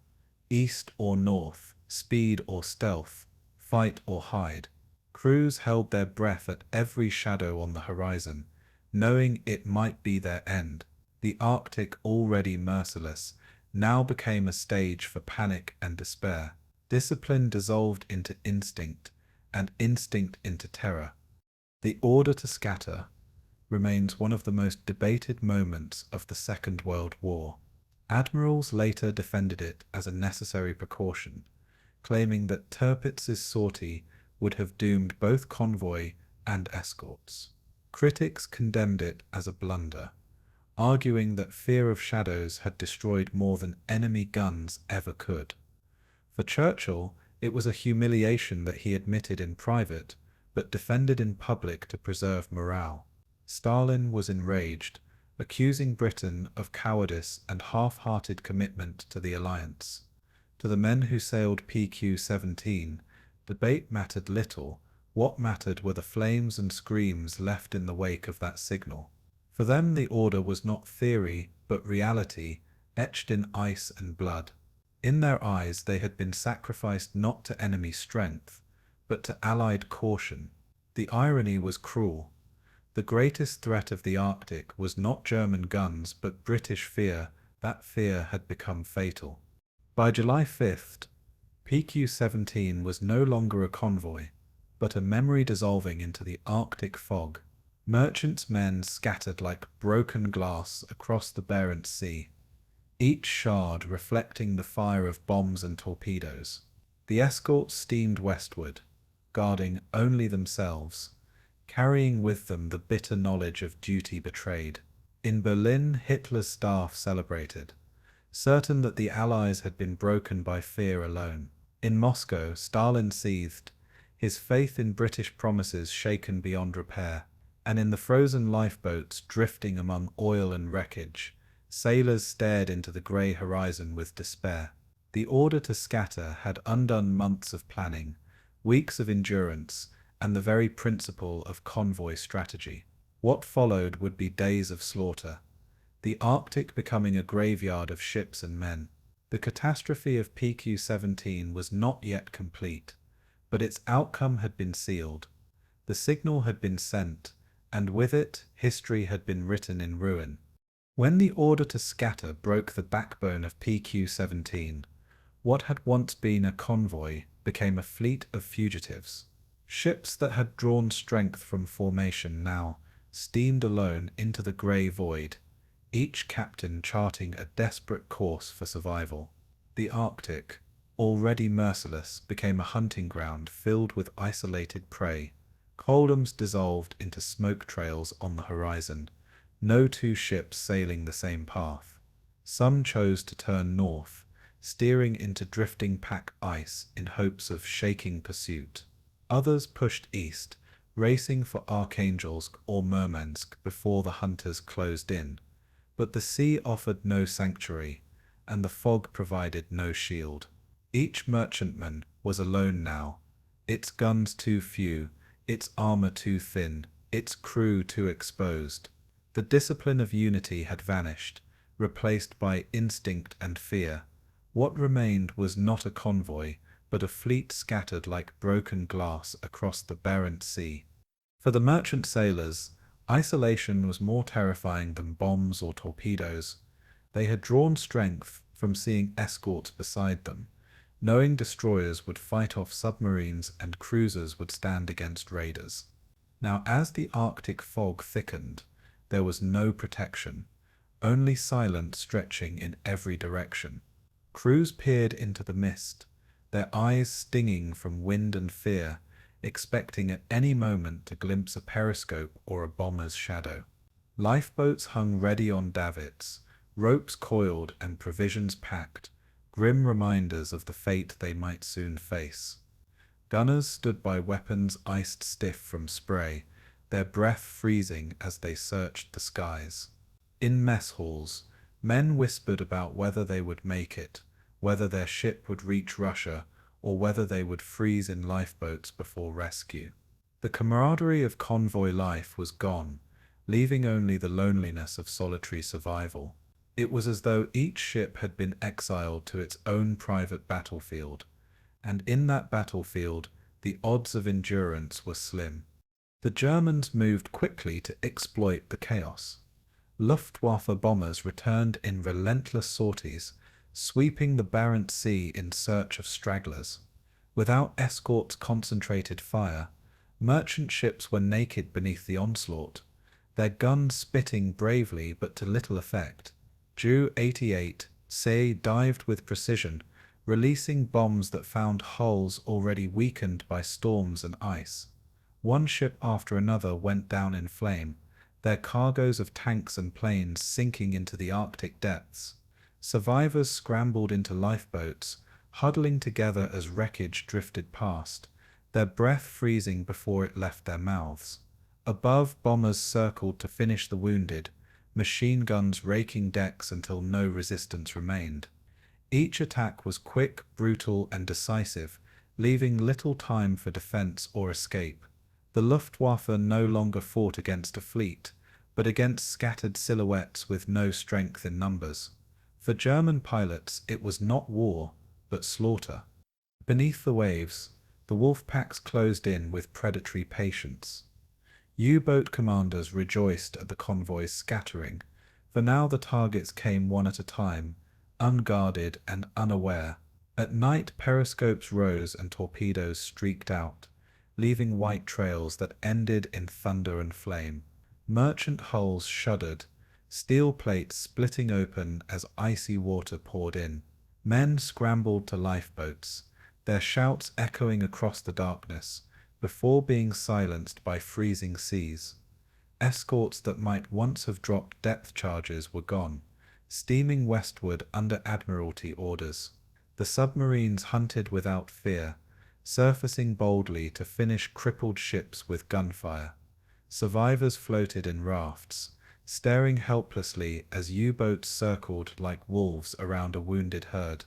east or north, speed or stealth, fight or hide. Crews held their breath at every shadow on the horizon, knowing it might be their end. The Arctic, already merciless, now became a stage for panic and despair. Discipline dissolved into instinct, and instinct into terror. The order to scatter remains one of the most debated moments of the Second World War. Admirals later defended it as a necessary precaution, claiming that Tirpitz's sortie would have doomed both convoy and escorts. Critics condemned it as a blunder, arguing that fear of shadows had destroyed more than enemy guns ever could. For Churchill, it was a humiliation that he admitted in private, but defended in public to preserve morale. Stalin was enraged, accusing Britain of cowardice and half-hearted commitment to the alliance. To the men who sailed PQ-17, debate mattered little. What mattered were the flames and screams left in the wake of that signal. For them the order was not theory, but reality, etched in ice and blood. In their eyes they had been sacrificed not to enemy strength, but to Allied caution. The irony was cruel. The greatest threat of the Arctic was not German guns, but British fear. That fear had become fatal. By July 5th, PQ-17 was no longer a convoy, but a memory dissolving into the Arctic fog. Merchants' men scattered like broken glass across the Barents Sea, each shard reflecting the fire of bombs and torpedoes. The escorts steamed westward, guarding only themselves, carrying with them the bitter knowledge of duty betrayed. In Berlin, Hitler's staff celebrated, certain that the Allies had been broken by fear alone. In Moscow, Stalin seethed, his faith in British promises shaken beyond repair. And in the frozen lifeboats drifting among oil and wreckage, sailors stared into the grey horizon with despair. The order to scatter had undone months of planning, weeks of endurance, and the very principle of convoy strategy. What followed would be days of slaughter, the Arctic becoming a graveyard of ships and men. The catastrophe of PQ-17 was not yet complete, but its outcome had been sealed. The signal had been sent, and with it, history had been written in ruin. When the order to scatter broke the backbone of PQ-17, what had once been a convoy became a fleet of fugitives. Ships that had drawn strength from formation now steamed alone into the grey void, each captain charting a desperate course for survival. The Arctic, already merciless, became a hunting ground filled with isolated prey. Columns dissolved into smoke trails on the horizon, no two ships sailing the same path. Some chose to turn north, steering into drifting pack ice in hopes of shaking pursuit. Others pushed east, racing for Archangelsk or Murmansk before the hunters closed in. But the sea offered no sanctuary, and the fog provided no shield. Each merchantman was alone now, its guns too few, its armor too thin, its crew too exposed. The discipline of unity had vanished, replaced by instinct and fear. What remained was not a convoy, but a fleet scattered like broken glass across the Barents Sea. For the merchant sailors, isolation was more terrifying than bombs or torpedoes. They had drawn strength from seeing escorts beside them, knowing destroyers would fight off submarines and cruisers would stand against raiders. Now, as the Arctic fog thickened, there was no protection, only silence stretching in every direction. Crews peered into the mist, their eyes stinging from wind and fear, expecting at any moment to glimpse a periscope or a bomber's shadow. Lifeboats hung ready on davits, ropes coiled and provisions packed, grim reminders of the fate they might soon face. Gunners stood by weapons iced stiff from spray, their breath freezing as they searched the skies. In mess halls, men whispered about whether they would make it, whether their ship would reach Russia, or whether they would freeze in lifeboats before rescue. The camaraderie of convoy life was gone, leaving only the loneliness of solitary survival. It was as though each ship had been exiled to its own private battlefield, and in that battlefield the odds of endurance were slim. The Germans moved quickly to exploit the chaos. Luftwaffe bombers returned in relentless sorties, sweeping the Barents Sea in search of stragglers. Without escorts' concentrated fire, merchant ships were naked beneath the onslaught, their guns spitting bravely but to little effect. Ju-88, Say dived with precision, releasing bombs that found hulls already weakened by storms and ice. One ship after another went down in flame, their cargoes of tanks and planes sinking into the Arctic depths. Survivors scrambled into lifeboats, huddling together as wreckage drifted past, their breath freezing before it left their mouths. Above, bombers circled to finish the wounded, machine guns raking decks until no resistance remained. Each attack was quick, brutal, and decisive, leaving little time for defense or escape. The Luftwaffe no longer fought against a fleet, but against scattered silhouettes with no strength in numbers. For German pilots, it was not war, but slaughter. Beneath the waves, the Wolfpacks closed in with predatory patience. U-boat commanders rejoiced at the convoys scattering, for now the targets came one at a time, unguarded and unaware. At night, periscopes rose and torpedoes streaked out, leaving white trails that ended in thunder and flame. Merchant hulls shuddered, steel plates splitting open as icy water poured in. Men scrambled to lifeboats, their shouts echoing across the darkness, before being silenced by freezing seas. Escorts that might once have dropped depth charges were gone, steaming westward under Admiralty orders. The submarines hunted without fear, surfacing boldly to finish crippled ships with gunfire. Survivors floated in rafts, staring helplessly as U-boats circled like wolves around a wounded herd.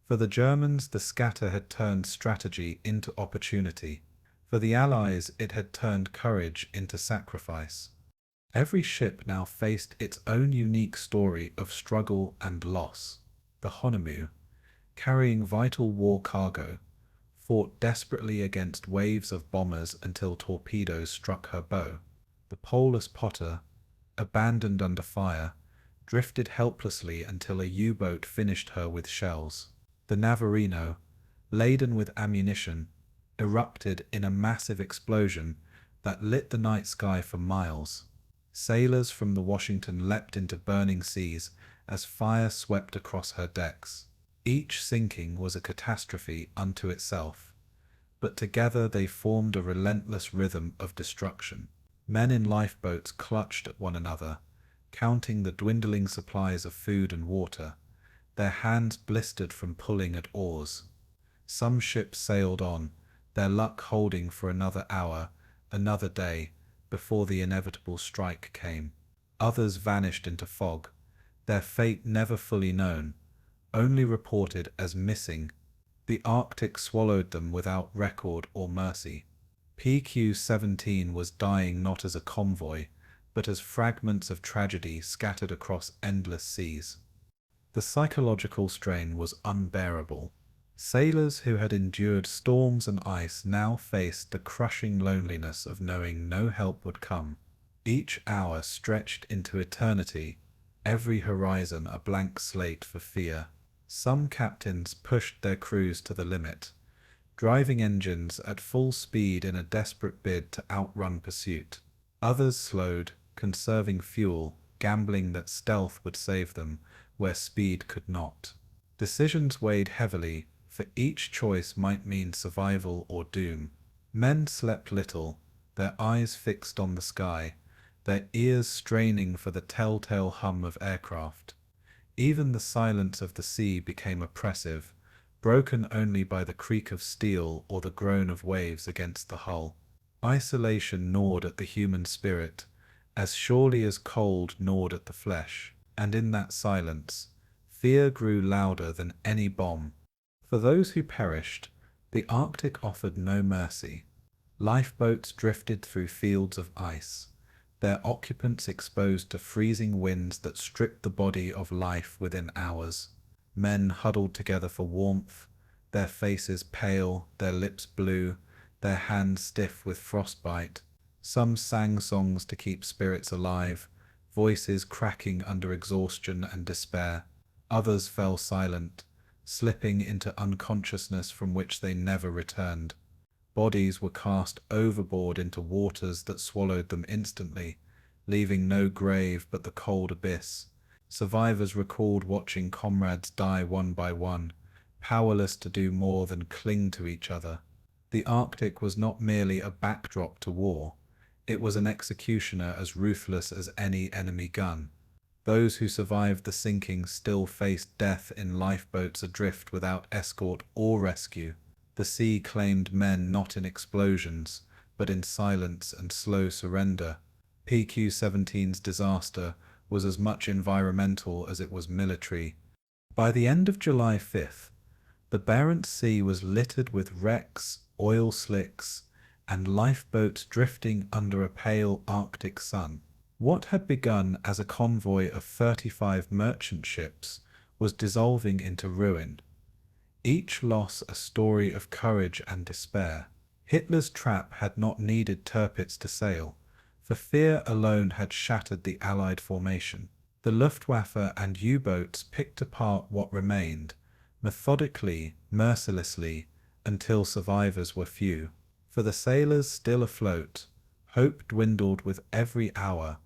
For the Germans, the scatter had turned strategy into opportunity. For the Allies, it had turned courage into sacrifice. Every ship now faced its own unique story of struggle and loss. The Honolulu, carrying vital war cargo, fought desperately against waves of bombers until torpedoes struck her bow. The Perilous Potter, abandoned under fire, drifted helplessly until a U-boat finished her with shells. The Navarino, laden with ammunition, erupted in a massive explosion that lit the night sky for miles. Sailors from the Washington leapt into burning seas as fire swept across her decks. Each sinking was a catastrophe unto itself, but together they formed a relentless rhythm of destruction. Men in lifeboats clutched at one another, counting the dwindling supplies of food and water, their hands blistered from pulling at oars. Some ships sailed on, their luck holding for another hour, another day, before the inevitable strike came. Others vanished into fog, their fate never fully known, only reported as missing. The Arctic swallowed them without record or mercy. PQ-17 was dying not as a convoy, but as fragments of tragedy scattered across endless seas. The psychological strain was unbearable. Sailors who had endured storms and ice now faced the crushing loneliness of knowing no help would come. Each hour stretched into eternity, every horizon a blank slate for fear. Some captains pushed their crews to the limit, driving engines at full speed in a desperate bid to outrun pursuit. Others slowed, conserving fuel, gambling that stealth would save them where speed could not. Decisions weighed heavily, for each choice might mean survival or doom. Men slept little, their eyes fixed on the sky, their ears straining for the telltale hum of aircraft. Even the silence of the sea became oppressive, broken only by the creak of steel or the groan of waves against the hull. Isolation gnawed at the human spirit, as surely as cold gnawed at the flesh, and in that silence, fear grew louder than any bomb. For those who perished, the Arctic offered no mercy. Lifeboats drifted through fields of ice, their occupants exposed to freezing winds that stripped the body of life within hours. Men huddled together for warmth, their faces pale, their lips blue, their hands stiff with frostbite. Some sang songs to keep spirits alive, voices cracking under exhaustion and despair. Others fell silent, slipping into unconsciousness from which they never returned. Bodies were cast overboard into waters that swallowed them instantly, leaving no grave but the cold abyss. Survivors recalled watching comrades die one by one, powerless to do more than cling to each other. The Arctic was not merely a backdrop to war, it was an executioner as ruthless as any enemy gun. Those who survived the sinking still faced death in lifeboats adrift without escort or rescue. The sea claimed men not in explosions, but in silence and slow surrender. PQ-17's disaster was as much environmental as it was military. By the end of July 5th, the Barents Sea was littered with wrecks, oil slicks, and lifeboats drifting under a pale Arctic sun. What had begun as a convoy of 35 merchant ships was dissolving into ruin, each loss a story of courage and despair. Hitler's trap had not needed Tirpitz to sail, for fear alone had shattered the Allied formation. The Luftwaffe and U-boats picked apart what remained, methodically, mercilessly, until survivors were few. For the sailors still afloat, hope dwindled with every hour,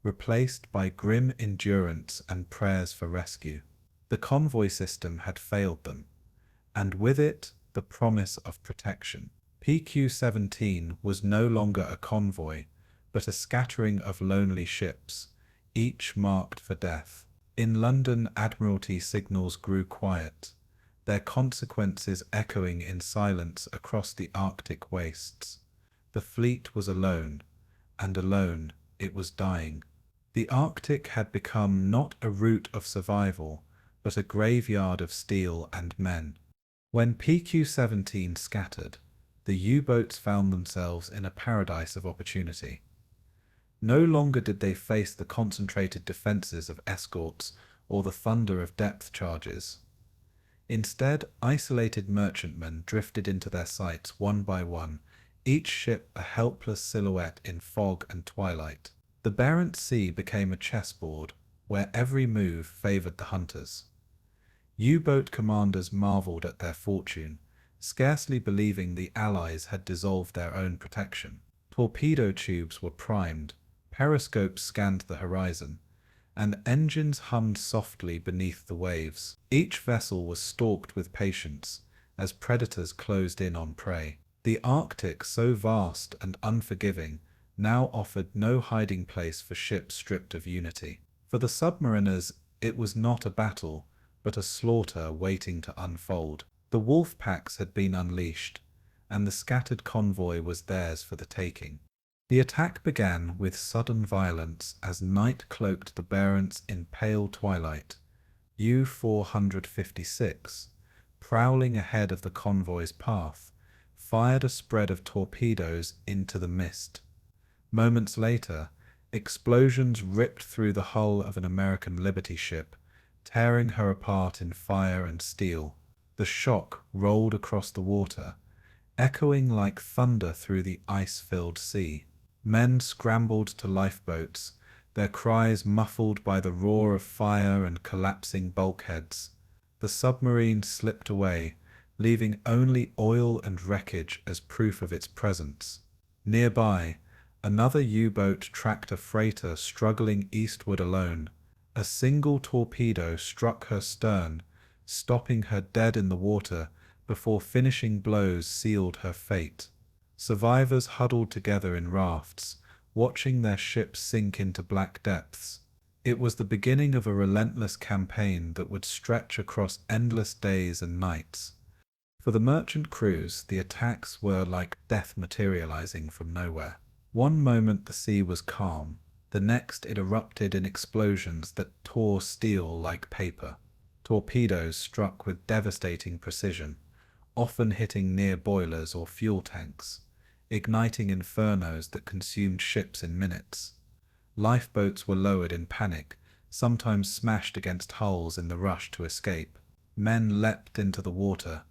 replaced by grim endurance and prayers for rescue. The convoy system had failed them, and with it, the promise of protection. PQ-17 was no longer a convoy, but a scattering of lonely ships, each marked for death. In London, Admiralty signals grew quiet, their consequences echoing in silence across the Arctic wastes. The fleet was alone, and alone it was dying. The Arctic had become not a route of survival, but a graveyard of steel and men. When PQ-17 scattered, the U-boats found themselves in a paradise of opportunity. No longer did they face the concentrated defenses of escorts or the thunder of depth charges. Instead, isolated merchantmen drifted into their sights one by one, each ship a helpless silhouette in fog and twilight. The Barents Sea became a chessboard, where every move favored the hunters. U-boat commanders marveled at their fortune, scarcely believing the Allies had dissolved their own protection. Torpedo tubes were primed, periscopes scanned the horizon, and engines hummed softly beneath the waves. Each vessel was stalked with patience, as predators closed in on prey. The Arctic, so vast and unforgiving, now offered no hiding place for ships stripped of unity. For the submariners, it was not a battle, but a slaughter waiting to unfold. The Wolfpacks had been unleashed, and the scattered convoy was theirs for the taking. The attack began with sudden violence as night cloaked the Barents in pale twilight. U-456, prowling ahead of the convoy's path, fired a spread of torpedoes into the mist. Moments later, explosions ripped through the hull of an American Liberty ship, tearing her apart in fire and steel. The shock rolled across the water, echoing like thunder through the ice-filled sea. Men scrambled to lifeboats, their cries muffled by the roar of fire and collapsing bulkheads. The submarine slipped away, leaving only oil and wreckage as proof of its presence. Nearby, another U-boat tracked a freighter struggling eastward alone. A single torpedo struck her stern, stopping her dead in the water before finishing blows sealed her fate. Survivors huddled together in rafts, watching their ship sink into black depths. It was the beginning of a relentless campaign that would stretch across endless days and nights. For the merchant crews, the attacks were like death materializing from nowhere. One moment the sea was calm, the next it erupted in explosions that tore steel like paper. Torpedoes struck with devastating precision, often hitting near boilers or fuel tanks, igniting infernos that consumed ships in minutes. Lifeboats were lowered in panic, sometimes smashed against hulls in the rush to escape. Men leapt into the water,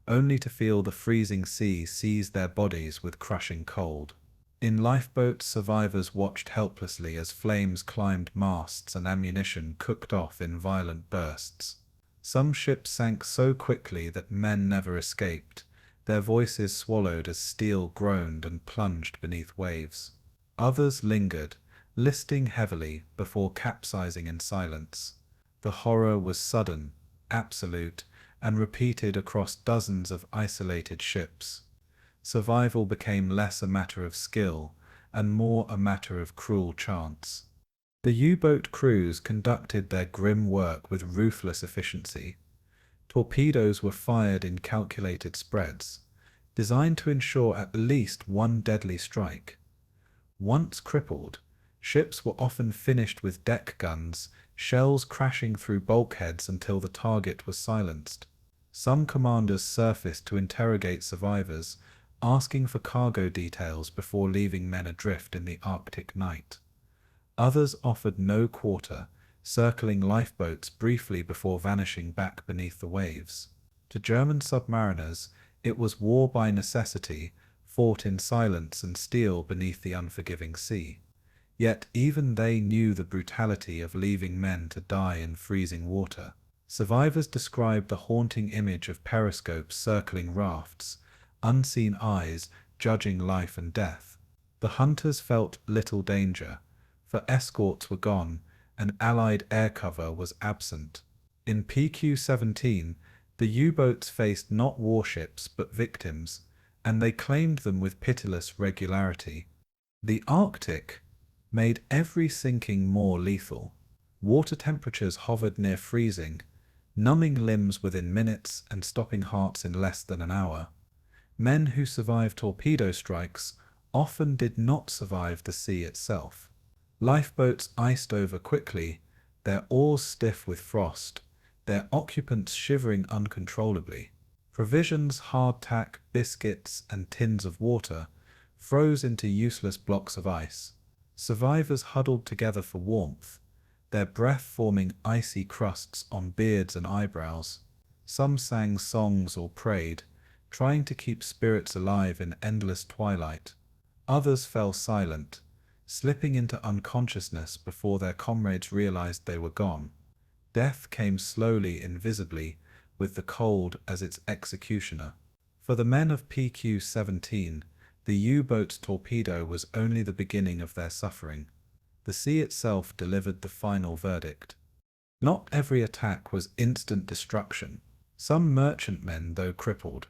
only to feel the freezing sea seize their bodies with crushing cold. In lifeboats, survivors watched helplessly as flames climbed masts and ammunition cooked off in violent bursts. Some ships sank so quickly that men never escaped, their voices swallowed as steel groaned and plunged beneath waves. Others lingered, listing heavily before capsizing in silence. The horror was sudden, absolute, and repeated across dozens of isolated ships. Survival became less a matter of skill and more a matter of cruel chance. The U-boat crews conducted their grim work with ruthless efficiency. Torpedoes were fired in calculated spreads, designed to ensure at least one deadly strike. Once crippled, ships were often finished with deck guns, shells crashing through bulkheads until the target was silenced. Some commanders surfaced to interrogate survivors, asking for cargo details before leaving men adrift in the Arctic night. Others offered no quarter, circling lifeboats briefly before vanishing back beneath the waves. To German submariners, it was war by necessity, fought in silence and steel beneath the unforgiving sea. Yet even they knew the brutality of leaving men to die in freezing water. Survivors described the haunting image of periscopes circling rafts, unseen eyes judging life and death. The hunters felt little danger, for escorts were gone and Allied air cover was absent. In PQ-17, the U-boats faced not warships but victims, and they claimed them with pitiless regularity. The Arctic made every sinking more lethal. Water temperatures hovered near freezing, numbing limbs within minutes and stopping hearts in less than an hour. Men who survived torpedo strikes often did not survive the sea itself. Lifeboats iced over quickly, their oars stiff with frost, their occupants shivering uncontrollably. Provisions, hardtack, biscuits, and tins of water froze into useless blocks of ice. Survivors huddled together for warmth, their breath forming icy crusts on beards and eyebrows. Some sang songs or prayed, trying to keep spirits alive in endless twilight. Others fell silent, slipping into unconsciousness before their comrades realized they were gone. Death came slowly, invisibly, with the cold as its executioner. For the men of PQ-17, the U-boat's torpedo was only the beginning of their suffering. The sea itself delivered the final verdict. Not every attack was instant destruction. Some merchantmen, though crippled,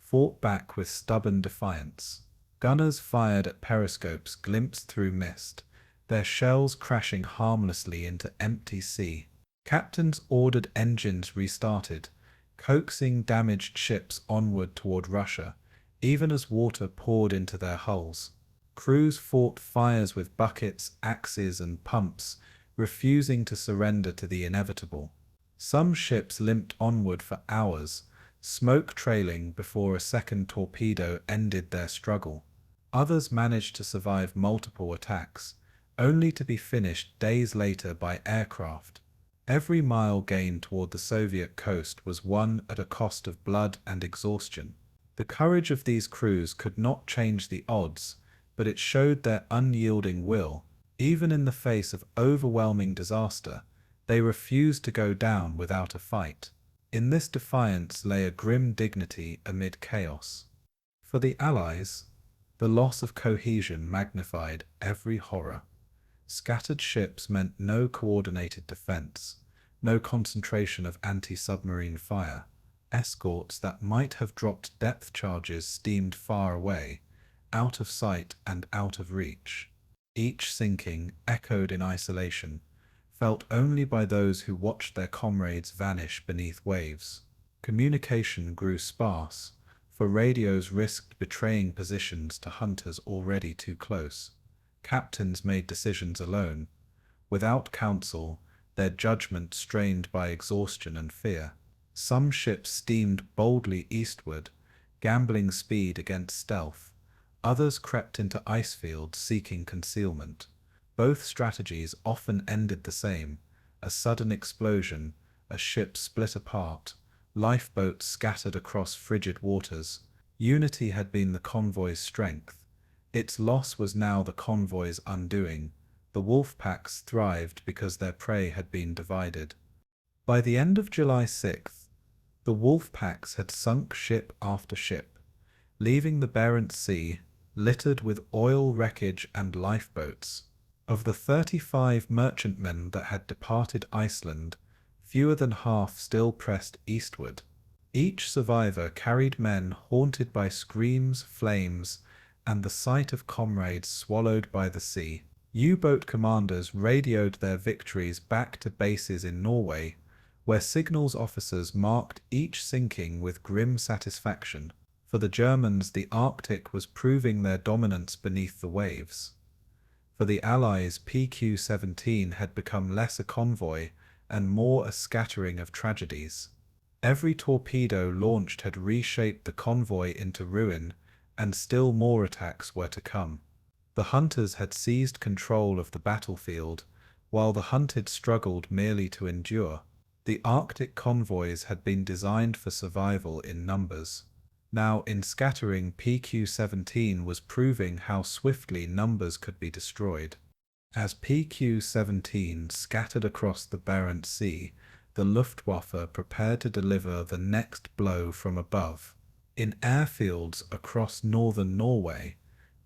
fought back with stubborn defiance. Gunners fired at periscopes glimpsed through mist, their shells crashing harmlessly into empty sea. Captains ordered engines restarted, coaxing damaged ships onward toward Russia, even as water poured into their hulls. Crews fought fires with buckets, axes, and pumps, refusing to surrender to the inevitable. Some ships limped onward for hours, smoke trailing before a second torpedo ended their struggle. Others managed to survive multiple attacks, only to be finished days later by aircraft. Every mile gained toward the Soviet coast was won at a cost of blood and exhaustion. The courage of these crews could not change the odds, but it showed their unyielding will. Even in the face of overwhelming disaster, they refused to go down without a fight. In this defiance lay a grim dignity amid chaos. For the Allies, the loss of cohesion magnified every horror. Scattered ships meant no coordinated defense, no concentration of anti-submarine fire. Escorts that might have dropped depth charges steamed far away, out of sight and out of reach. Each sinking, echoed in isolation, felt only by those who watched their comrades vanish beneath waves. Communication grew sparse, for radios risked betraying positions to hunters already too close. Captains made decisions alone, without counsel, their judgment strained by exhaustion and fear. Some ships steamed boldly eastward, gambling speed against stealth. Others crept into ice fields seeking concealment. Both strategies often ended the same: a sudden explosion, a ship split apart, lifeboats scattered across frigid waters. Unity had been the convoy's strength. Its loss was now the convoy's undoing. The Wolfpacks thrived because their prey had been divided. By the end of July 6th, the Wolfpacks had sunk ship after ship, leaving the Barents Sea littered with oil wreckage and lifeboats. Of the 35 merchantmen that had departed Iceland, fewer than half still pressed eastward. Each survivor carried men haunted by screams, flames, and the sight of comrades swallowed by the sea. U-boat commanders radioed their victories back to bases in Norway, where signals officers marked each sinking with grim satisfaction. For the Germans, the Arctic was proving their dominance beneath the waves. For the Allies, PQ-17 had become less a convoy and more a scattering of tragedies. Every torpedo launched had reshaped the convoy into ruin, and still more attacks were to come. The hunters had seized control of the battlefield, while the hunted struggled merely to endure. The Arctic convoys had been designed for survival in numbers. Now, in scattering, PQ-17 was proving how swiftly numbers could be destroyed. As PQ-17 scattered across the Barents Sea, the Luftwaffe prepared to deliver the next blow from above. In airfields across northern Norway,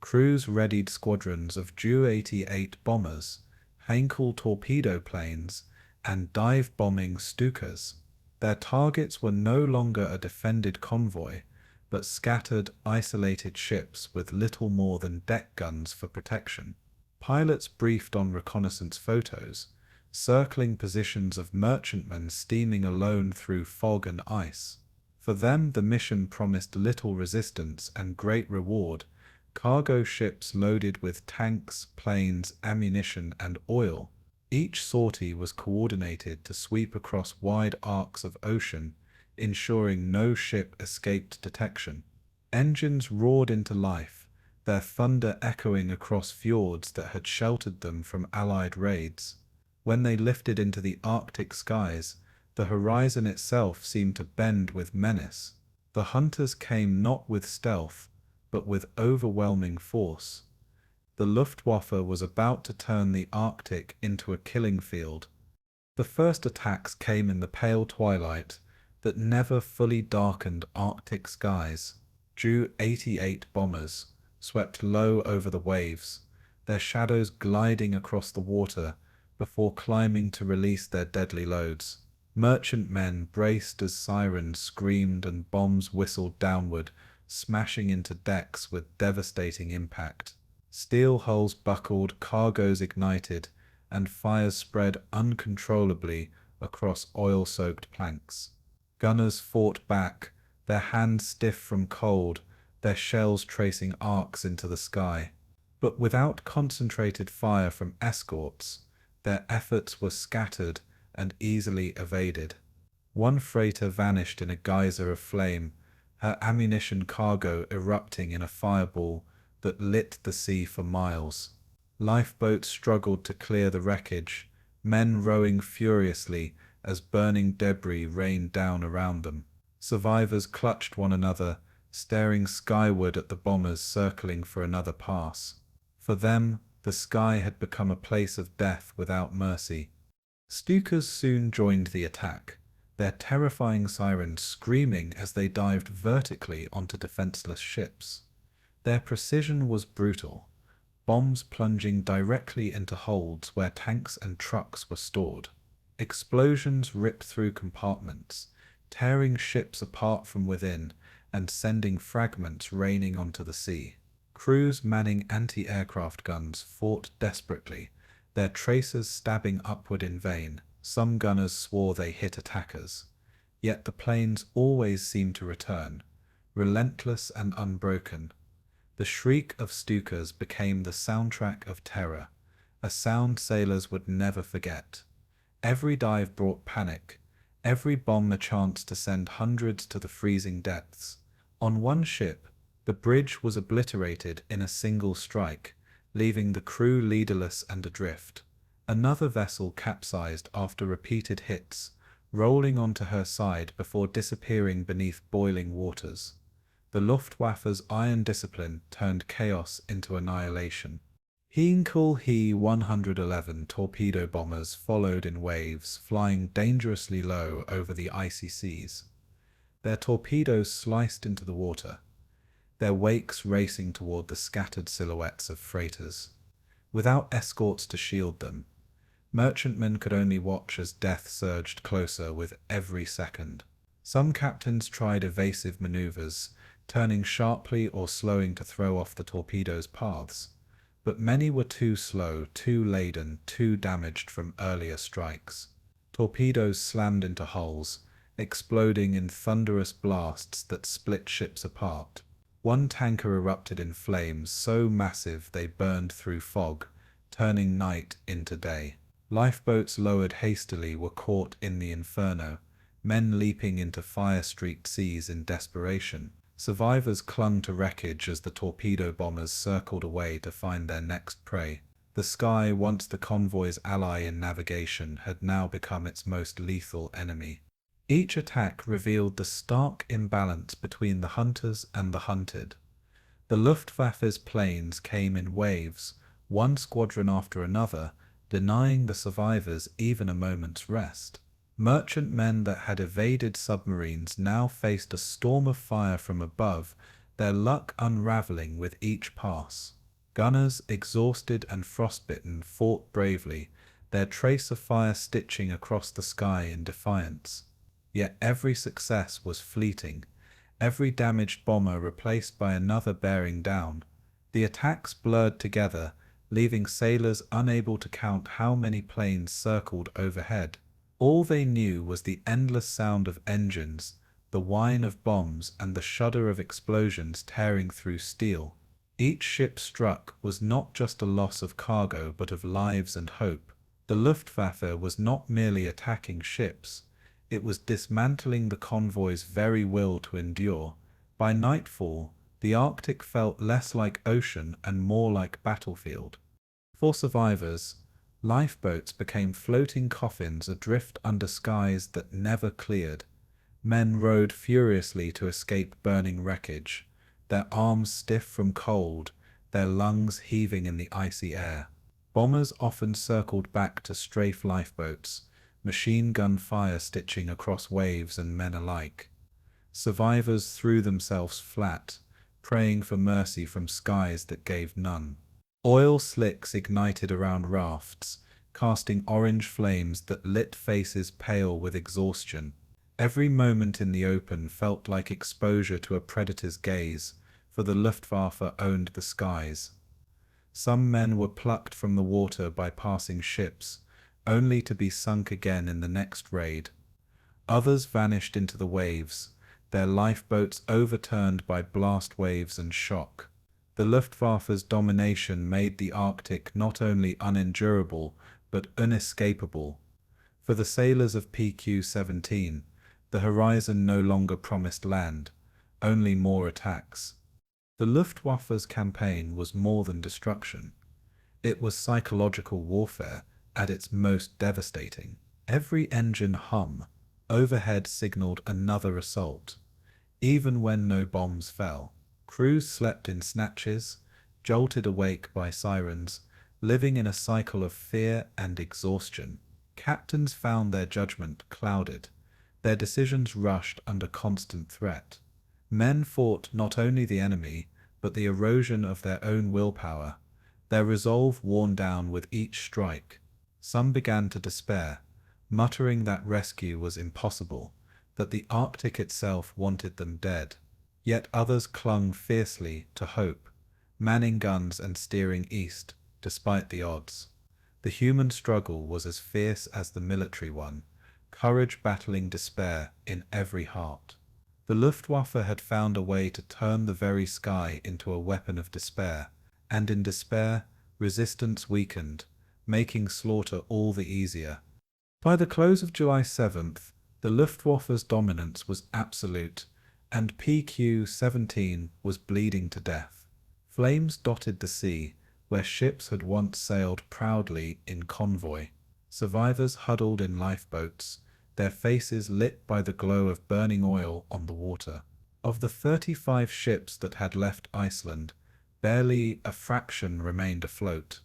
crews readied squadrons of Ju-88 bombers, Heinkel torpedo planes, and dive-bombing Stukas. Their targets were no longer a defended convoy, but scattered, isolated ships with little more than deck guns for protection. Pilots briefed on reconnaissance photos, circling positions of merchantmen steaming alone through fog and ice. For them, the mission promised little resistance and great reward: cargo ships loaded with tanks, planes, ammunition, and oil. Each sortie was coordinated to sweep across wide arcs of ocean, ensuring no ship escaped detection. Engines roared into life, their thunder echoing across fjords that had sheltered them from Allied raids. When they lifted into the Arctic skies, the horizon itself seemed to bend with menace. The hunters came not with stealth, but with overwhelming force. The Luftwaffe was about to turn the Arctic into a killing field. The first attacks came in the pale twilight that never fully darkened Arctic skies. Ju-88 bombers swept low over the waves, their shadows gliding across the water before climbing to release their deadly loads. Merchantmen braced as sirens screamed and bombs whistled downward, smashing into decks with devastating impact. Steel hulls buckled, cargoes ignited, and fires spread uncontrollably across oil-soaked planks. Gunners fought back, their hands stiff from cold, their shells tracing arcs into the sky. But without concentrated fire from escorts, their efforts were scattered and easily evaded. One freighter vanished in a geyser of flame, her ammunition cargo erupting in a fireball that lit the sea for miles. Lifeboats struggled to clear the wreckage, men rowing furiously as burning debris rained down around them. Survivors clutched one another, staring skyward at the bombers circling for another pass. For them, the sky had become a place of death without mercy. Stukas soon joined the attack, their terrifying sirens screaming as they dived vertically onto defenseless ships. Their precision was brutal, bombs plunging directly into holds where tanks and trucks were stored. Explosions ripped through compartments, tearing ships apart from within and sending fragments raining onto the sea. Crews manning anti-aircraft guns fought desperately, their tracers stabbing upward in vain. Some gunners swore they hit attackers, yet the planes always seemed to return, relentless and unbroken. The shriek of Stukas became the soundtrack of terror, a sound sailors would never forget. Every dive brought panic, every bomb a chance to send hundreds to the freezing depths. On one ship, the bridge was obliterated in a single strike, leaving the crew leaderless and adrift. Another vessel capsized after repeated hits, rolling onto her side before disappearing beneath boiling waters. The Luftwaffe's iron discipline turned chaos into annihilation. Heinkel He-111 torpedo bombers followed in waves, flying dangerously low over the icy seas. Their torpedoes sliced into the water, their wakes racing toward the scattered silhouettes of freighters. Without escorts to shield them, Merchantmen could only watch as death surged closer with every second. Some captains tried evasive maneuvers, turning sharply or slowing to throw off the torpedoes' paths. But many were too slow, too laden, too damaged from earlier strikes. Torpedoes slammed into hulls, exploding in thunderous blasts that split ships apart. One tanker erupted in flames so massive they burned through fog, turning night into day. Lifeboats lowered hastily were caught in the inferno, men leaping into fire-streaked seas in desperation. Survivors clung to wreckage as the torpedo bombers circled away to find their next prey. The sky, once the convoy's ally in navigation, had now become its most lethal enemy. Each attack revealed the stark imbalance between the hunters and the hunted. The Luftwaffe's planes came in waves, one squadron after another, denying the survivors even a moment's rest. Merchantmen that had evaded submarines now faced a storm of fire from above, their luck unraveling with each pass. Gunners, exhausted and frostbitten, fought bravely, their trace of fire stitching across the sky in defiance. Yet every success was fleeting, every damaged bomber replaced by another bearing down. The attacks blurred together, leaving sailors unable to count how many planes circled overhead. All they knew was the endless sound of engines, the whine of bombs, and the shudder of explosions tearing through steel. Each ship struck was not just a loss of cargo but of lives and hope. The Luftwaffe was not merely attacking ships, it was dismantling the convoy's very will to endure. By nightfall, the Arctic felt less like ocean and more like battlefield. For survivors, lifeboats became floating coffins adrift under skies that never cleared. Men rowed furiously to escape burning wreckage, their arms stiff from cold, their lungs heaving in the icy air. Bombers often circled back to strafe lifeboats, machine gun fire stitching across waves and men alike. Survivors threw themselves flat, praying for mercy from skies that gave none. Oil slicks ignited around rafts, casting orange flames that lit faces pale with exhaustion. Every moment in the open felt like exposure to a predator's gaze, for the Luftwaffe owned the skies. Some men were plucked from the water by passing ships, only to be sunk again in the next raid. Others vanished into the waves, their lifeboats overturned by blast waves and shock. The Luftwaffe's domination made the Arctic not only unendurable, but unescapable. For the sailors of PQ-17, the horizon no longer promised land, only more attacks. The Luftwaffe's campaign was more than destruction. It was psychological warfare at its most devastating. Every engine hum overhead signaled another assault, even when no bombs fell. Crews slept in snatches, jolted awake by sirens, living in a cycle of fear and exhaustion. Captains found their judgment clouded, their decisions rushed under constant threat. Men fought not only the enemy, but the erosion of their own willpower, their resolve worn down with each strike. Some began to despair, muttering that rescue was impossible, that the Arctic itself wanted them dead. Yet others clung fiercely to hope, manning guns and steering east, despite the odds. The human struggle was as fierce as the military one, courage battling despair in every heart. The Luftwaffe had found a way to turn the very sky into a weapon of despair, and in despair, resistance weakened, making slaughter all the easier. By the close of July 7th, the Luftwaffe's dominance was absolute, and PQ-17 was bleeding to death. Flames dotted the sea, where ships had once sailed proudly in convoy. Survivors huddled in lifeboats, their faces lit by the glow of burning oil on the water. Of the 35 ships that had left Iceland, barely a fraction remained afloat.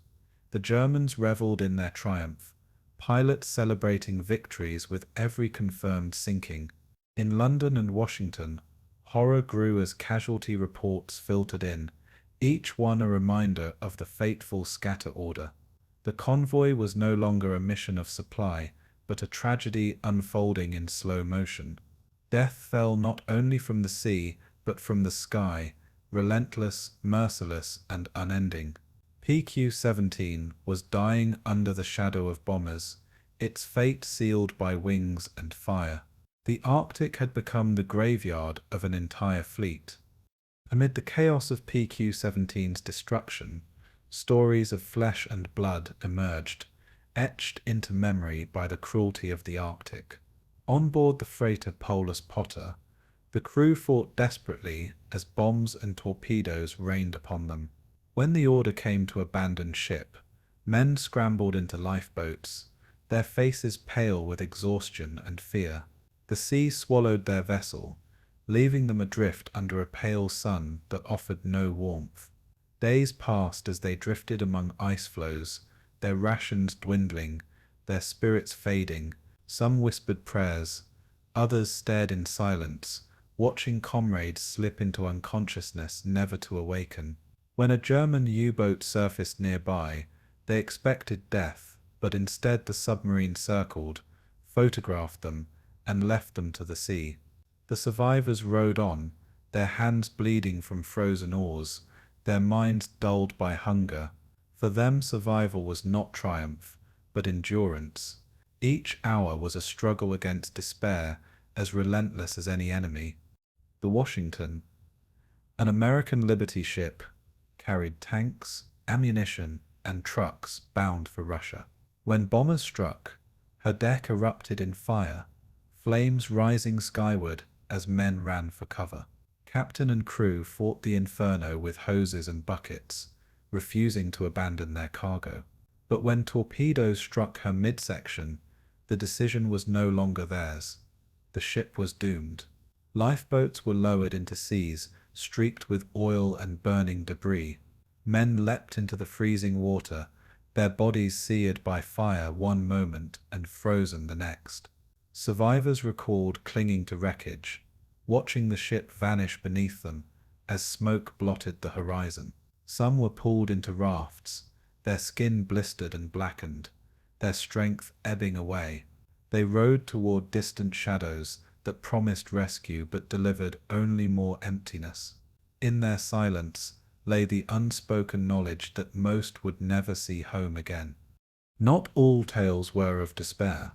The Germans reveled in their triumph, pilots celebrating victories with every confirmed sinking. In London and Washington, horror grew as casualty reports filtered in, each one a reminder of the fateful scatter order. The convoy was no longer a mission of supply, but a tragedy unfolding in slow motion. Death fell not only from the sea, but from the sky, relentless, merciless, and unending. PQ-17 was dying under the shadow of bombers, its fate sealed by wings and fire. The Arctic had become the graveyard of an entire fleet. Amid the chaos of PQ-17's destruction, stories of flesh and blood emerged, etched into memory by the cruelty of the Arctic. On board the freighter Perilous, the crew fought desperately as bombs and torpedoes rained upon them. When the order came to abandon ship, men scrambled into lifeboats, their faces pale with exhaustion and fear. The sea swallowed their vessel, leaving them adrift under a pale sun that offered no warmth. Days passed as they drifted among ice floes, their rations dwindling, their spirits fading. Some whispered prayers, others stared in silence, watching comrades slip into unconsciousness never to awaken. When a German U-boat surfaced nearby, they expected death, but instead the submarine circled, photographed them, and left them to the sea. The survivors rowed on, their hands bleeding from frozen oars, their minds dulled by hunger. For them survival was not triumph, but endurance. Each hour was a struggle against despair, as relentless as any enemy. The Washington, an American Liberty ship, carried tanks, ammunition, and trucks bound for Russia. When bombers struck, her deck erupted in fire, flames rising skyward as men ran for cover. Captain and crew fought the inferno with hoses and buckets, refusing to abandon their cargo. But when torpedoes struck her midsection, the decision was no longer theirs. The ship was doomed. Lifeboats were lowered into seas streaked with oil and burning debris. Men leapt into the freezing water, their bodies seared by fire one moment and frozen the next. Survivors recalled clinging to wreckage, watching the ship vanish beneath them as smoke blotted the horizon. Some were pulled into rafts, their skin blistered and blackened, their strength ebbing away. They rowed toward distant shadows that promised rescue but delivered only more emptiness. In their silence lay the unspoken knowledge that most would never see home again. Not all tales were of despair.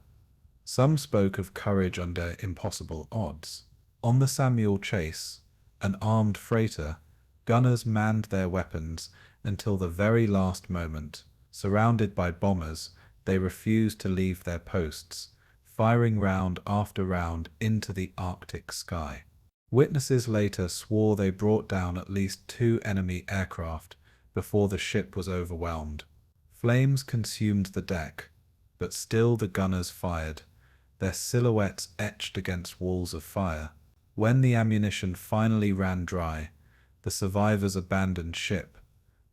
Some spoke of courage under impossible odds. On the Samuel Chase, an armed freighter, gunners manned their weapons until the very last moment. Surrounded by bombers, they refused to leave their posts, firing round after round into the Arctic sky. Witnesses later swore they brought down at least 2 enemy aircraft before the ship was overwhelmed. Flames consumed the deck, but still the gunners fired, their silhouettes etched against walls of fire. When the ammunition finally ran dry, the survivors abandoned ship,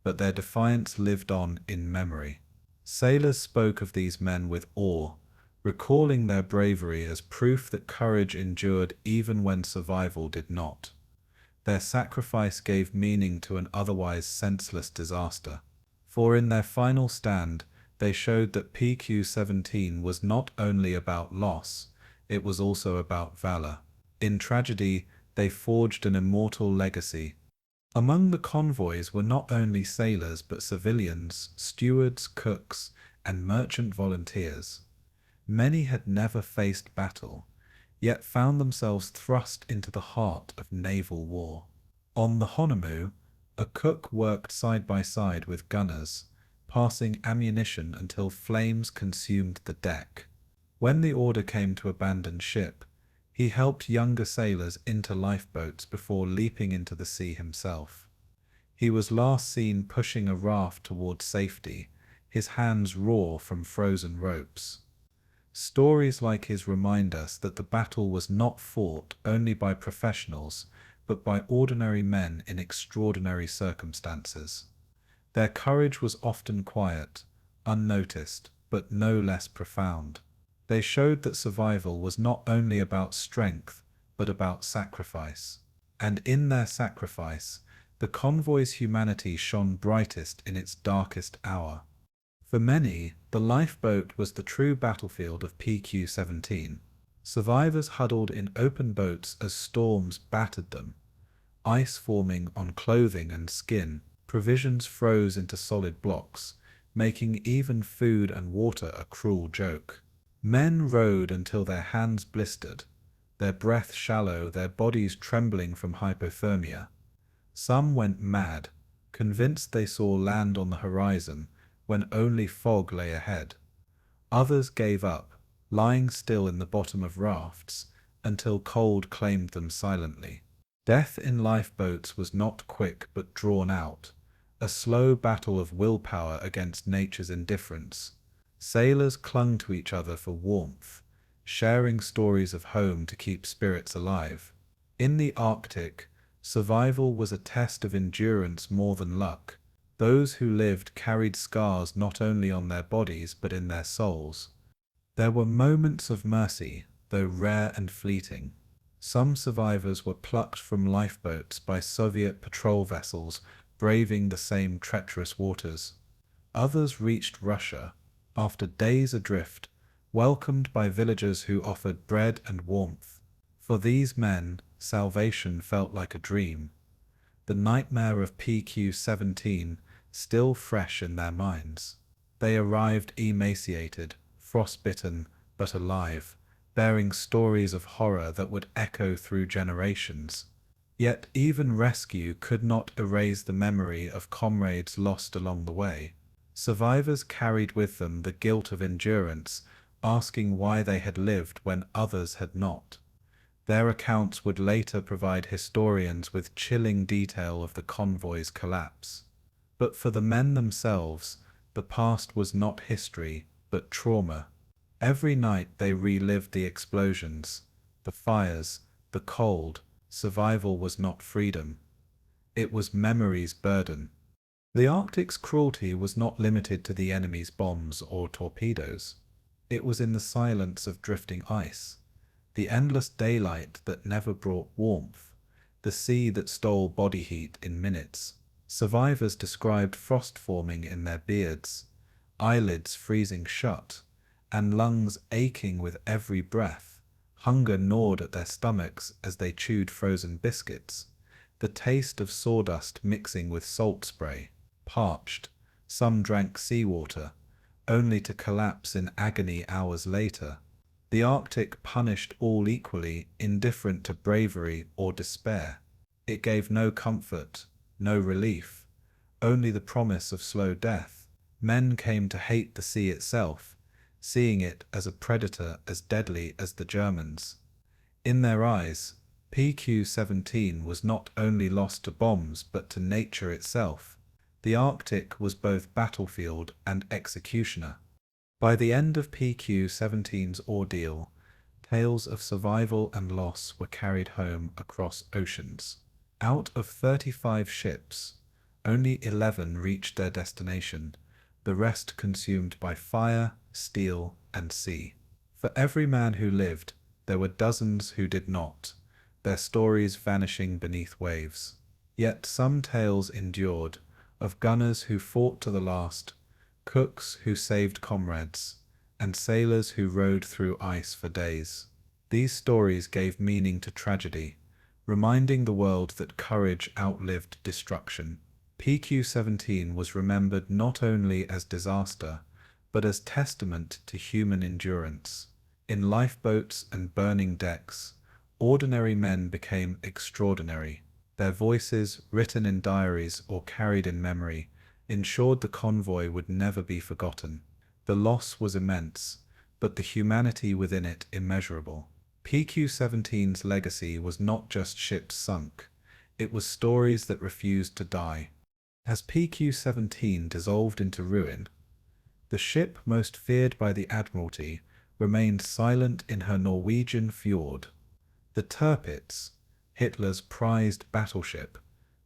but their defiance lived on in memory. Sailors spoke of these men with awe, recalling their bravery as proof that courage endured even when survival did not. Their sacrifice gave meaning to an otherwise senseless disaster. For in their final stand, they showed that PQ-17 was not only about loss, it was also about valor. In tragedy, they forged an immortal legacy. Among the convoys were not only sailors but civilians, stewards, cooks, and merchant volunteers. Many had never faced battle, yet found themselves thrust into the heart of naval war. On the Honolulu, a cook worked side by side with gunners, passing ammunition until flames consumed the deck. When the order came to abandon ship, he helped younger sailors into lifeboats before leaping into the sea himself. He was last seen pushing a raft toward safety, his hands raw from frozen ropes. Stories like his remind us that the battle was not fought only by professionals, but by ordinary men in extraordinary circumstances. Their courage was often quiet, unnoticed, but no less profound. They showed that survival was not only about strength, but about sacrifice. And in their sacrifice, the convoy's humanity shone brightest in its darkest hour. For many, the lifeboat was the true battlefield of PQ-17. Survivors huddled in open boats as storms battered them, ice forming on clothing and skin, provisions froze into solid blocks, making even food and water a cruel joke. Men rowed until their hands blistered, their breath shallow, their bodies trembling from hypothermia. Some went mad, convinced they saw land on the horizon when only fog lay ahead. Others gave up, lying still in the bottom of rafts until cold claimed them silently. Death in lifeboats was not quick but drawn out, a slow battle of willpower against nature's indifference. Sailors clung to each other for warmth, sharing stories of home to keep spirits alive. In the Arctic, survival was a test of endurance more than luck. Those who lived carried scars not only on their bodies but in their souls. There were moments of mercy, though rare and fleeting. Some survivors were plucked from lifeboats by Soviet patrol vessels braving the same treacherous waters. Others reached Russia, after days adrift, welcomed by villagers who offered bread and warmth. For these men, salvation felt like a dream, the nightmare of PQ-17 still fresh in their minds. They arrived emaciated, frostbitten, but alive, bearing stories of horror that would echo through generations. Yet even rescue could not erase the memory of comrades lost along the way. Survivors carried with them the guilt of endurance, asking why they had lived when others had not. Their accounts would later provide historians with chilling detail of the convoy's collapse. But for the men themselves, the past was not history, but trauma. Every night they relived the explosions, the fires, the cold. Survival was not freedom. It was memory's burden. The Arctic's cruelty was not limited to the enemy's bombs or torpedoes. It was in the silence of drifting ice, the endless daylight that never brought warmth, the sea that stole body heat in minutes. Survivors described frost forming in their beards, eyelids freezing shut, and lungs aching with every breath. Hunger gnawed at their stomachs as they chewed frozen biscuits, the taste of sawdust mixing with salt spray. Parched, some drank seawater, only to collapse in agony hours later. The Arctic punished all equally, indifferent to bravery or despair. It gave no comfort, no relief, only the promise of slow death. Men came to hate the sea itself, seeing it as a predator as deadly as the Germans. In their eyes, PQ-17 was not only lost to bombs but to nature itself. The Arctic was both battlefield and executioner. By the end of PQ-17's ordeal, tales of survival and loss were carried home across oceans. Out of 35 ships, only 11 reached their destination, the rest consumed by fire, steel, and sea. For every man who lived, there were dozens who did not, their stories vanishing beneath waves. Yet some tales endured, of gunners who fought to the last, cooks who saved comrades, and sailors who rode through ice for days. These stories gave meaning to tragedy, reminding the world that courage outlived destruction. PQ-17 was remembered not only as disaster, but as testament to human endurance. In lifeboats and burning decks, ordinary men became extraordinary. Their voices, written in diaries or carried in memory, ensured the convoy would never be forgotten. The loss was immense, but the humanity within it immeasurable. PQ-17's legacy was not just ships sunk, it was stories that refused to die. As PQ-17 dissolved into ruin, the ship most feared by the Admiralty remained silent in her Norwegian fjord. The Tirpitz, Hitler's prized battleship,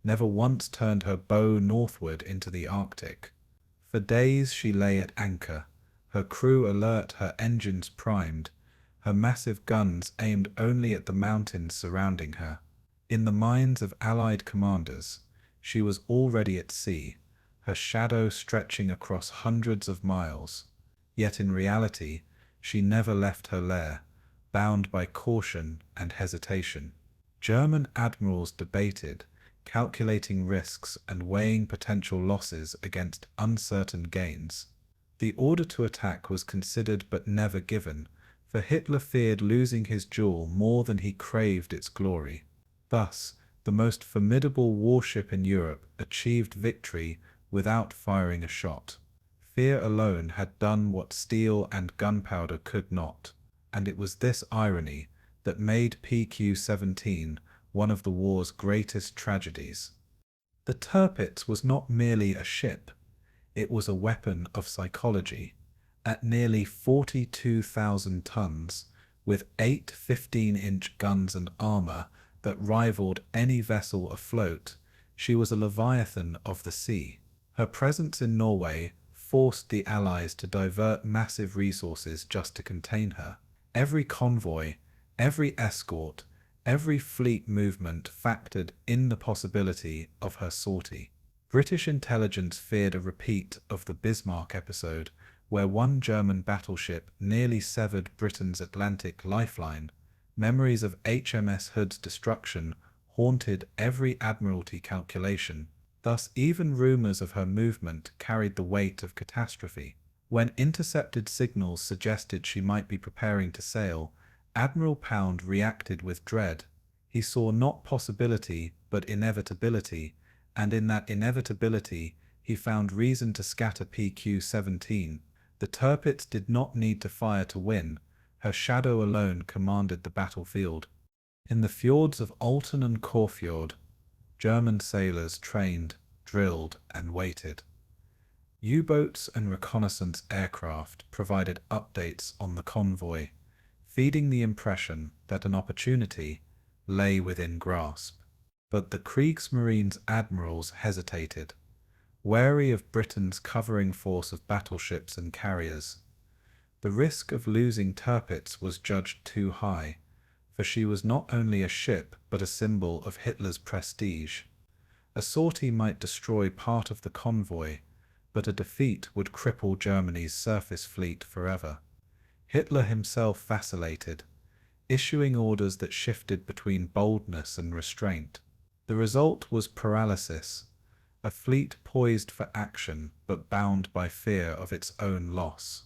never once turned her bow northward into the Arctic. For days she lay at anchor, her crew alert, her engines primed, her massive guns aimed only at the mountains surrounding her. In the minds of Allied commanders, she was already at sea, her shadow stretching across hundreds of miles. Yet in reality, she never left her lair, bound by caution and hesitation. German admirals debated, calculating risks and weighing potential losses against uncertain gains. The order to attack was considered but never given, for Hitler feared losing his jewel more than he craved its glory. Thus, the most formidable warship in Europe achieved victory without firing a shot. Fear alone had done what steel and gunpowder could not, and it was this irony that made PQ-17 one of the war's greatest tragedies. The Tirpitz was not merely a ship, it was a weapon of psychology. At nearly 42,000 tons, with 8 15-inch guns and armor that rivaled any vessel afloat, she was a leviathan of the sea. Her presence in Norway forced the Allies to divert massive resources just to contain her. Every convoy, every escort, every fleet movement factored in the possibility of her sortie. British intelligence feared a repeat of the Bismarck episode, where one German battleship nearly severed Britain's Atlantic lifeline. Memories of HMS Hood's destruction haunted every Admiralty calculation. Thus, even rumors of her movement carried the weight of catastrophe. When intercepted signals suggested she might be preparing to sail, Admiral Pound reacted with dread. He saw not possibility, but inevitability, and in that inevitability, he found reason to scatter PQ-17. The Tirpitz did not need to fire to win. Her shadow alone commanded the battlefield. In the fjords of Alten and Korfjord, German sailors trained, drilled, and waited. U-boats and reconnaissance aircraft provided updates on the convoy, feeding the impression that an opportunity lay within grasp. But the Kriegsmarine's admirals hesitated, wary of Britain's covering force of battleships and carriers. The risk of losing Tirpitz was judged too high, for she was not only a ship but a symbol of Hitler's prestige. A sortie might destroy part of the convoy, but a defeat would cripple Germany's surface fleet forever. Hitler himself vacillated, issuing orders that shifted between boldness and restraint. The result was paralysis, a fleet poised for action but bound by fear of its own loss.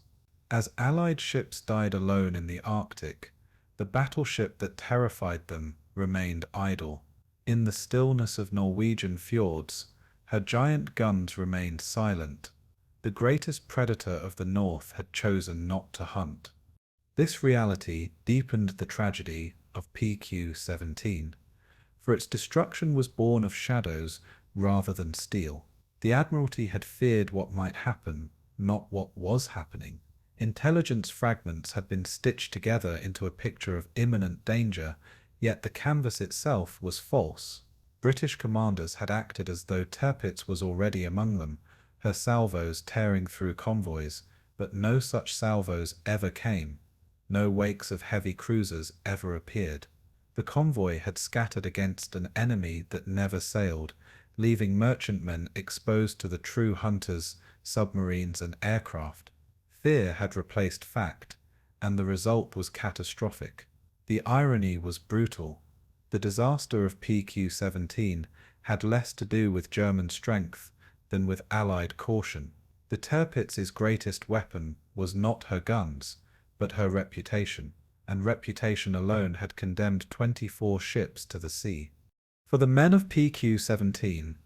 As Allied ships died alone in the Arctic, the battleship that terrified them remained idle. In the stillness of Norwegian fjords, her giant guns remained silent. The greatest predator of the North had chosen not to hunt. This reality deepened the tragedy of PQ-17, for its destruction was born of shadows rather than steel. The Admiralty had feared what might happen, not what was happening. Intelligence fragments had been stitched together into a picture of imminent danger, yet the canvas itself was false. British commanders had acted as though Tirpitz was already among them, her salvos tearing through convoys, but no such salvos ever came. No wakes of heavy cruisers ever appeared. The convoy had scattered against an enemy that never sailed, leaving merchantmen exposed to the true hunters, submarines, and aircraft. Fear had replaced fact, and the result was catastrophic. The irony was brutal. The disaster of PQ-17 had less to do with German strength than with Allied caution. The Tirpitz's greatest weapon was not her guns, but her reputation, and reputation alone had condemned 24 ships to the sea. For the men of PQ-17,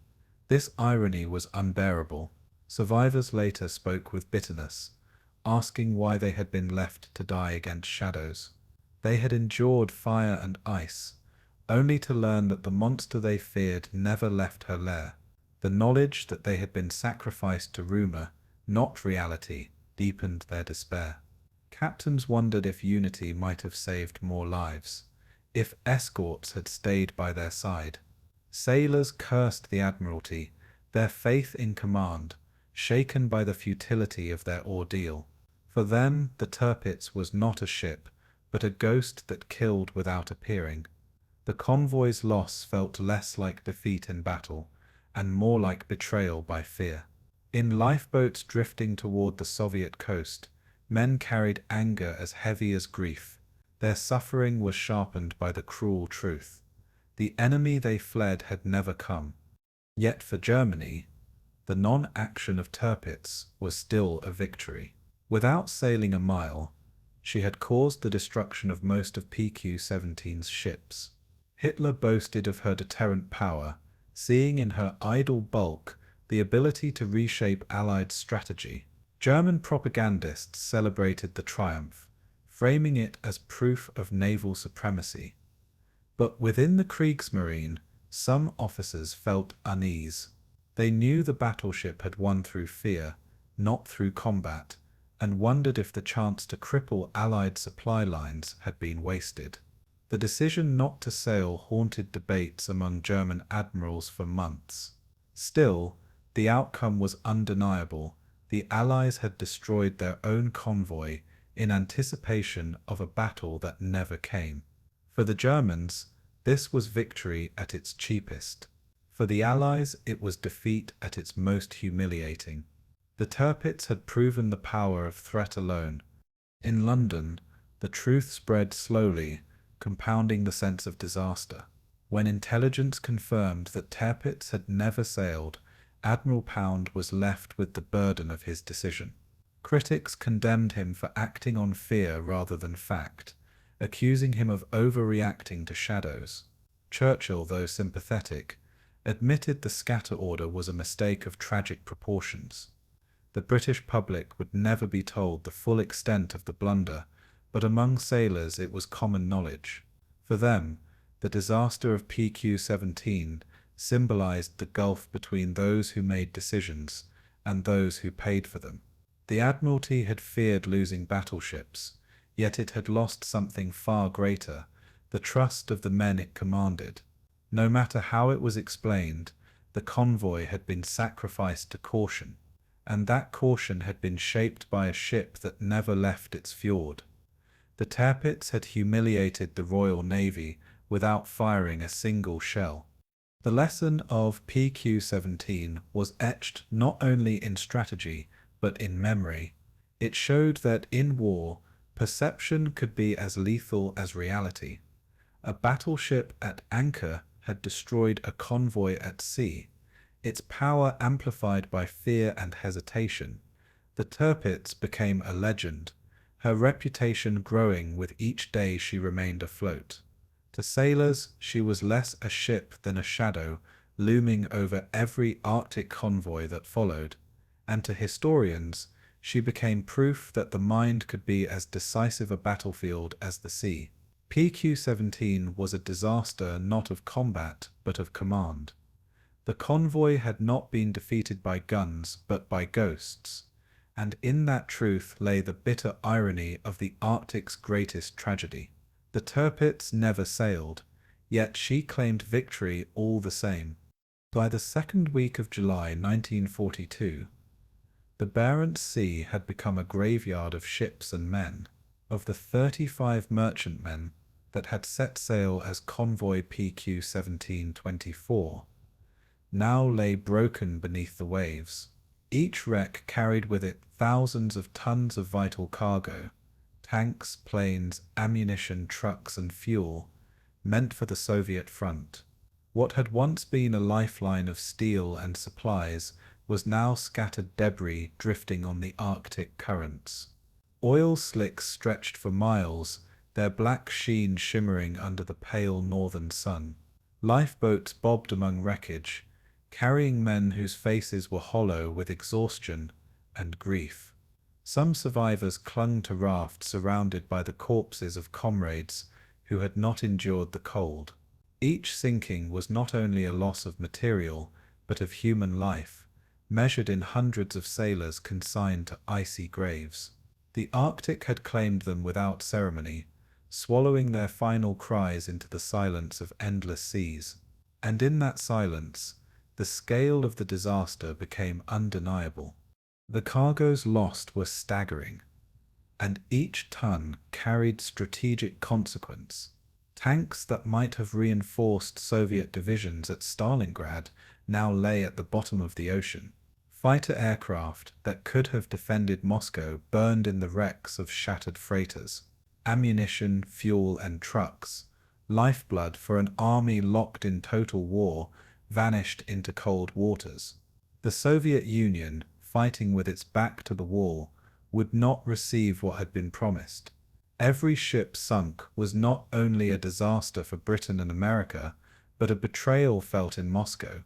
this irony was unbearable. Survivors later spoke with bitterness, asking why they had been left to die against shadows. They had endured fire and ice, only to learn that the monster they feared never left her lair. The knowledge that they had been sacrificed to rumor, not reality, deepened their despair. Captains wondered if unity might have saved more lives, if escorts had stayed by their side. Sailors cursed the Admiralty, their faith in command, shaken by the futility of their ordeal. For them, the Tirpitz was not a ship, but a ghost that killed without appearing. The convoy's loss felt less like defeat in battle, and more like betrayal by fear. In lifeboats drifting toward the Soviet coast, men carried anger as heavy as grief. Their suffering was sharpened by the cruel truth. The enemy they fled had never come. Yet for Germany, the non-action of Tirpitz was still a victory. Without sailing a mile, she had caused the destruction of most of PQ-17's ships. Hitler boasted of her deterrent power, seeing in her idle bulk the ability to reshape Allied strategy. German propagandists celebrated the triumph, framing it as proof of naval supremacy. But within the Kriegsmarine, some officers felt unease. They knew the battleship had won through fear, not through combat, and wondered if the chance to cripple Allied supply lines had been wasted. The decision not to sail haunted debates among German admirals for months. Still, the outcome was undeniable. The Allies had destroyed their own convoy in anticipation of a battle that never came. For the Germans, this was victory at its cheapest. For the Allies, it was defeat at its most humiliating. The Tirpitz had proven the power of threat alone. In London, the truth spread slowly, compounding the sense of disaster. When intelligence confirmed that Tirpitz had never sailed, Admiral Pound was left with the burden of his decision. Critics condemned him for acting on fear rather than fact, accusing him of overreacting to shadows. Churchill, though sympathetic, admitted the scatter order was a mistake of tragic proportions. The British public would never be told the full extent of the blunder, but among sailors it was common knowledge. For them, the disaster of PQ-17 symbolized the gulf between those who made decisions and those who paid for them. The Admiralty had feared losing battleships, yet it had lost something far greater, the trust of the men it commanded. No matter how it was explained, the convoy had been sacrificed to caution, and that caution had been shaped by a ship that never left its fjord. The Tirpitz had humiliated the Royal Navy without firing a single shell. The lesson of PQ-17 was etched not only in strategy, but in memory. It showed that in war, perception could be as lethal as reality. A battleship at anchor had destroyed a convoy at sea, its power amplified by fear and hesitation. The Tirpitz became a legend, her reputation growing with each day she remained afloat. To sailors, she was less a ship than a shadow, looming over every Arctic convoy that followed, and to historians, she became proof that the mind could be as decisive a battlefield as the sea. PQ-17 was a disaster not of combat, but of command. The convoy had not been defeated by guns, but by ghosts, and in that truth lay the bitter irony of the Arctic's greatest tragedy. The Tirpitz never sailed, yet she claimed victory all the same. By the second week of July 1942, the Barents Sea had become a graveyard of ships and men. Of the 35 merchantmen that had set sail as convoy PQ-1724, now lay broken beneath the waves. Each wreck carried with it thousands of tons of vital cargo, tanks, planes, ammunition, trucks, and fuel, meant for the Soviet front. What had once been a lifeline of steel and supplies was now scattered debris drifting on the Arctic currents. Oil slicks stretched for miles, their black sheen shimmering under the pale northern sun. Lifeboats bobbed among wreckage, carrying men whose faces were hollow with exhaustion and grief. Some survivors clung to rafts surrounded by the corpses of comrades who had not endured the cold. Each sinking was not only a loss of material, but of human life, measured in hundreds of sailors consigned to icy graves. The Arctic had claimed them without ceremony, swallowing their final cries into the silence of endless seas. And in that silence, the scale of the disaster became undeniable. The cargoes lost were staggering, and each ton carried strategic consequence. Tanks that might have reinforced Soviet divisions at Stalingrad now lay at the bottom of the ocean. Fighter aircraft that could have defended Moscow burned in the wrecks of shattered freighters. Ammunition, fuel, and trucks, lifeblood for an army locked in total war, vanished into cold waters. The Soviet Union, fighting with its back to the wall, would not receive what had been promised. Every ship sunk was not only a disaster for Britain and America, but a betrayal felt in Moscow.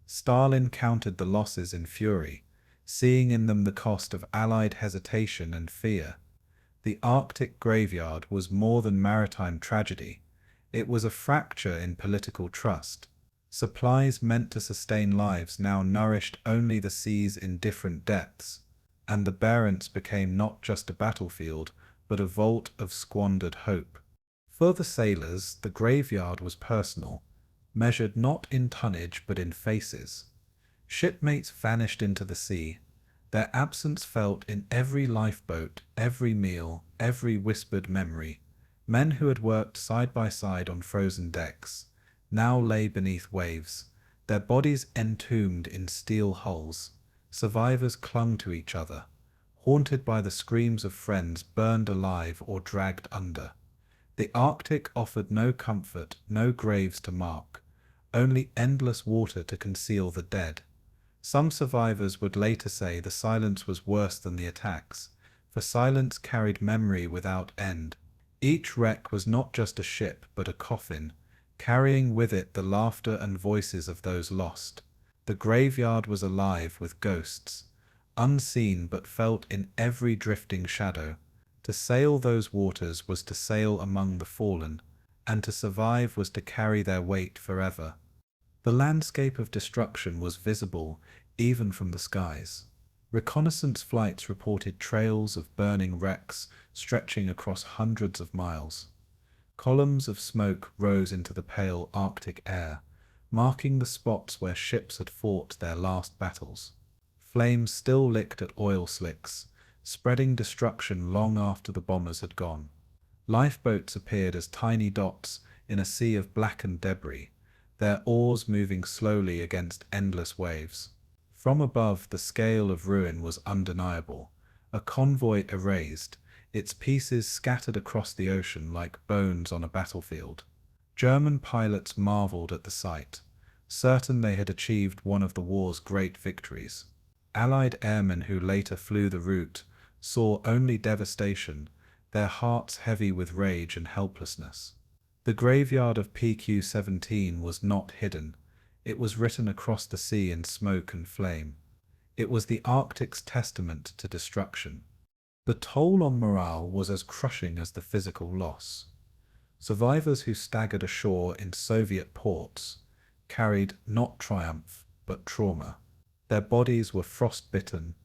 Stalin counted the losses in fury, seeing in them the cost of Allied hesitation and fear. The Arctic graveyard was more than maritime tragedy. It was a fracture in political trust. Supplies meant to sustain lives now nourished only the seas in different depths, and the Barents became not just a battlefield, but a vault of squandered hope. For the sailors, the graveyard was personal, measured not in tonnage but in faces. Shipmates vanished into the sea, their absence felt in every lifeboat, every meal, every whispered memory. Men who had worked side by side on frozen decks now lay beneath waves, their bodies entombed in steel hulls. Survivors clung to each other, haunted by the screams of friends burned alive or dragged under. The Arctic offered no comfort, no graves to mark, only endless water to conceal the dead. Some survivors would later say the silence was worse than the attacks, for silence carried memory without end. Each wreck was not just a ship but a coffin, carrying with it the laughter and voices of those lost. The graveyard was alive with ghosts, unseen but felt in every drifting shadow. To sail those waters was to sail among the fallen, and to survive was to carry their weight forever. The landscape of destruction was visible even from the skies. Reconnaissance flights reported trails of burning wrecks stretching across hundreds of miles. Columns of smoke rose into the pale Arctic air, marking the spots where ships had fought their last battles. Flames still licked at oil slicks, spreading destruction long after the bombers had gone. Lifeboats appeared as tiny dots in a sea of blackened debris, their oars moving slowly against endless waves. From above, the scale of ruin was undeniable. A convoy erased, its pieces scattered across the ocean like bones on a battlefield. German pilots marveled at the sight, certain they had achieved one of the war's great victories. Allied airmen who later flew the route saw only devastation, their hearts heavy with rage and helplessness. The graveyard of PQ-17 was not hidden. It was written across the sea in smoke and flame. It was the Arctic's testament to destruction. The toll on morale was as crushing as the physical loss. Survivors who staggered ashore in Soviet ports carried not triumph, but trauma. Their bodies were frostbitten,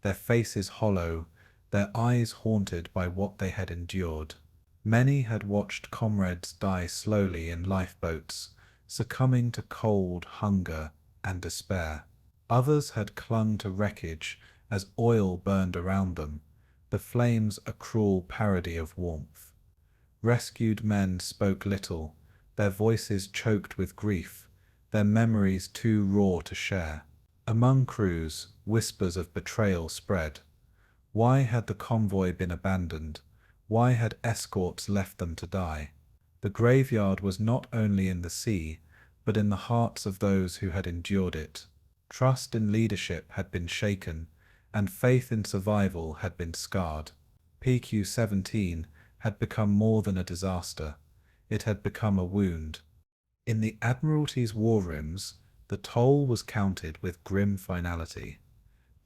their faces hollow, their eyes haunted by what they had endured. Many had watched comrades die slowly in lifeboats, succumbing to cold, hunger, and despair. Others had clung to wreckage as oil burned around them, the flames a cruel parody of warmth. Rescued men spoke little, their voices choked with grief, their memories too raw to share. Among crews, whispers of betrayal spread. Why had the convoy been abandoned? Why had escorts left them to die? The graveyard was not only in the sea, but in the hearts of those who had endured it. Trust in leadership had been shaken, and faith in survival had been scarred. PQ-17 had become more than a disaster. It had become a wound. In the Admiralty's war rooms, the toll was counted with grim finality.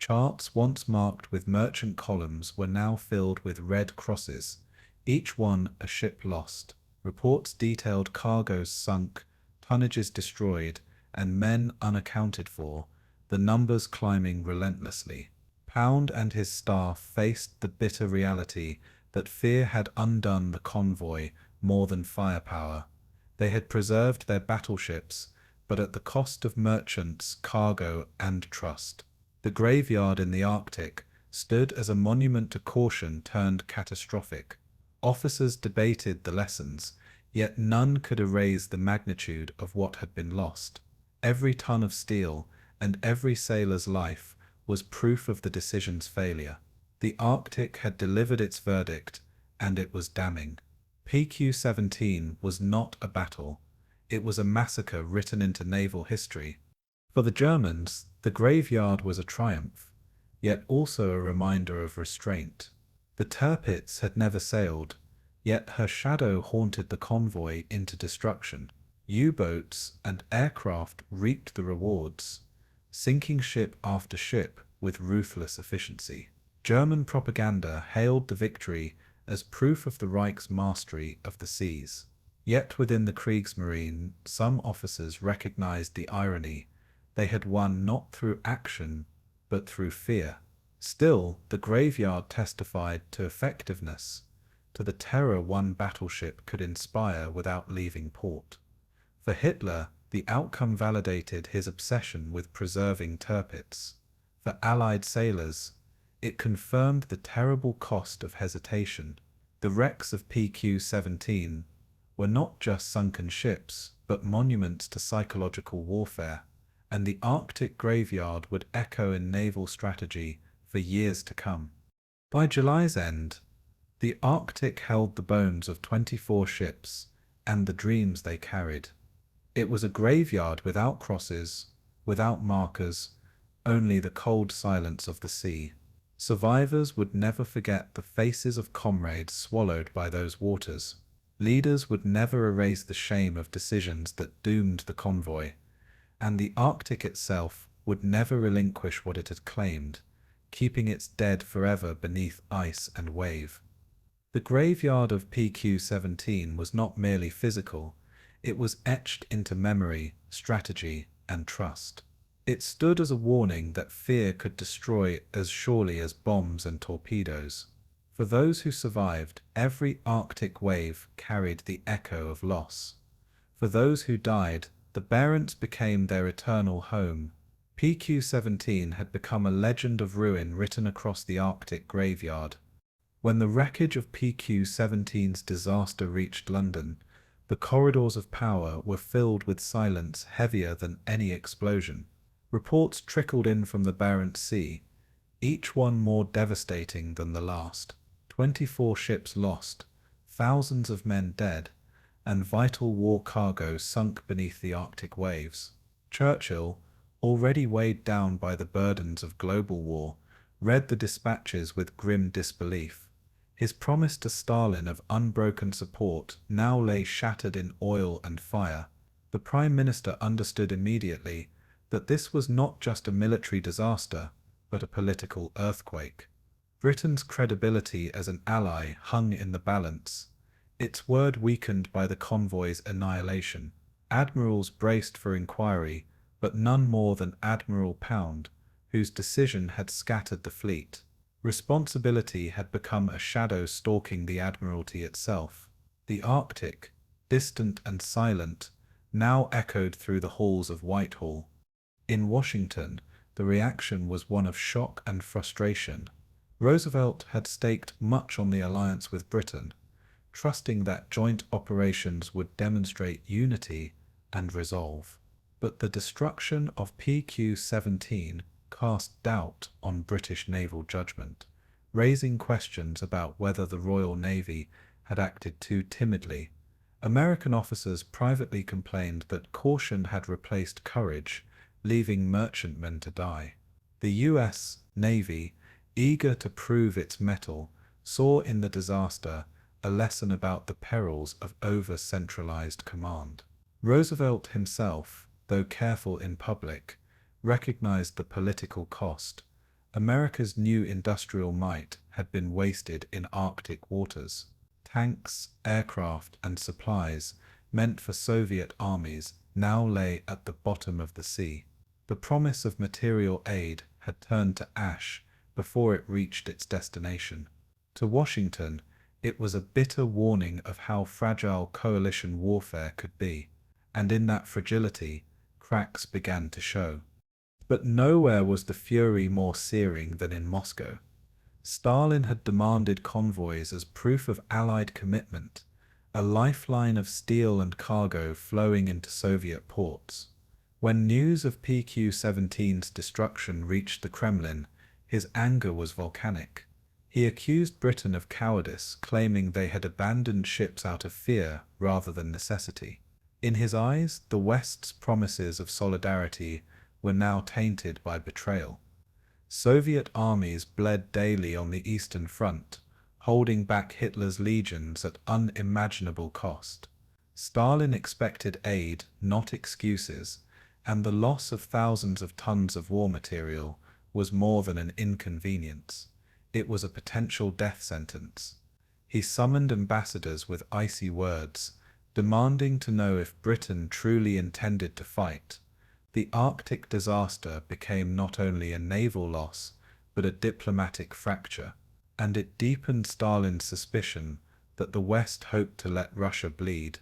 Charts once marked with merchant columns were now filled with red crosses, each one a ship lost. Reports detailed cargoes sunk, tonnages destroyed, and men unaccounted for, the numbers climbing relentlessly. Pound and his staff faced the bitter reality that fear had undone the convoy more than firepower. They had preserved their battleships, but at the cost of merchants, cargo, and trust. The graveyard in the Arctic stood as a monument to caution turned catastrophic. Officers debated the lessons, yet none could erase the magnitude of what had been lost. Every ton of steel and every sailor's life was proof of the decision's failure. The Arctic had delivered its verdict, and it was damning. PQ-17 was not a battle. It was a massacre written into naval history. For the Germans, the graveyard was a triumph, yet also a reminder of restraint. The Tirpitz had never sailed, yet her shadow haunted the convoy into destruction. U-boats and aircraft reaped the rewards, sinking ship after ship with ruthless efficiency. German propaganda hailed the victory as proof of the Reich's mastery of the seas. Yet within the Kriegsmarine, some officers recognized the irony. They had won not through action, but through fear. Still, the graveyard testified to effectiveness, to the terror one battleship could inspire without leaving port. For Hitler, the outcome validated his obsession with preserving Tirpitz. For Allied sailors, it confirmed the terrible cost of hesitation. The wrecks of PQ-17 were not just sunken ships, but monuments to psychological warfare, and the Arctic graveyard would echo in naval strategy for years to come. By July's end, the Arctic held the bones of 24 ships and the dreams they carried. It was a graveyard without crosses, without markers, only the cold silence of the sea. Survivors would never forget the faces of comrades swallowed by those waters. Leaders would never erase the shame of decisions that doomed the convoy, and the Arctic itself would never relinquish what it had claimed, keeping its dead forever beneath ice and wave. The graveyard of PQ-17 was not merely physical, it was etched into memory, strategy, and trust. It stood as a warning that fear could destroy as surely as bombs and torpedoes. For those who survived, every Arctic wave carried the echo of loss. For those who died, the Barents became their eternal home. PQ-17 had become a legend of ruin written across the Arctic graveyard. When the wreckage of PQ-17's disaster reached London, the corridors of power were filled with silence heavier than any explosion. Reports trickled in from the Barents Sea, each one more devastating than the last. 24 ships lost, thousands of men dead, and vital war cargo sunk beneath the Arctic waves. Churchill, already weighed down by the burdens of global war, read the dispatches with grim disbelief. His promise to Stalin of unbroken support now lay shattered in oil and fire. The Prime Minister understood immediately that this was not just a military disaster, but a political earthquake. Britain's credibility as an ally hung in the balance, its word weakened by the convoy's annihilation. Admirals braced for inquiry, but none more than Admiral Pound, whose decision had scattered the fleet. Responsibility had become a shadow stalking the Admiralty itself. The Arctic, distant and silent, now echoed through the halls of Whitehall. In Washington, the reaction was one of shock and frustration. Roosevelt had staked much on the alliance with Britain, trusting that joint operations would demonstrate unity and resolve. But the destruction of PQ-17 cast doubt on British naval judgment, raising questions about whether the Royal Navy had acted too timidly. American officers privately complained that caution had replaced courage, leaving merchantmen to die. The U.S. Navy, eager to prove its mettle, saw in the disaster a lesson about the perils of over-centralized command. Roosevelt himself, though careful in public, recognized the political cost. America's new industrial might had been wasted in Arctic waters. Tanks, aircraft, and supplies meant for Soviet armies now lay at the bottom of the sea. The promise of material aid had turned to ash before it reached its destination. To Washington, it was a bitter warning of how fragile coalition warfare could be, and in that fragility, cracks began to show. But nowhere was the fury more searing than in Moscow. Stalin had demanded convoys as proof of Allied commitment, a lifeline of steel and cargo flowing into Soviet ports. When news of PQ-17's destruction reached the Kremlin, his anger was volcanic. He accused Britain of cowardice, claiming they had abandoned ships out of fear rather than necessity. In his eyes, the West's promises of solidarity were now tainted by betrayal. Soviet armies bled daily on the Eastern Front, holding back Hitler's legions at unimaginable cost. Stalin expected aid, not excuses, and the loss of thousands of tons of war material was more than an inconvenience. It was a potential death sentence. He summoned ambassadors with icy words, demanding to know if Britain truly intended to fight. The Arctic disaster became not only a naval loss, but a diplomatic fracture, and it deepened Stalin's suspicion that the West hoped to let Russia bleed.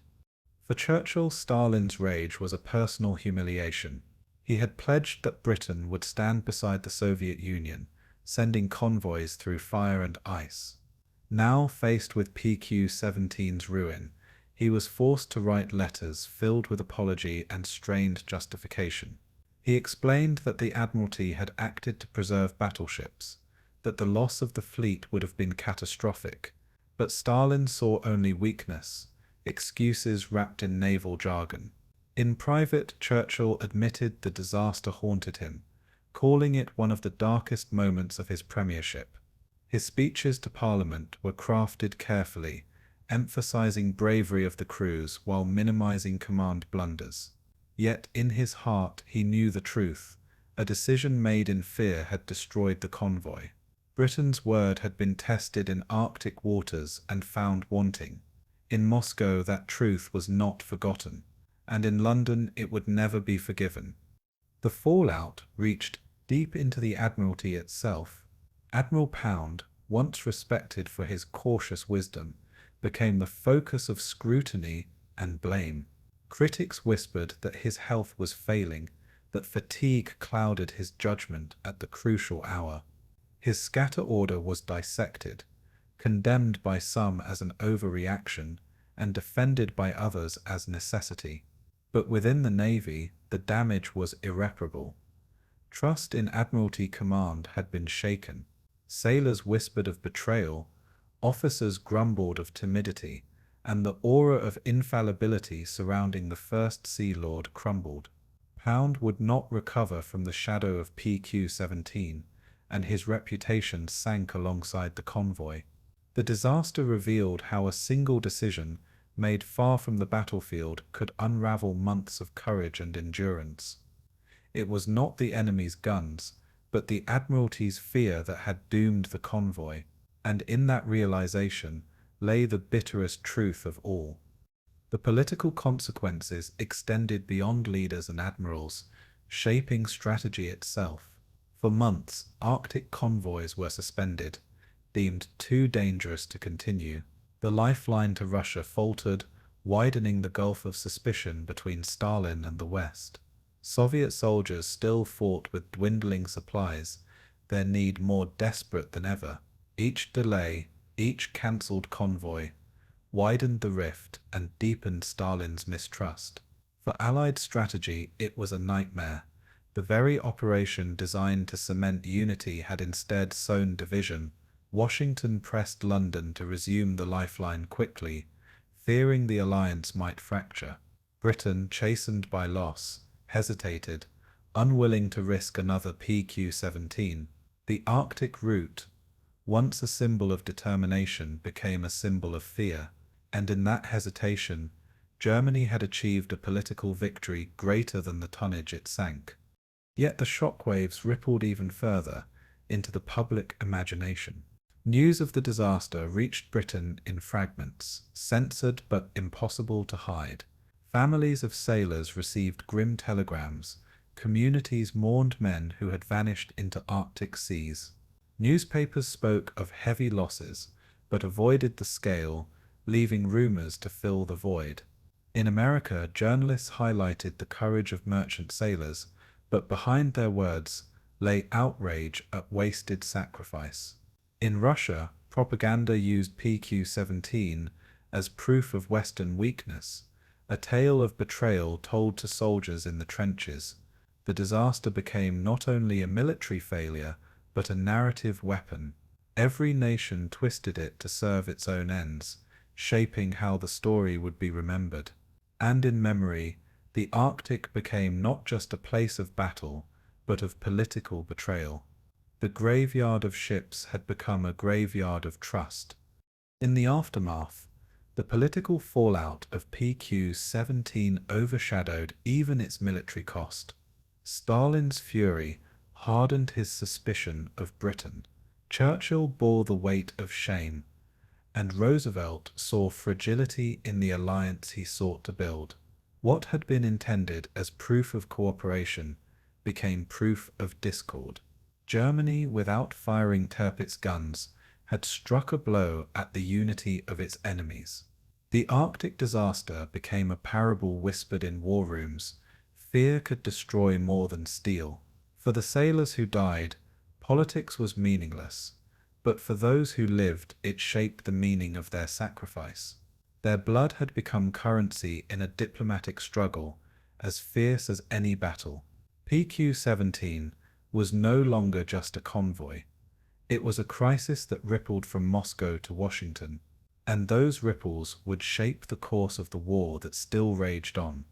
For Churchill, Stalin's rage was a personal humiliation. He had pledged that Britain would stand beside the Soviet Union, sending convoys through fire and ice. Now, faced with PQ-17's ruin, he was forced to write letters filled with apology and strained justification. He explained that the Admiralty had acted to preserve battleships, that the loss of the fleet would have been catastrophic, but Stalin saw only weakness, excuses wrapped in naval jargon. In private, Churchill admitted the disaster haunted him, calling it one of the darkest moments of his premiership. His speeches to Parliament were crafted carefully, emphasizing bravery of the crews while minimizing command blunders. Yet in his heart he knew the truth. A decision made in fear had destroyed the convoy. Britain's word had been tested in Arctic waters and found wanting. In Moscow that truth was not forgotten, and in London it would never be forgiven. The fallout reached deep into the Admiralty itself. Admiral Pound, once respected for his cautious wisdom, became the focus of scrutiny and blame. Critics whispered that his health was failing, that fatigue clouded his judgment at the crucial hour. His scatter order was dissected, condemned by some as an overreaction, and defended by others as necessity. But within the Navy, the damage was irreparable. Trust in Admiralty command had been shaken. Sailors whispered of betrayal, officers grumbled of timidity, and the aura of infallibility surrounding the First Sea Lord crumbled. Pound would not recover from the shadow of PQ-17, and his reputation sank alongside the convoy. The disaster revealed how a single decision, made far from the battlefield, could unravel months of courage and endurance. It was not the enemy's guns, but the Admiralty's fear that had doomed the convoy, and in that realization lay the bitterest truth of all. The political consequences extended beyond leaders and admirals, shaping strategy itself. For months, Arctic convoys were suspended, deemed too dangerous to continue. The lifeline to Russia faltered, widening the gulf of suspicion between Stalin and the West. Soviet soldiers still fought with dwindling supplies, their need more desperate than ever. Each delay, each cancelled convoy, widened the rift and deepened Stalin's mistrust. For Allied strategy, it was a nightmare. The very operation designed to cement unity had instead sown division. Washington pressed London to resume the lifeline quickly, fearing the alliance might fracture. Britain, chastened by loss, hesitated, unwilling to risk another PQ-17. The Arctic route, once a symbol of determination, became a symbol of fear, and in that hesitation, Germany had achieved a political victory greater than the tonnage it sank. Yet the shockwaves rippled even further into the public imagination. News of the disaster reached Britain in fragments, censored but impossible to hide. Families of sailors received grim telegrams. Communities mourned men who had vanished into Arctic seas. Newspapers spoke of heavy losses, but avoided the scale, leaving rumors to fill the void. In America, journalists highlighted the courage of merchant sailors, but behind their words lay outrage at wasted sacrifice. In Russia, propaganda used PQ-17 as proof of Western weakness, a tale of betrayal told to soldiers in the trenches. The disaster became not only a military failure, but a narrative weapon. Every nation twisted it to serve its own ends, shaping how the story would be remembered. And in memory, the Arctic became not just a place of battle, but of political betrayal. The graveyard of ships had become a graveyard of trust. In the aftermath, the political fallout of PQ-17 overshadowed even its military cost. Stalin's fury hardened his suspicion of Britain. Churchill bore the weight of shame, and Roosevelt saw fragility in the alliance he sought to build. What had been intended as proof of cooperation became proof of discord. Germany, without firing Tirpitz guns, had struck a blow at the unity of its enemies. The Arctic disaster became a parable whispered in war rooms. Fear could destroy more than steel. For the sailors who died, politics was meaningless, but for those who lived, it shaped the meaning of their sacrifice. Their blood had become currency in a diplomatic struggle as fierce as any battle. PQ-17 was no longer just a convoy. It was a crisis that rippled from Moscow to Washington, and those ripples would shape the course of the war that still raged on.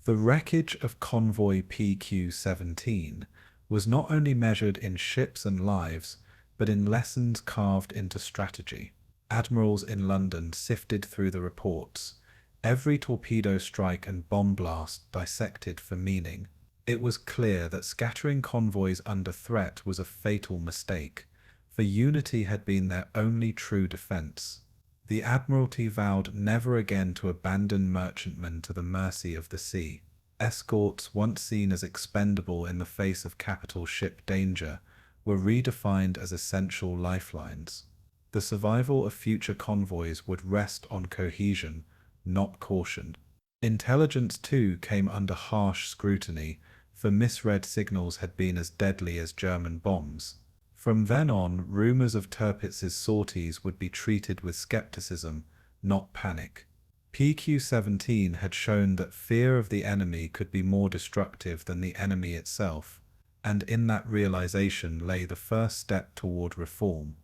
The wreckage of Convoy PQ-17 was not only measured in ships and lives, but in lessons carved into strategy. Admirals in London sifted through the reports, every torpedo strike and bomb blast dissected for meaning. It was clear that scattering convoys under threat was a fatal mistake, for unity had been their only true defense. The Admiralty vowed never again to abandon merchantmen to the mercy of the sea. Escorts, once seen as expendable in the face of capital ship danger, were redefined as essential lifelines. The survival of future convoys would rest on cohesion, not caution. Intelligence, too, came under harsh scrutiny, for misread signals had been as deadly as German bombs. From then on, rumors of Tirpitz's sorties would be treated with skepticism, not panic. PQ-17 had shown that fear of the enemy could be more destructive than the enemy itself, and in that realization lay the first step toward reform.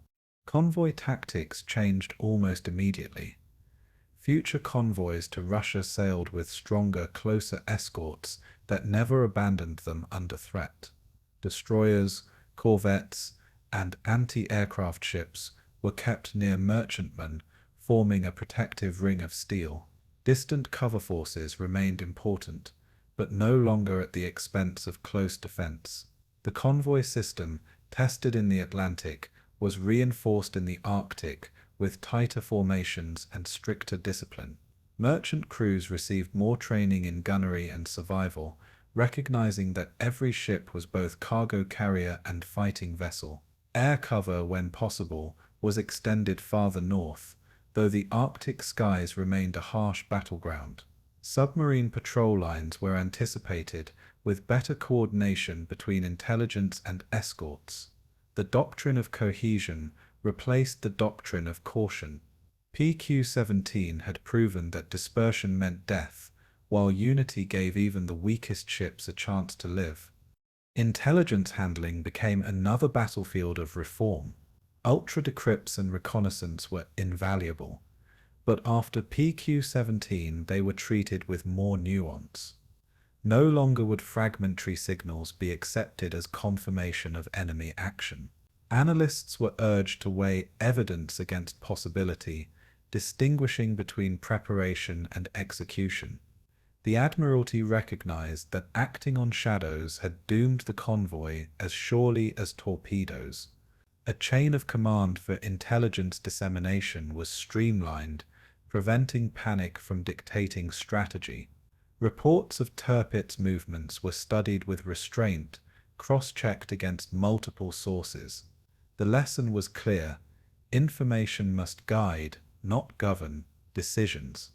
Convoy tactics changed almost immediately. Future convoys to Russia sailed with stronger, closer escorts that never abandoned them under threat. Destroyers, corvettes, and anti-aircraft ships were kept near merchantmen, forming a protective ring of steel. Distant cover forces remained important, but no longer at the expense of close defense. The convoy system, tested in the Atlantic, was reinforced in the Arctic with tighter formations and stricter discipline. Merchant crews received more training in gunnery and survival, recognizing that every ship was both cargo carrier and fighting vessel. Air cover, when possible, was extended farther north, though the Arctic skies remained a harsh battleground. Submarine patrol lines were anticipated, with better coordination between intelligence and escorts. The doctrine of cohesion replaced the doctrine of caution. PQ-17 had proven that dispersion meant death, while unity gave even the weakest ships a chance to live. Intelligence handling became another battlefield of reform. Ultra-decrypts and reconnaissance were invaluable, but after PQ-17 they were treated with more nuance. No longer would fragmentary signals be accepted as confirmation of enemy action. Analysts were urged to weigh evidence against possibility, distinguishing between preparation and execution. The Admiralty recognized that acting on shadows had doomed the convoy as surely as torpedoes. A chain of command for intelligence dissemination was streamlined, preventing panic from dictating strategy. Reports of Tirpitz movements were studied with restraint, cross-checked against multiple sources. The lesson was clear: information must guide, not govern, decisions.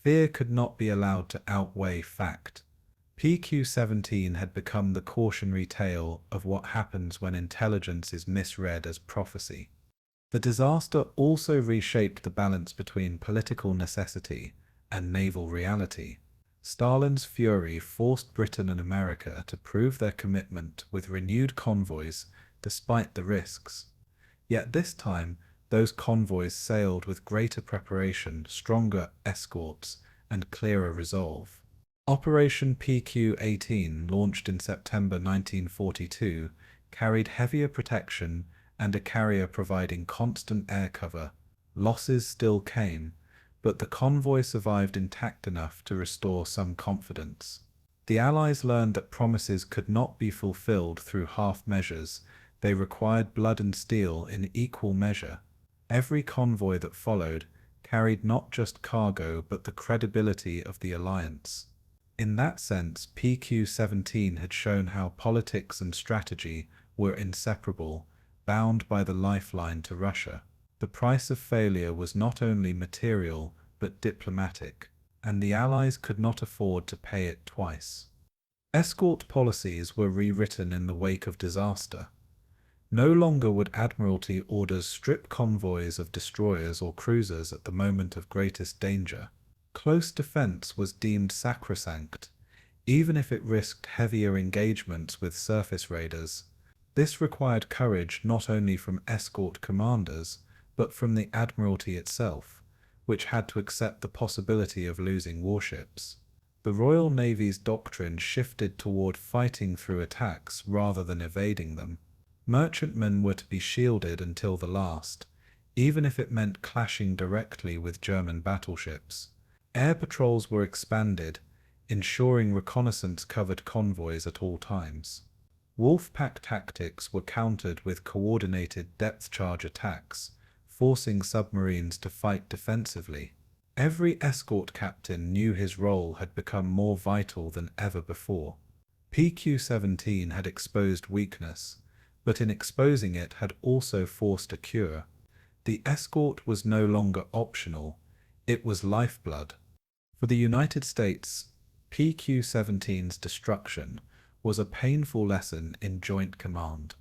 Fear could not be allowed to outweigh fact. PQ-17 had become the cautionary tale of what happens when intelligence is misread as prophecy. The disaster also reshaped the balance between political necessity and naval reality. Stalin's fury forced Britain and America to prove their commitment with renewed convoys despite the risks. Yet this time, those convoys sailed with greater preparation, stronger escorts, and clearer resolve. Operation PQ-18, launched in September 1942, carried heavier protection and a carrier providing constant air cover. Losses still came, but the convoy survived intact enough to restore some confidence. The Allies learned that promises could not be fulfilled through half measures. They required blood and steel in equal measure. Every convoy that followed carried not just cargo but the credibility of the alliance. In that sense, PQ-17 had shown how politics and strategy were inseparable, bound by the lifeline to Russia. The price of failure was not only material but diplomatic, and the Allies could not afford to pay it twice. Escort policies were rewritten in the wake of disaster. No longer would Admiralty orders strip convoys of destroyers or cruisers at the moment of greatest danger. Close defense was deemed sacrosanct, even if it risked heavier engagements with surface raiders. This required courage not only from escort commanders, but from the Admiralty itself, which had to accept the possibility of losing warships. The Royal Navy's doctrine shifted toward fighting through attacks rather than evading them. Merchantmen were to be shielded until the last, even if it meant clashing directly with German battleships. Air patrols were expanded, ensuring reconnaissance covered convoys at all times. Wolfpack tactics were countered with coordinated depth charge attacks, forcing submarines to fight defensively. Every escort captain knew his role had become more vital than ever before. PQ-17 had exposed weakness, but in exposing it had also forced a cure. The escort was no longer optional, it was lifeblood. For the United States, PQ-17's destruction was a painful lesson in joint command.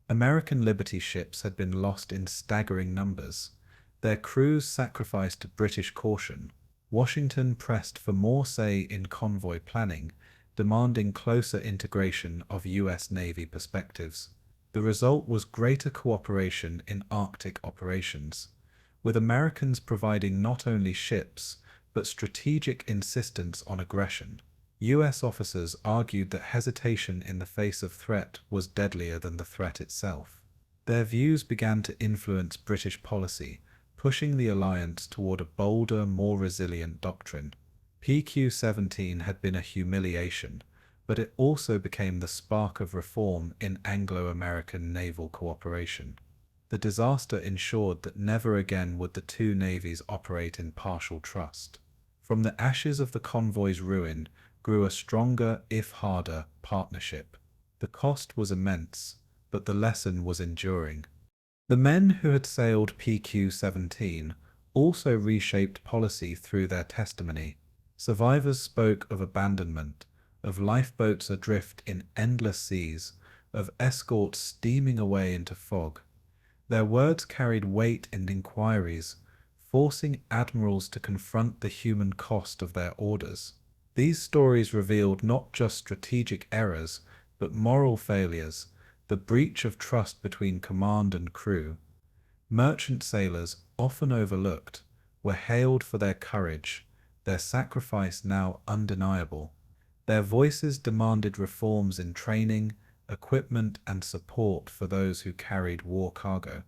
American Liberty ships had been lost in staggering numbers. Their crews sacrificed to British caution. Washington pressed for more say in convoy planning, demanding closer integration of U.S. Navy perspectives. The result was greater cooperation in Arctic operations, with Americans providing not only ships, but strategic insistence on aggression. U.S. officers argued that hesitation in the face of threat was deadlier than the threat itself. Their views began to influence British policy, pushing the alliance toward a bolder, more resilient doctrine. PQ-17 had been a humiliation, but it also became the spark of reform in Anglo-American naval cooperation. The disaster ensured that never again would the two navies operate in partial trust. From the ashes of the convoy's ruin grew a stronger, if harder, partnership. The cost was immense, but the lesson was enduring. The men who had sailed PQ-17 also reshaped policy through their testimony. Survivors spoke of abandonment, of lifeboats adrift in endless seas, of escorts steaming away into fog. Their words carried weight in inquiries, forcing admirals to confront the human cost of their orders. These stories revealed not just strategic errors, but moral failures, the breach of trust between command and crew. Merchant sailors, often overlooked, were hailed for their courage, their sacrifice now undeniable. Their voices demanded reforms in training, equipment, and support for those who carried war cargo.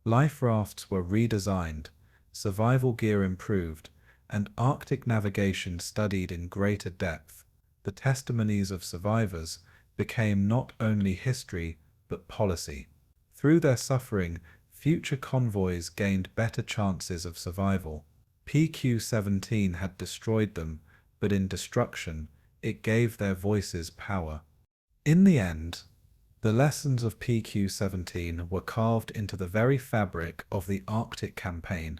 Life rafts were redesigned, survival gear improved, and Arctic navigation studied in greater depth. The testimonies of survivors became not only history but policy. Through their suffering, future convoys gained better chances of survival. PQ-17 had destroyed them, but in destruction, it gave their voices power. In the end, the lessons of PQ-17 were carved into the very fabric of the Arctic campaign.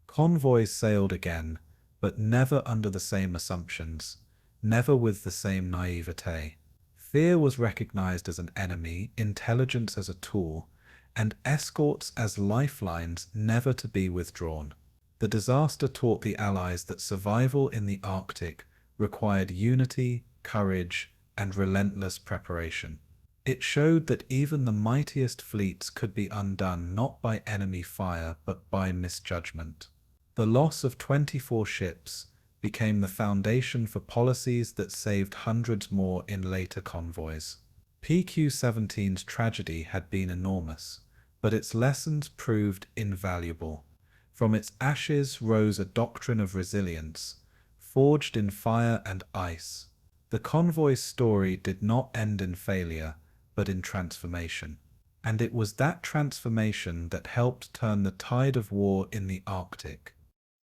Convoys sailed again, but never under the same assumptions, never with the same naivete. Fear was recognized as an enemy, intelligence as a tool, and escorts as lifelines never to be withdrawn. The disaster taught the Allies that survival in the Arctic required unity, courage, and relentless preparation. It showed that even the mightiest fleets could be undone not by enemy fire but by misjudgment. The loss of 24 ships became the foundation for policies that saved hundreds more in later convoys. PQ-17's tragedy had been enormous, but its lessons proved invaluable. From its ashes rose a doctrine of resilience, forged in fire and ice. The convoy's story did not end in failure, but in transformation. And it was that transformation that helped turn the tide of war in the Arctic.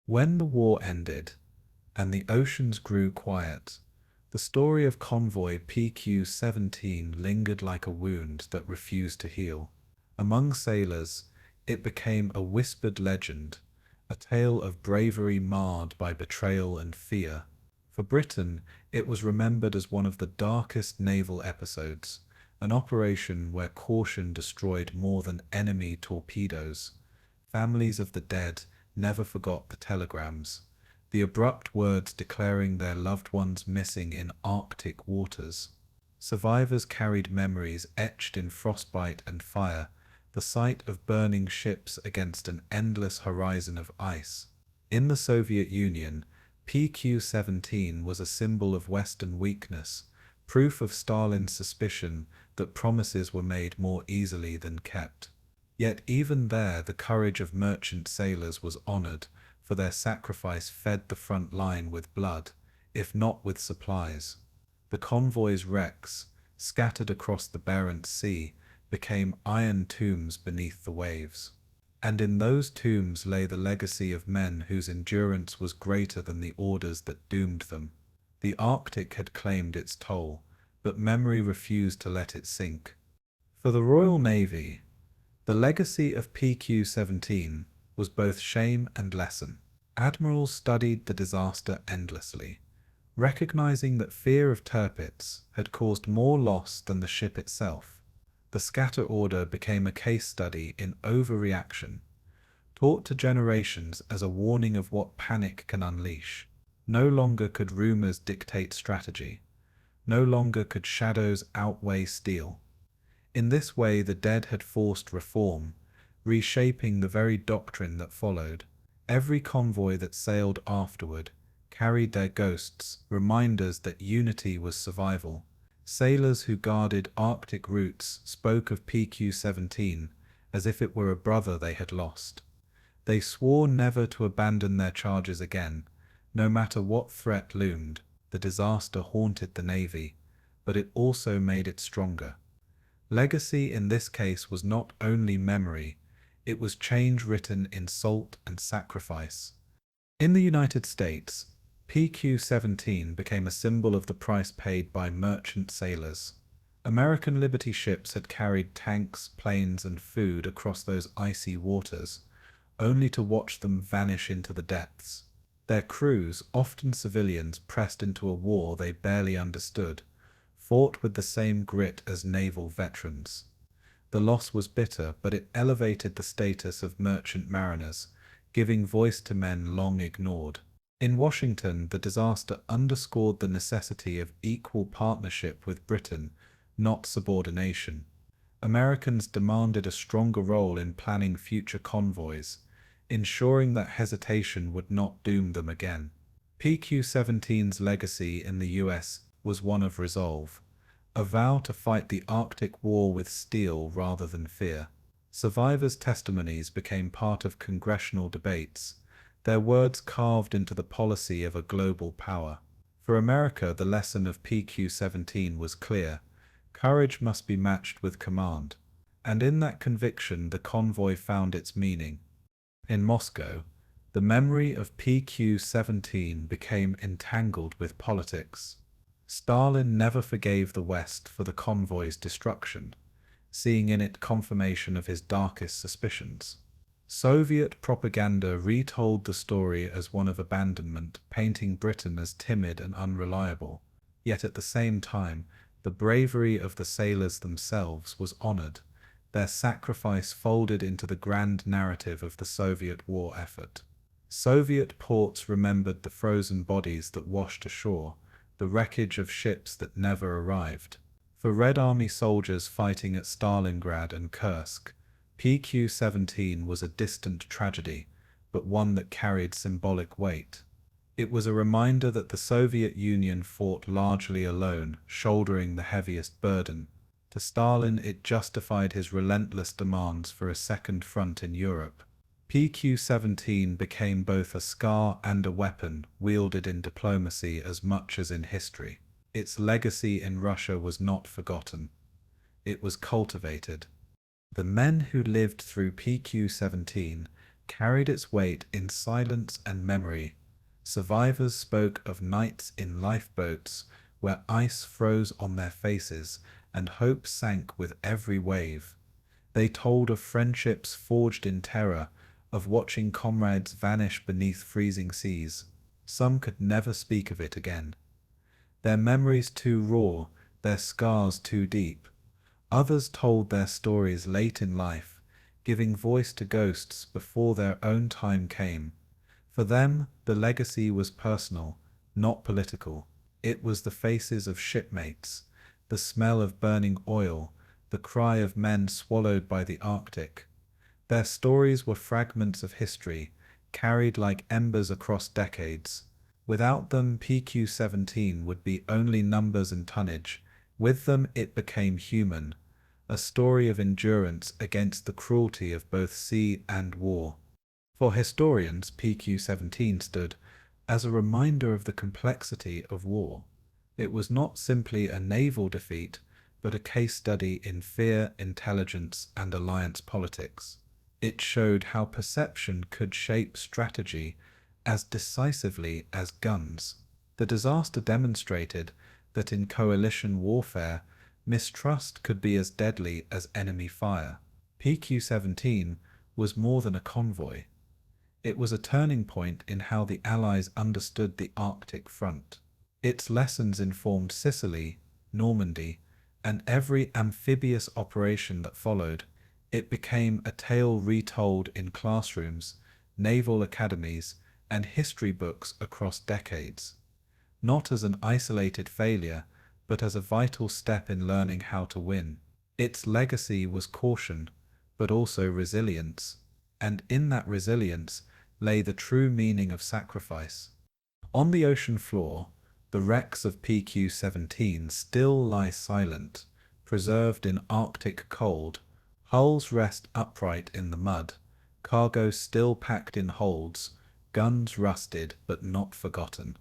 When the war ended, and the oceans grew quiet, the story of Convoy PQ-17 lingered like a wound that refused to heal. Among sailors, it became a whispered legend, a tale of bravery marred by betrayal and fear. For Britain, it was remembered as one of the darkest naval episodes, an operation where caution destroyed more than enemy torpedoes. Families of the dead never forgot the telegrams, the abrupt words declaring their loved ones missing in Arctic waters. Survivors carried memories etched in frostbite and fire, the sight of burning ships against an endless horizon of ice. In the Soviet Union, PQ-17 was a symbol of Western weakness, proof of Stalin's suspicion that promises were made more easily than kept. Yet even there the courage of merchant sailors was honored, for their sacrifice fed the front line with blood, if not with supplies. The convoy's wrecks, scattered across the Barents Sea, became iron tombs beneath the waves. And in those tombs lay the legacy of men whose endurance was greater than the orders that doomed them. The Arctic had claimed its toll, but memory refused to let it sink. For the Royal Navy, the legacy of PQ-17 was both shame and lesson. Admirals studied the disaster endlessly, recognizing that fear of Tirpitz had caused more loss than the ship itself. The scatter order became a case study in overreaction, taught to generations as a warning of what panic can unleash. No longer could rumors dictate strategy. No longer could shadows outweigh steel. In this way, the dead had forced reform, reshaping the very doctrine that followed. Every convoy that sailed afterward carried their ghosts, reminders that unity was survival. Sailors who guarded Arctic routes spoke of PQ-17 as if it were a brother they had lost. They swore never to abandon their charges again, no matter what threat loomed. The disaster haunted the Navy, but it also made it stronger. Legacy in this case was not only memory, it was change written in salt and sacrifice. In the United States, PQ-17 became a symbol of the price paid by merchant sailors. American Liberty ships had carried tanks, planes, and food across those icy waters, only to watch them vanish into the depths. Their crews, often civilians pressed into a war they barely understood, fought with the same grit as naval veterans. The loss was bitter, but it elevated the status of merchant mariners, giving voice to men long ignored. In Washington, the disaster underscored the necessity of equal partnership with Britain, not subordination. Americans demanded a stronger role in planning future convoys, ensuring that hesitation would not doom them again. PQ-17's legacy in the US was one of resolve, a vow to fight the Arctic War with steel rather than fear. Survivors' testimonies became part of congressional debates, their words carved into the policy of a global power. For America, the lesson of PQ-17 was clear: courage must be matched with command. And in that conviction, the convoy found its meaning. In Moscow, the memory of PQ-17 became entangled with politics. Stalin never forgave the West for the convoy's destruction, seeing in it confirmation of his darkest suspicions. Soviet propaganda retold the story as one of abandonment, painting Britain as timid and unreliable. Yet at the same time, the bravery of the sailors themselves was honored, their sacrifice folded into the grand narrative of the Soviet war effort. Soviet ports remembered the frozen bodies that washed ashore, the wreckage of ships that never arrived. For Red Army soldiers fighting at Stalingrad and Kursk, PQ-17 was a distant tragedy, but one that carried symbolic weight. It was a reminder that the Soviet Union fought largely alone, shouldering the heaviest burden. To Stalin, it justified his relentless demands for a second front in Europe. PQ-17 became both a scar and a weapon wielded in diplomacy as much as in history. Its legacy in Russia was not forgotten. It was cultivated. The men who lived through PQ-17 carried its weight in silence and memory. Survivors spoke of nights in lifeboats where ice froze on their faces and hope sank with every wave. They told of friendships forged in terror, of watching comrades vanish beneath freezing seas. Some could never speak of it again. Their memories too raw, their scars too deep. Others told their stories late in life, giving voice to ghosts before their own time came. For them, the legacy was personal, not political. It was the faces of shipmates, the smell of burning oil, the cry of men swallowed by the Arctic. Their stories were fragments of history, carried like embers across decades. Without them, PQ-17 would be only numbers and tonnage. With them, it became human, a story of endurance against the cruelty of both sea and war. For historians, PQ-17 stood as a reminder of the complexity of war. It was not simply a naval defeat, but a case study in fear, intelligence, and alliance politics. It showed how perception could shape strategy as decisively as guns. The disaster demonstrated that in coalition warfare, mistrust could be as deadly as enemy fire. PQ-17 was more than a convoy. It was a turning point in how the Allies understood the Arctic front. Its lessons informed Sicily, Normandy, and every amphibious operation that followed. It became a tale retold in classrooms, naval academies, and history books across decades. Not as an isolated failure, but as a vital step in learning how to win. Its legacy was caution, but also resilience, and in that resilience lay the true meaning of sacrifice. On the ocean floor, the wrecks of PQ-17 still lie silent, preserved in Arctic cold. Hulls rest upright in the mud, cargo still packed in holds, guns rusted but not forgotten.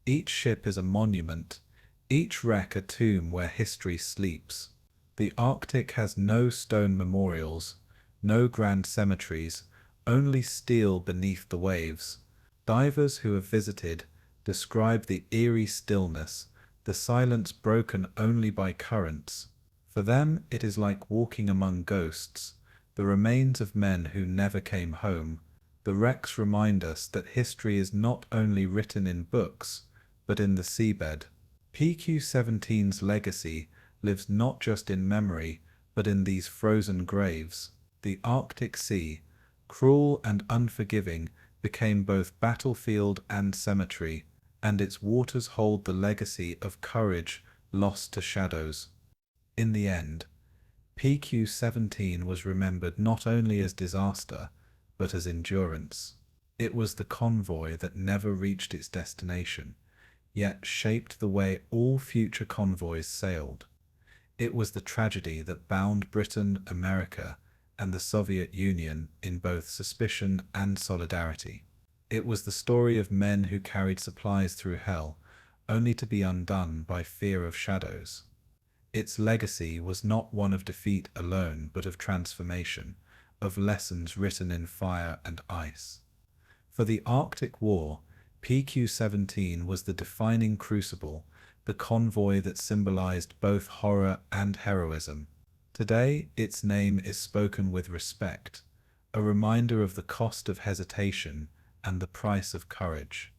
Each ship is a monument, each wreck a tomb where history sleeps. The Arctic has no stone memorials, no grand cemeteries, only steel beneath the waves. Divers who have visited describe the eerie stillness, the silence broken only by currents. For them, it is like walking among ghosts, the remains of men who never came home. The wrecks remind us that history is not only written in books, but in the seabed. PQ-17's legacy lives not just in memory, but in these frozen graves. The Arctic Sea, cruel and unforgiving, became both battlefield and cemetery, and its waters hold the legacy of courage lost to shadows. In the end, PQ-17 was remembered not only as disaster, but as endurance. It was the convoy that never reached its destination, yet shaped the way all future convoys sailed. It was the tragedy that bound Britain, America, and the Soviet Union in both suspicion and solidarity. It was the story of men who carried supplies through hell, only to be undone by fear of shadows. Its legacy was not one of defeat alone, but of transformation, of lessons written in fire and ice. For the Arctic War, PQ-17 was the defining crucible, the convoy that symbolized both horror and heroism. Today, its name is spoken with respect, a reminder of the cost of hesitation and the price of courage.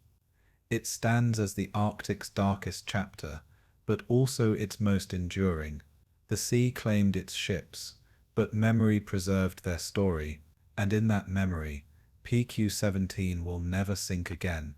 It stands as the Arctic's darkest chapter, but also its most enduring. The sea claimed its ships, but memory preserved their story, and in that memory, PQ-17 will never sink again.